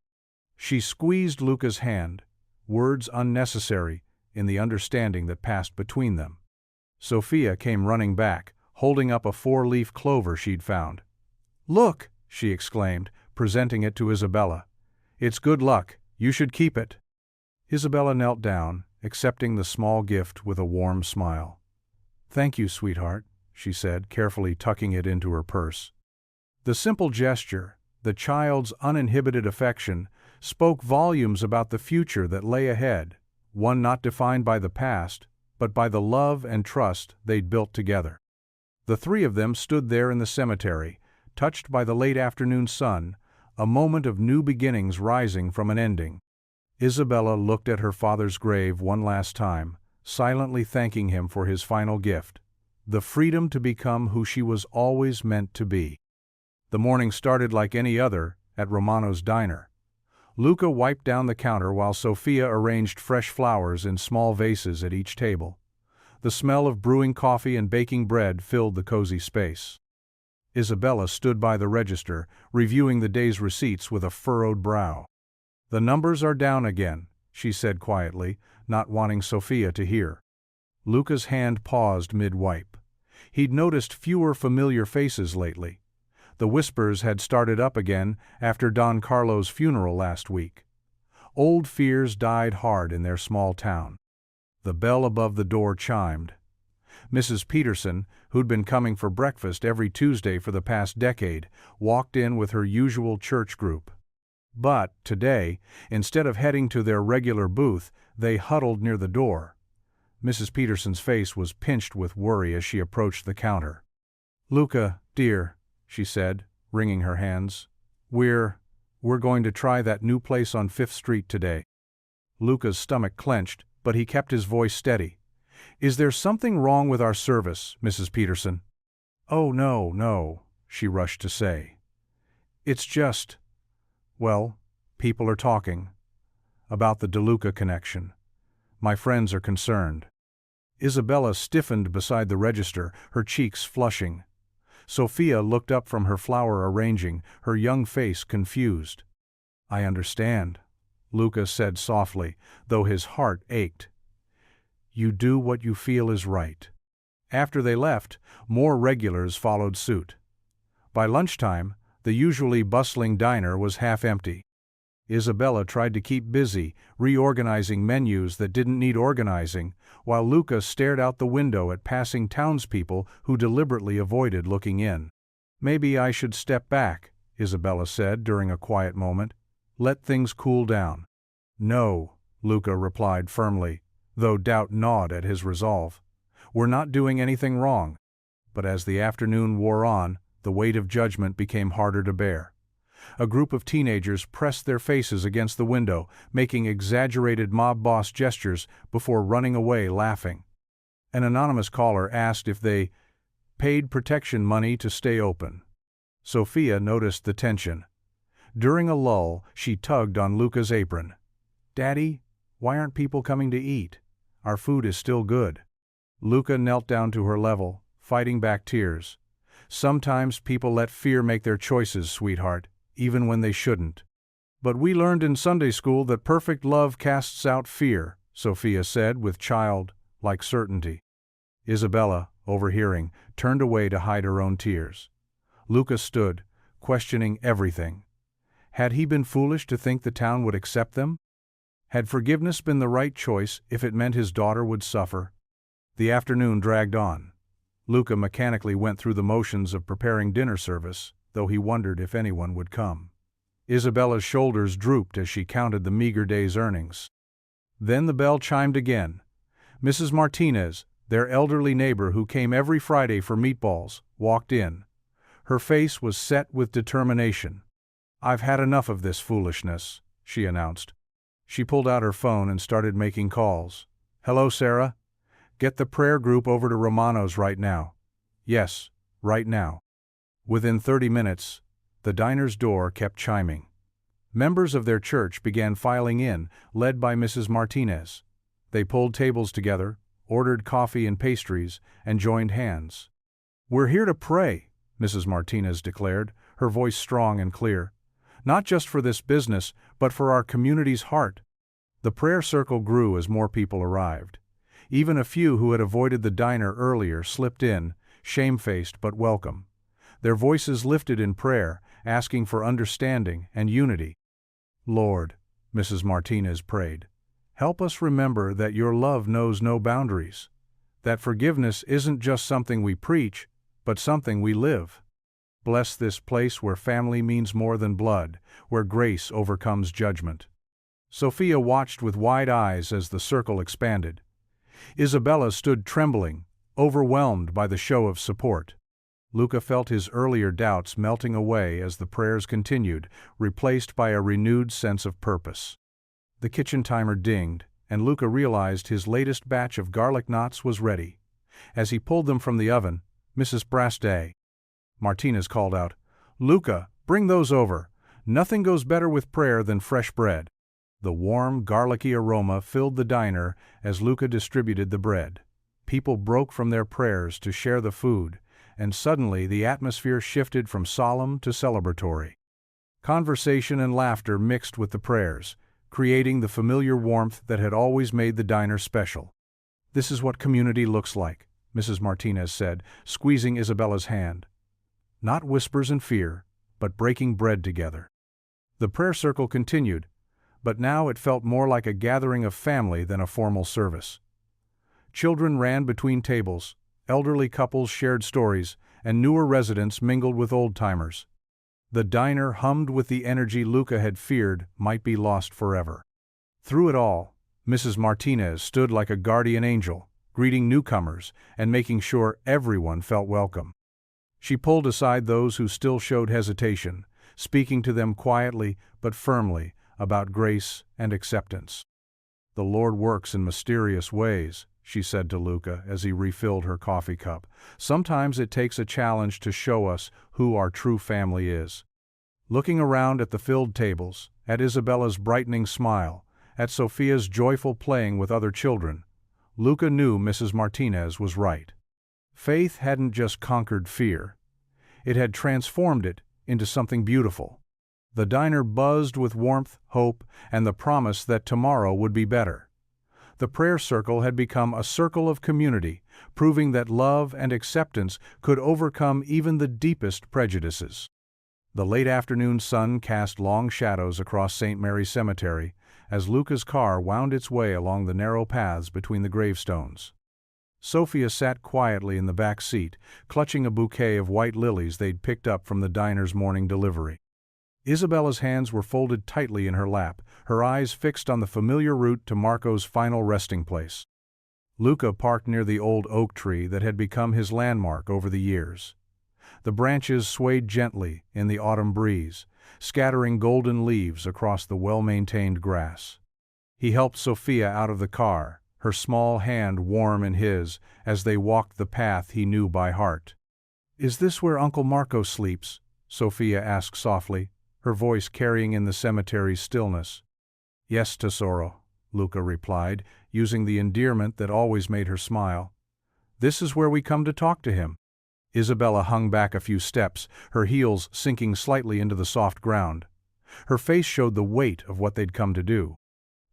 A: She squeezed Luca's hand, words unnecessary in the understanding that passed between them. Sophia came running back, holding up a 4-leaf clover she'd found. "Look!" she exclaimed, presenting it to Isabella. "It's good luck. You should keep it." Isabella knelt down, accepting the small gift with a warm smile. "Thank you, sweetheart," she said, carefully tucking it into her purse. The simple gesture, the child's uninhibited affection, spoke volumes about the future that lay ahead, one not defined by the past, but by the love and trust they'd built together. The three of them stood there in the cemetery, touched by the late afternoon sun, a moment of new beginnings rising from an ending. Isabella looked at her father's grave one last time, silently thanking him for his final gift, the freedom to become who she was always meant to be. The morning started like any other at Romano's diner. Luca wiped down the counter while Sophia arranged fresh flowers in small vases at each table. The smell of brewing coffee and baking bread filled the cozy space. Isabella stood by the register, reviewing the day's receipts with a furrowed brow. "The numbers are down again," she said quietly, not wanting Sophia to hear. Luca's hand paused mid-wipe. He'd noticed fewer familiar faces lately. The whispers had started up again after Don Carlo's funeral last week. Old fears died hard in their small town. The bell above the door chimed. Mrs. Peterson, who'd been coming for breakfast every Tuesday for the past decade, walked in with her usual church group. But, today, instead of heading to their regular booth, they huddled near the door. Mrs. Peterson's face was pinched with worry as she approached the counter. "Luca, dear," she said, wringing her hands, We're going to try that new place on 5th Street today." Luca's stomach clenched, but he kept his voice steady. "Is there something wrong with our service, Mrs. Peterson?" "Oh, no," she rushed to say. "It's just, well, people are talking about the DeLuca connection. My friends are concerned." Isabella stiffened beside the register, her cheeks flushing. Sophia looked up from her flower arranging, her young face confused. "I understand," Luca said softly, though his heart ached. "You do what you feel is right." After they left, more regulars followed suit. By lunchtime, the usually bustling diner was half empty. Isabella tried to keep busy, reorganizing menus that didn't need organizing, while Luca stared out the window at passing townspeople who deliberately avoided looking in. "Maybe I should step back," Isabella said during a quiet moment. "Let things cool down." "No," Luca replied firmly, though doubt gnawed at his resolve. "We're not doing anything wrong." But as the afternoon wore on, the weight of judgment became harder to bear. A group of teenagers pressed their faces against the window, making exaggerated mob boss gestures before running away laughing. An anonymous caller asked if they paid protection money to stay open. Sophia noticed the tension. During a lull, she tugged on Luca's apron. "Daddy, why aren't people coming to eat? Our food is still good." Luca knelt down to her level, fighting back tears. "Sometimes people let fear make their choices, sweetheart, even when they shouldn't." "But we learned in Sunday school that perfect love casts out fear," Sophia said with child-like certainty. Isabella, overhearing, turned away to hide her own tears. Luca stood, questioning everything. Had he been foolish to think the town would accept them? Had forgiveness been the right choice if it meant his daughter would suffer? The afternoon dragged on. Luca mechanically went through the motions of preparing dinner service, though he wondered if anyone would come. Isabella's shoulders drooped as she counted the meager day's earnings. Then the bell chimed again. "Mrs. Martinez, Their elderly neighbor, who came every Friday for meatballs, walked in. Her face was set with determination. "I've had enough of this foolishness," she announced. She pulled out her phone and started making calls. "Hello, Sarah? Get the prayer group over to Romano's right now." "Yes, right now." Within 30 minutes, the diner's door kept chiming. Members of their church began filing in, led by Mrs. Martinez. They pulled tables together, ordered coffee and pastries, and joined hands. "We're here to pray," Mrs. Martinez declared, her voice strong and clear. "Not just for this business, but for our community's heart." The prayer circle grew as more people arrived. Even a few who had avoided the diner earlier slipped in, shamefaced but welcome. Their voices lifted in prayer, asking for understanding and unity. "Lord," Mrs. Martinez prayed, "help us remember that your love knows no boundaries, that forgiveness isn't just something we preach, but something we live. Bless this place where family means more than blood, where grace overcomes judgment." Sophia watched with wide eyes as the circle expanded. Isabella stood trembling, overwhelmed by the show of support. Luca felt his earlier doubts melting away as the prayers continued, replaced by a renewed sense of purpose. The kitchen timer dinged, and Luca realized his latest batch of garlic knots was ready. As he pulled them from the oven, Mrs. Brasday Martinez called out, "Luca, bring those over. Nothing goes better with prayer than fresh bread." The warm, garlicky aroma filled the diner as Luca distributed the bread. People broke from their prayers to share the food, and suddenly the atmosphere shifted from solemn to celebratory. Conversation and laughter mixed with the prayers, creating the familiar warmth that had always made the diner special. "This is what community looks like," Mrs. Martinez said, squeezing Isabella's hand. "Not whispers and fear, but breaking bread together." The prayer circle continued, but now it felt more like a gathering of family than a formal service. Children ran between tables, elderly couples shared stories, and newer residents mingled with old-timers. The diner hummed with the energy Luca had feared might be lost forever. Through it all, Mrs. Martinez stood like a guardian angel, greeting newcomers and making sure everyone felt welcome. She pulled aside those who still showed hesitation, speaking to them quietly but firmly about grace and acceptance. "The Lord works in mysterious ways," she said to Luca as he refilled her coffee cup. "Sometimes it takes a challenge to show us who our true family is." Looking around at the filled tables, at Isabella's brightening smile, at Sophia's joyful playing with other children, Luca knew Mrs. Martinez was right. Faith hadn't just conquered fear. It had transformed it into something beautiful. The diner buzzed with warmth, hope, and the promise that tomorrow would be better. The prayer circle had become a circle of community, proving that love and acceptance could overcome even the deepest prejudices. The late afternoon sun cast long shadows across St. Mary's Cemetery as Luca's car wound its way along the narrow paths between the gravestones. Sophia sat quietly in the back seat, clutching a bouquet of white lilies they'd picked up from the diner's morning delivery. Isabella's hands were folded tightly in her lap, her eyes fixed on the familiar route to Marco's final resting place. Luca parked near the old oak tree that had become his landmark over the years. The branches swayed gently in the autumn breeze, scattering golden leaves across the well-maintained grass. He helped Sophia out of the car, her small hand warm in his as they walked the path he knew by heart. "Is this where Uncle Marco sleeps?" Sophia asked softly, her voice carrying in the cemetery's stillness. "Yes, tesoro," Luca replied, using the endearment that always made her smile. "This is where we come to talk to him." Isabella hung back a few steps, her heels sinking slightly into the soft ground. Her face showed the weight of what they'd come to do.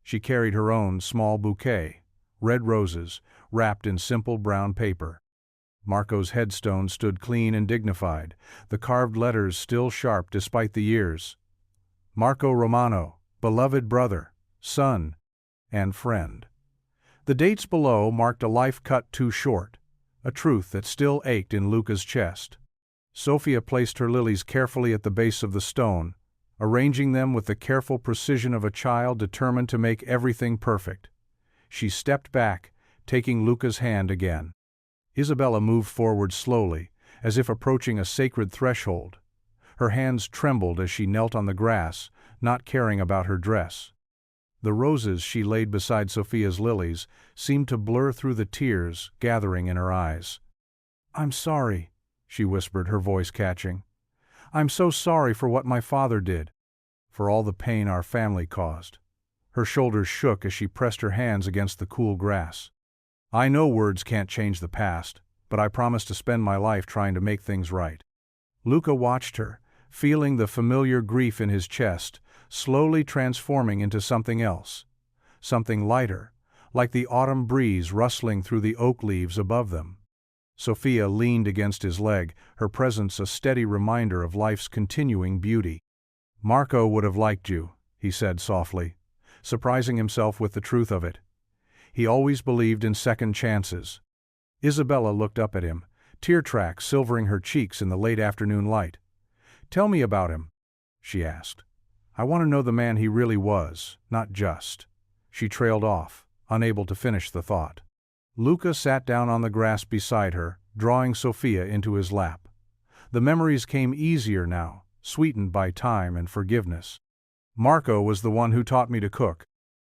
A: She carried her own small bouquet, red roses, wrapped in simple brown paper. Marco's headstone stood clean and dignified, the carved letters still sharp despite the years. Marco Romano, beloved brother, son, and friend. The dates below marked a life cut too short, a truth that still ached in Luca's chest. Sophia placed her lilies carefully at the base of the stone, arranging them with the careful precision of a child determined to make everything perfect. She stepped back, taking Luca's hand again. Isabella moved forward slowly, as if approaching a sacred threshold. Her hands trembled as she knelt on the grass, not caring about her dress. The roses she laid beside Sophia's lilies seemed to blur through the tears gathering in her eyes. "I'm sorry," she whispered, her voice catching. "I'm so sorry for what my father did, for all the pain our family caused." Her shoulders shook as she pressed her hands against the cool grass. "I know words can't change the past, but I promise to spend my life trying to make things right." Luca watched her, feeling the familiar grief in his chest, slowly transforming into something else. Something lighter, like the autumn breeze rustling through the oak leaves above them. Sophia leaned against his leg, her presence a steady reminder of life's continuing beauty. "Marco would have liked you," he said softly, surprising himself with the truth of it. He always believed in second chances. Isabella looked up at him, tear tracks silvering her cheeks in the late afternoon light. "Tell me about him," she asked. "I want to know the man he really was, not just." She trailed off, unable to finish the thought. Luca sat down on the grass beside her, drawing Sophia into his lap. The memories came easier now, sweetened by time and forgiveness. "Marco was the one who taught me to cook,"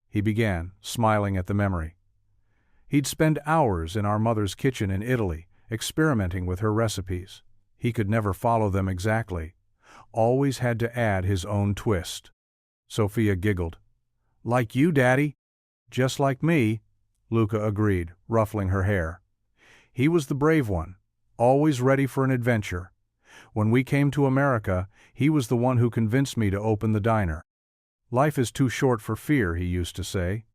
A: he began, smiling at the memory. "He'd spend hours in our mother's kitchen in Italy, experimenting with her recipes. He could never follow them exactly, always had to add his own twist." Sophia giggled. "Like you, Daddy." "Just like me," Luca agreed, ruffling her hair. "He was the brave one, always ready for an adventure. When we came to America, he was the one who convinced me to open the diner. 'Life is too short for fear,' he used to say."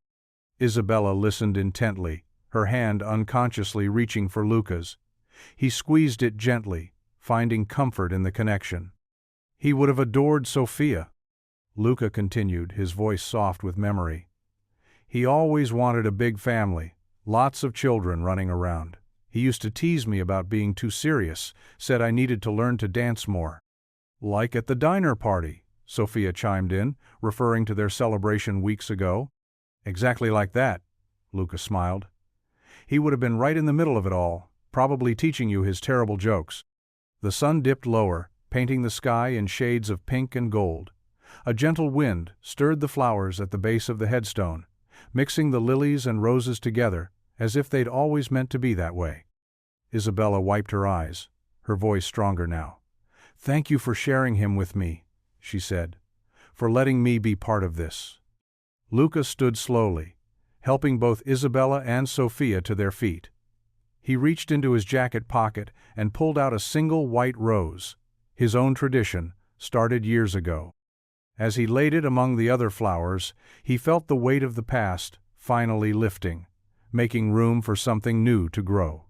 A: Isabella listened intently, her hand unconsciously reaching for Luca's. He squeezed it gently, finding comfort in the connection. "He would have adored Sophia," Luca continued, his voice soft with memory. "He always wanted a big family, lots of children running around. He used to tease me about being too serious, said I needed to learn to dance more." "Like at the diner party," Sophia chimed in, referring to their celebration weeks ago. "Exactly like that," Luca smiled. "He would have been right in the middle of it all, probably teaching you his terrible jokes." The sun dipped lower, painting the sky in shades of pink and gold. A gentle wind stirred the flowers at the base of the headstone, mixing the lilies and roses together, as if they'd always meant to be that way. Isabella wiped her eyes, her voice stronger now. "Thank you for sharing him with me," she said, "for letting me be part of this." Luca stood slowly, helping both Isabella and Sophia to their feet. He reached into his jacket pocket and pulled out a single white rose, his own tradition, started years ago. As he laid it among the other flowers, he felt the weight of the past finally lifting, making room for something new to grow.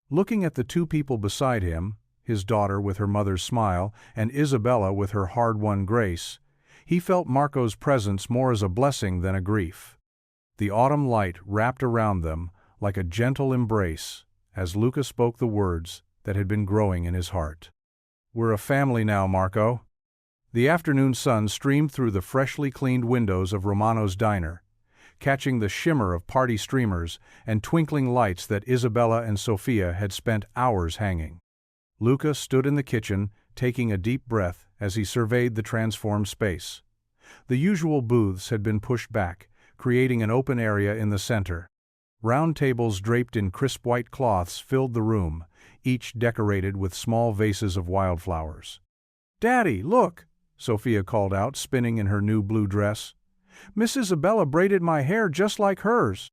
A: Looking at the two people beside him, his daughter with her mother's smile and Isabella with her hard-won grace, he felt Marco's presence more as a blessing than a grief. The autumn light wrapped around them like a gentle embrace as Luca spoke the words that had been growing in his heart. "We're a family now, Marco." The afternoon sun streamed through the freshly cleaned windows of Romano's diner, catching the shimmer of party streamers and twinkling lights that Isabella and Sophia had spent hours hanging. Luca stood in the kitchen, taking a deep breath as he surveyed the transformed space. The usual booths had been pushed back, creating an open area in the center. Round tables draped in crisp white cloths filled the room, each decorated with small vases of wildflowers. "Daddy, look!" Sophia called out, spinning in her new blue dress. "Miss Isabella braided my hair just like hers."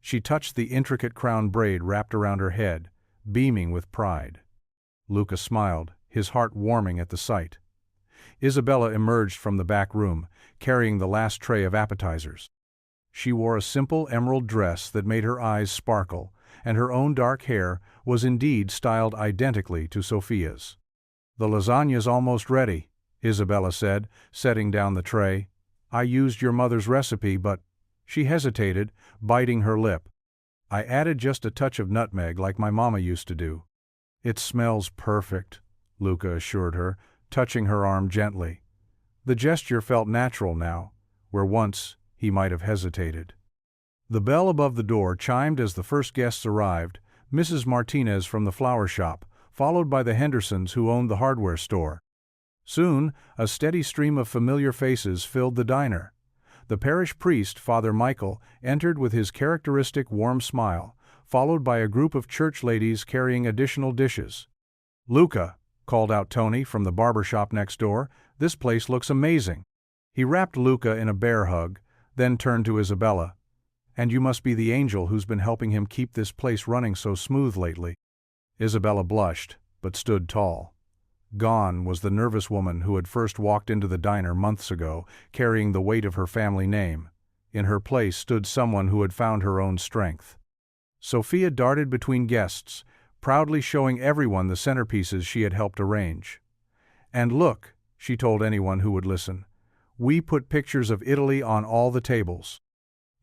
A: She touched the intricate crown braid wrapped around her head, beaming with pride. Luca smiled, his heart warming at the sight. Isabella emerged from the back room, carrying the last tray of appetizers. She wore a simple emerald dress that made her eyes sparkle, and her own dark hair was indeed styled identically to Sophia's. "The lasagna's almost ready," Isabella said, setting down the tray. "I used your mother's recipe, but—" She hesitated, biting her lip. "I added just a touch of nutmeg like my mama used to do." "It smells perfect," Luca assured her, touching her arm gently. The gesture felt natural now, where once he might have hesitated. The bell above the door chimed as the first guests arrived, Mrs. Martinez from the flower shop, followed by the Hendersons who owned the hardware store. Soon, a steady stream of familiar faces filled the diner. The parish priest, Father Michael, entered with his characteristic warm smile, followed by a group of church ladies carrying additional dishes. "Luca," called out Tony from the barber shop next door, "this place looks amazing." He wrapped Luca in a bear hug, then turned to Isabella. "And you must be the angel who's been helping him keep this place running so smooth lately." Isabella blushed, but stood tall. Gone was the nervous woman who had first walked into the diner months ago, carrying the weight of her family name. In her place stood someone who had found her own strength. Sophia darted between guests, proudly showing everyone the centerpieces she had helped arrange. "And look," she told anyone who would listen, "we put pictures of Italy on all the tables."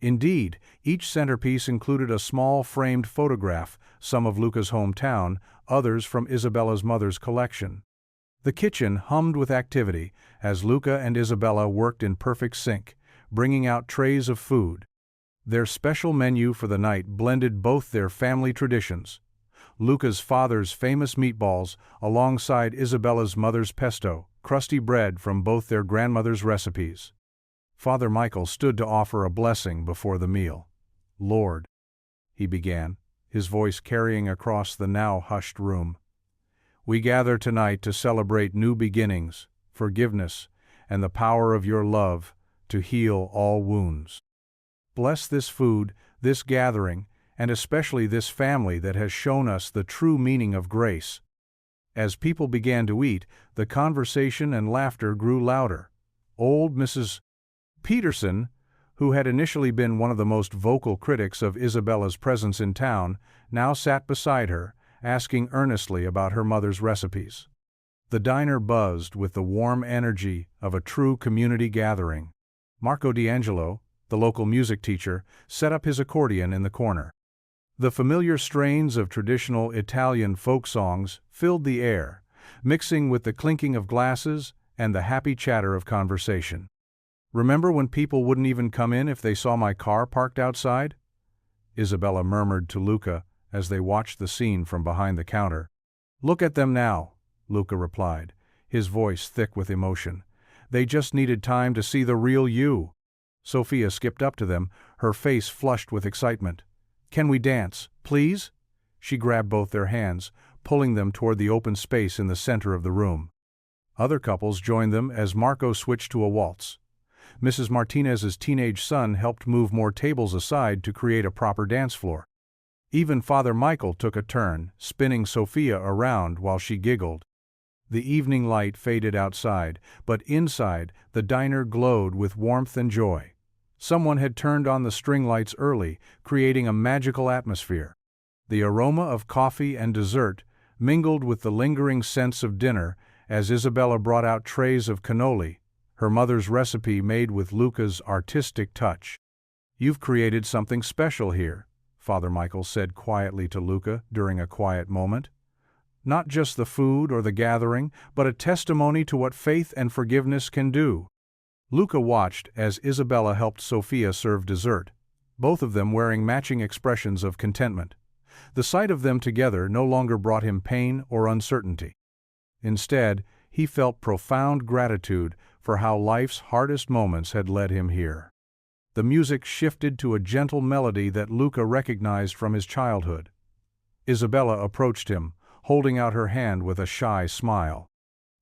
A: Indeed, each centerpiece included a small framed photograph, some of Luca's hometown, others from Isabella's mother's collection. The kitchen hummed with activity as Luca and Isabella worked in perfect sync, bringing out trays of food. Their special menu for the night blended both their family traditions: Luca's father's famous meatballs alongside Isabella's mother's pesto, crusty bread from both their grandmother's recipes. Father Michael stood to offer a blessing before the meal. "Lord," he began, his voice carrying across the now hushed room, "we gather tonight to celebrate new beginnings, forgiveness, and the power of your love to heal all wounds. Bless this food, this gathering, and especially this family that has shown us the true meaning of grace." As people began to eat, the conversation and laughter grew louder. Old Mrs. Peterson, who had initially been one of the most vocal critics of Isabella's presence in town, now sat beside her, asking earnestly about her mother's recipes. The diner buzzed with the warm energy of a true community gathering. Marco D'Angelo, the local music teacher, set up his accordion in the corner. The familiar strains of traditional Italian folk songs filled the air, mixing with the clinking of glasses and the happy chatter of conversation. "Remember when people wouldn't even come in if they saw my car parked outside?" Isabella murmured to Luca as they watched the scene from behind the counter. "Look at them now," Luca replied, his voice thick with emotion. "They just needed time to see the real you." Sophia skipped up to them, her face flushed with excitement. "Can we dance, please?" She grabbed both their hands, pulling them toward the open space in the center of the room. Other couples joined them as Marco switched to a waltz. Mrs. Martinez's teenage son helped move more tables aside to create a proper dance floor. Even Father Michael took a turn, spinning Sophia around while she giggled. The evening light faded outside, but inside, the diner glowed with warmth and joy. Someone had turned on the string lights early, creating a magical atmosphere. The aroma of coffee and dessert mingled with the lingering sense of dinner as Isabella brought out trays of cannoli, her mother's recipe made with Luca's artistic touch. "You've created something special here," Father Michael said quietly to Luca during a quiet moment. "Not just the food or the gathering, but a testimony to what faith and forgiveness can do." Luca watched as Isabella helped Sophia serve dessert, both of them wearing matching expressions of contentment. The sight of them together no longer brought him pain or uncertainty. Instead, he felt profound gratitude for how life's hardest moments had led him here. The music shifted to a gentle melody that Luca recognized from his childhood. Isabella approached him, holding out her hand with a shy smile.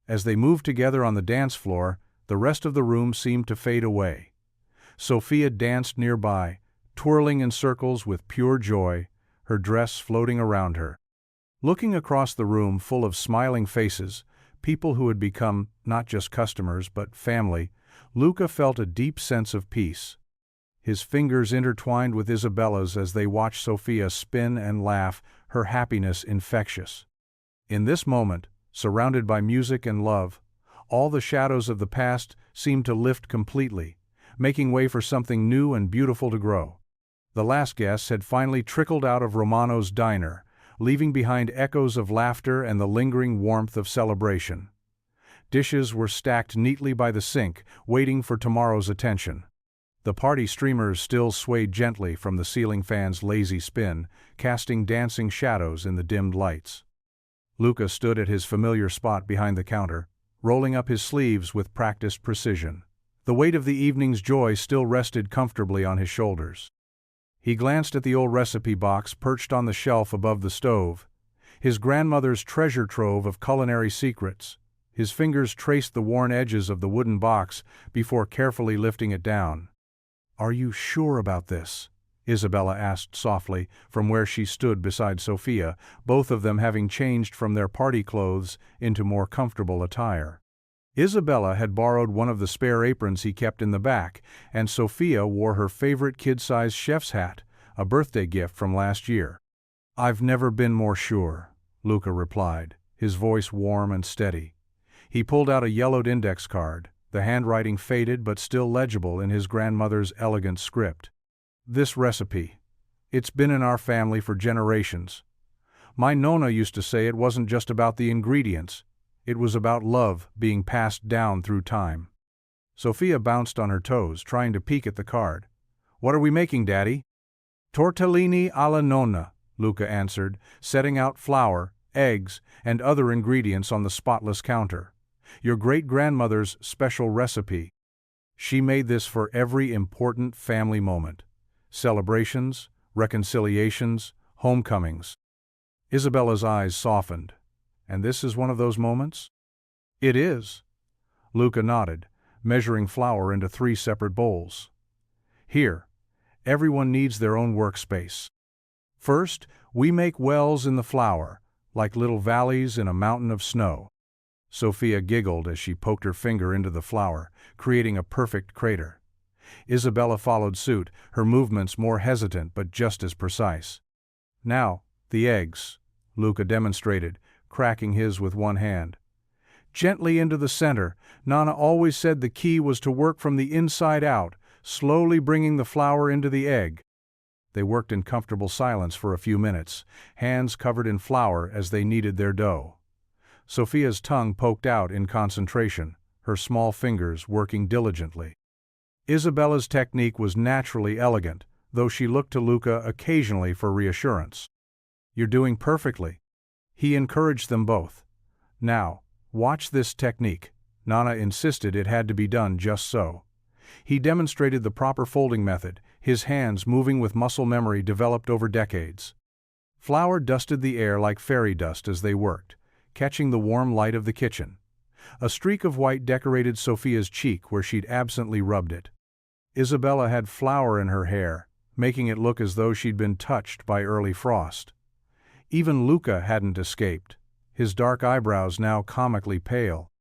A: As they moved together on the dance floor, the rest of the room seemed to fade away. Sophia danced nearby, twirling in circles with pure joy, her dress floating around her. Looking across the room full of smiling faces, people who had become not just customers but family, Luca felt a deep sense of peace. His fingers intertwined with Isabella's as they watched Sophia spin and laugh, her happiness infectious. In this moment, surrounded by music and love, all the shadows of the past seemed to lift completely, making way for something new and beautiful to grow. The last guests had finally trickled out of Romano's diner, leaving behind echoes of laughter and the lingering warmth of celebration. Dishes were stacked neatly by the sink, waiting for tomorrow's attention. The party streamers still swayed gently from the ceiling fan's lazy spin, casting dancing shadows in the dimmed lights. Luca stood at his familiar spot behind the counter, rolling up his sleeves with practiced precision. The weight of the evening's joy still rested comfortably on his shoulders. He glanced at the old recipe box perched on the shelf above the stove, his grandmother's treasure trove of culinary secrets. His fingers traced the worn edges of the wooden box before carefully lifting it down. "Are you sure about this?" Isabella asked softly from where she stood beside Sophia, both of them having changed from their party clothes into more comfortable attire. Isabella had borrowed one of the spare aprons he kept in the back, and Sophia wore her favorite kid-sized chef's hat, a birthday gift from last year. "I've never been more sure," Luca replied, his voice warm and steady. He pulled out a yellowed index card, the handwriting faded but still legible in his grandmother's elegant script. "This recipe. It's been in our family for generations. My Nonna used to say it wasn't just about the ingredients, it was about love being passed down through time." Sophia bounced on her toes, trying to peek at the card. "What are we making, Daddy?" "Tortellini alla nonna," Luca answered, setting out flour, eggs, and other ingredients on the spotless counter. "Your great-grandmother's special recipe. She made this for every important family moment. Celebrations, reconciliations, homecomings." Isabella's eyes softened. "And this is one of those moments?" "It is." Luca nodded, measuring flour into 3 separate bowls. "Here, everyone needs their own workspace. First, we make wells in the flour, like little valleys in a mountain of snow." Sophia giggled as she poked her finger into the flour, creating a perfect crater. Isabella followed suit, her movements more hesitant but just as precise. "Now, the eggs," Luca demonstrated, cracking his with one hand. "Gently into the center. Nana always said the key was to work from the inside out, slowly bringing the flour into the egg." They worked in comfortable silence for a few minutes, hands covered in flour as they kneaded their dough. Sophia's tongue poked out in concentration, her small fingers working diligently. Isabella's technique was naturally elegant, though she looked to Luca occasionally for reassurance. "You're doing perfectly." He encouraged them both. "Now, watch this technique." Nana insisted it had to be done just so. He demonstrated the proper folding method, his hands moving with muscle memory developed over decades. Flour dusted the air like fairy dust as they worked, catching the warm light of the kitchen. A streak of white decorated Sophia's cheek where she'd absently rubbed it. Isabella had flour in her hair, making it look as though she'd been touched by early frost. Even Luca hadn't escaped, his dark eyebrows now comically pale.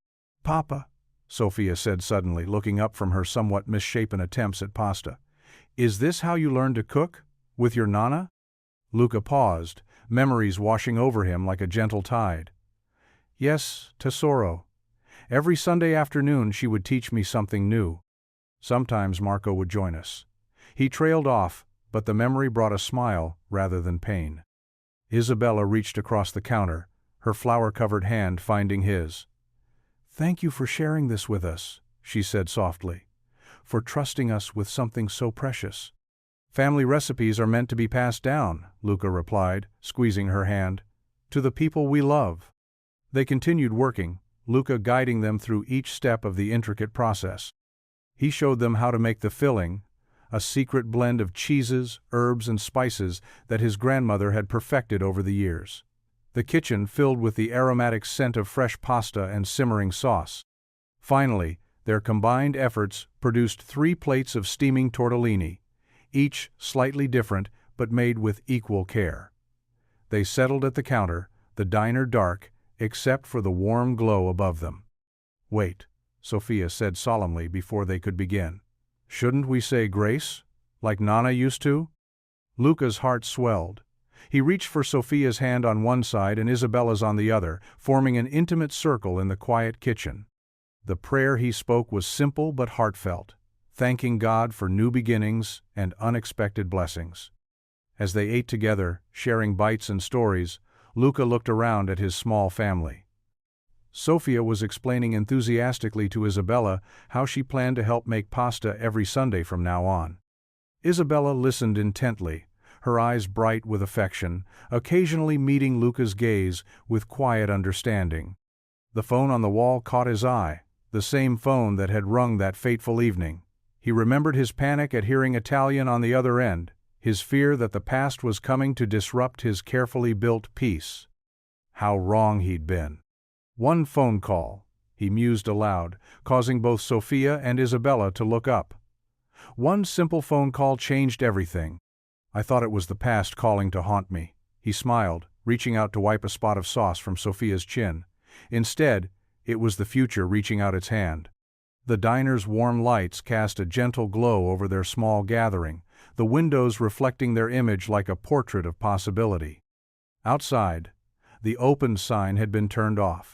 A: "Papa," Sophia said suddenly, looking up from her somewhat misshapen attempts at pasta, "is this how you learned to cook? With your Nana?" Luca paused, memories washing over him like a gentle tide. "Yes, tesoro. Every Sunday afternoon she would teach me something new. Sometimes Marco would join us." He trailed off, but the memory brought a smile rather than pain. Isabella reached across the counter, her flour-covered hand finding his. "Thank you for sharing this with us," she said softly, "for trusting us with something so precious." "Family recipes are meant to be passed down," Luca replied, squeezing her hand, "to the people we love." They continued working, Luca guiding them through each step of the intricate process. He showed them how to make the filling, a secret blend of cheeses, herbs, and spices that his grandmother had perfected over the years. The kitchen filled with the aromatic scent of fresh pasta and simmering sauce. Finally, their combined efforts produced 3 plates of steaming tortellini, each slightly different but made with equal care. They settled at the counter, the diner dark, except for the warm glow above them. "Wait," Sophia said solemnly before they could begin. "Shouldn't we say grace, like Nana used to?" Luca's heart swelled. He reached for Sophia's hand on one side and Isabella's on the other, forming an intimate circle in the quiet kitchen. The prayer he spoke was simple but heartfelt, thanking God for new beginnings and unexpected blessings. As they ate together, sharing bites and stories, Luca looked around at his small family. Sofia was explaining enthusiastically to Isabella how she planned to help make pasta every Sunday from now on. Isabella listened intently, her eyes bright with affection, occasionally meeting Luca's gaze with quiet understanding. The phone on the wall caught his eye, the same phone that had rung that fateful evening. He remembered his panic at hearing Italian on the other end, his fear that the past was coming to disrupt his carefully built peace. How wrong he'd been. One phone call, he mused aloud, causing both Sofia and Isabella to look up. One simple phone call changed everything. I thought it was the past calling to haunt me. He smiled, reaching out to wipe a spot of sauce from Sofia's chin. Instead, it was the future reaching out its hand. The diner's warm lights cast a gentle glow over their small gathering, the windows reflecting their image like a portrait of possibility. Outside, the open sign had been turned off,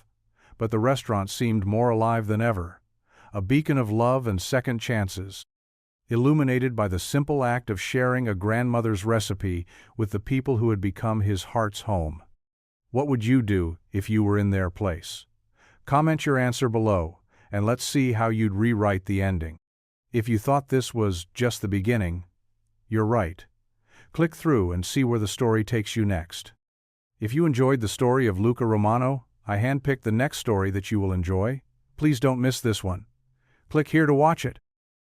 A: but the restaurant seemed more alive than ever, a beacon of love and second chances, illuminated by the simple act of sharing a grandmother's recipe with the people who had become his heart's home. What would you do if you were in their place? Comment your answer below, and let's see how you'd rewrite the ending. If you thought this was just the beginning, you're right. Click through and see where the story takes you next. If you enjoyed the story of Luca Romano, I handpicked the next story that you will enjoy. Please don't miss this one. Click here to watch it.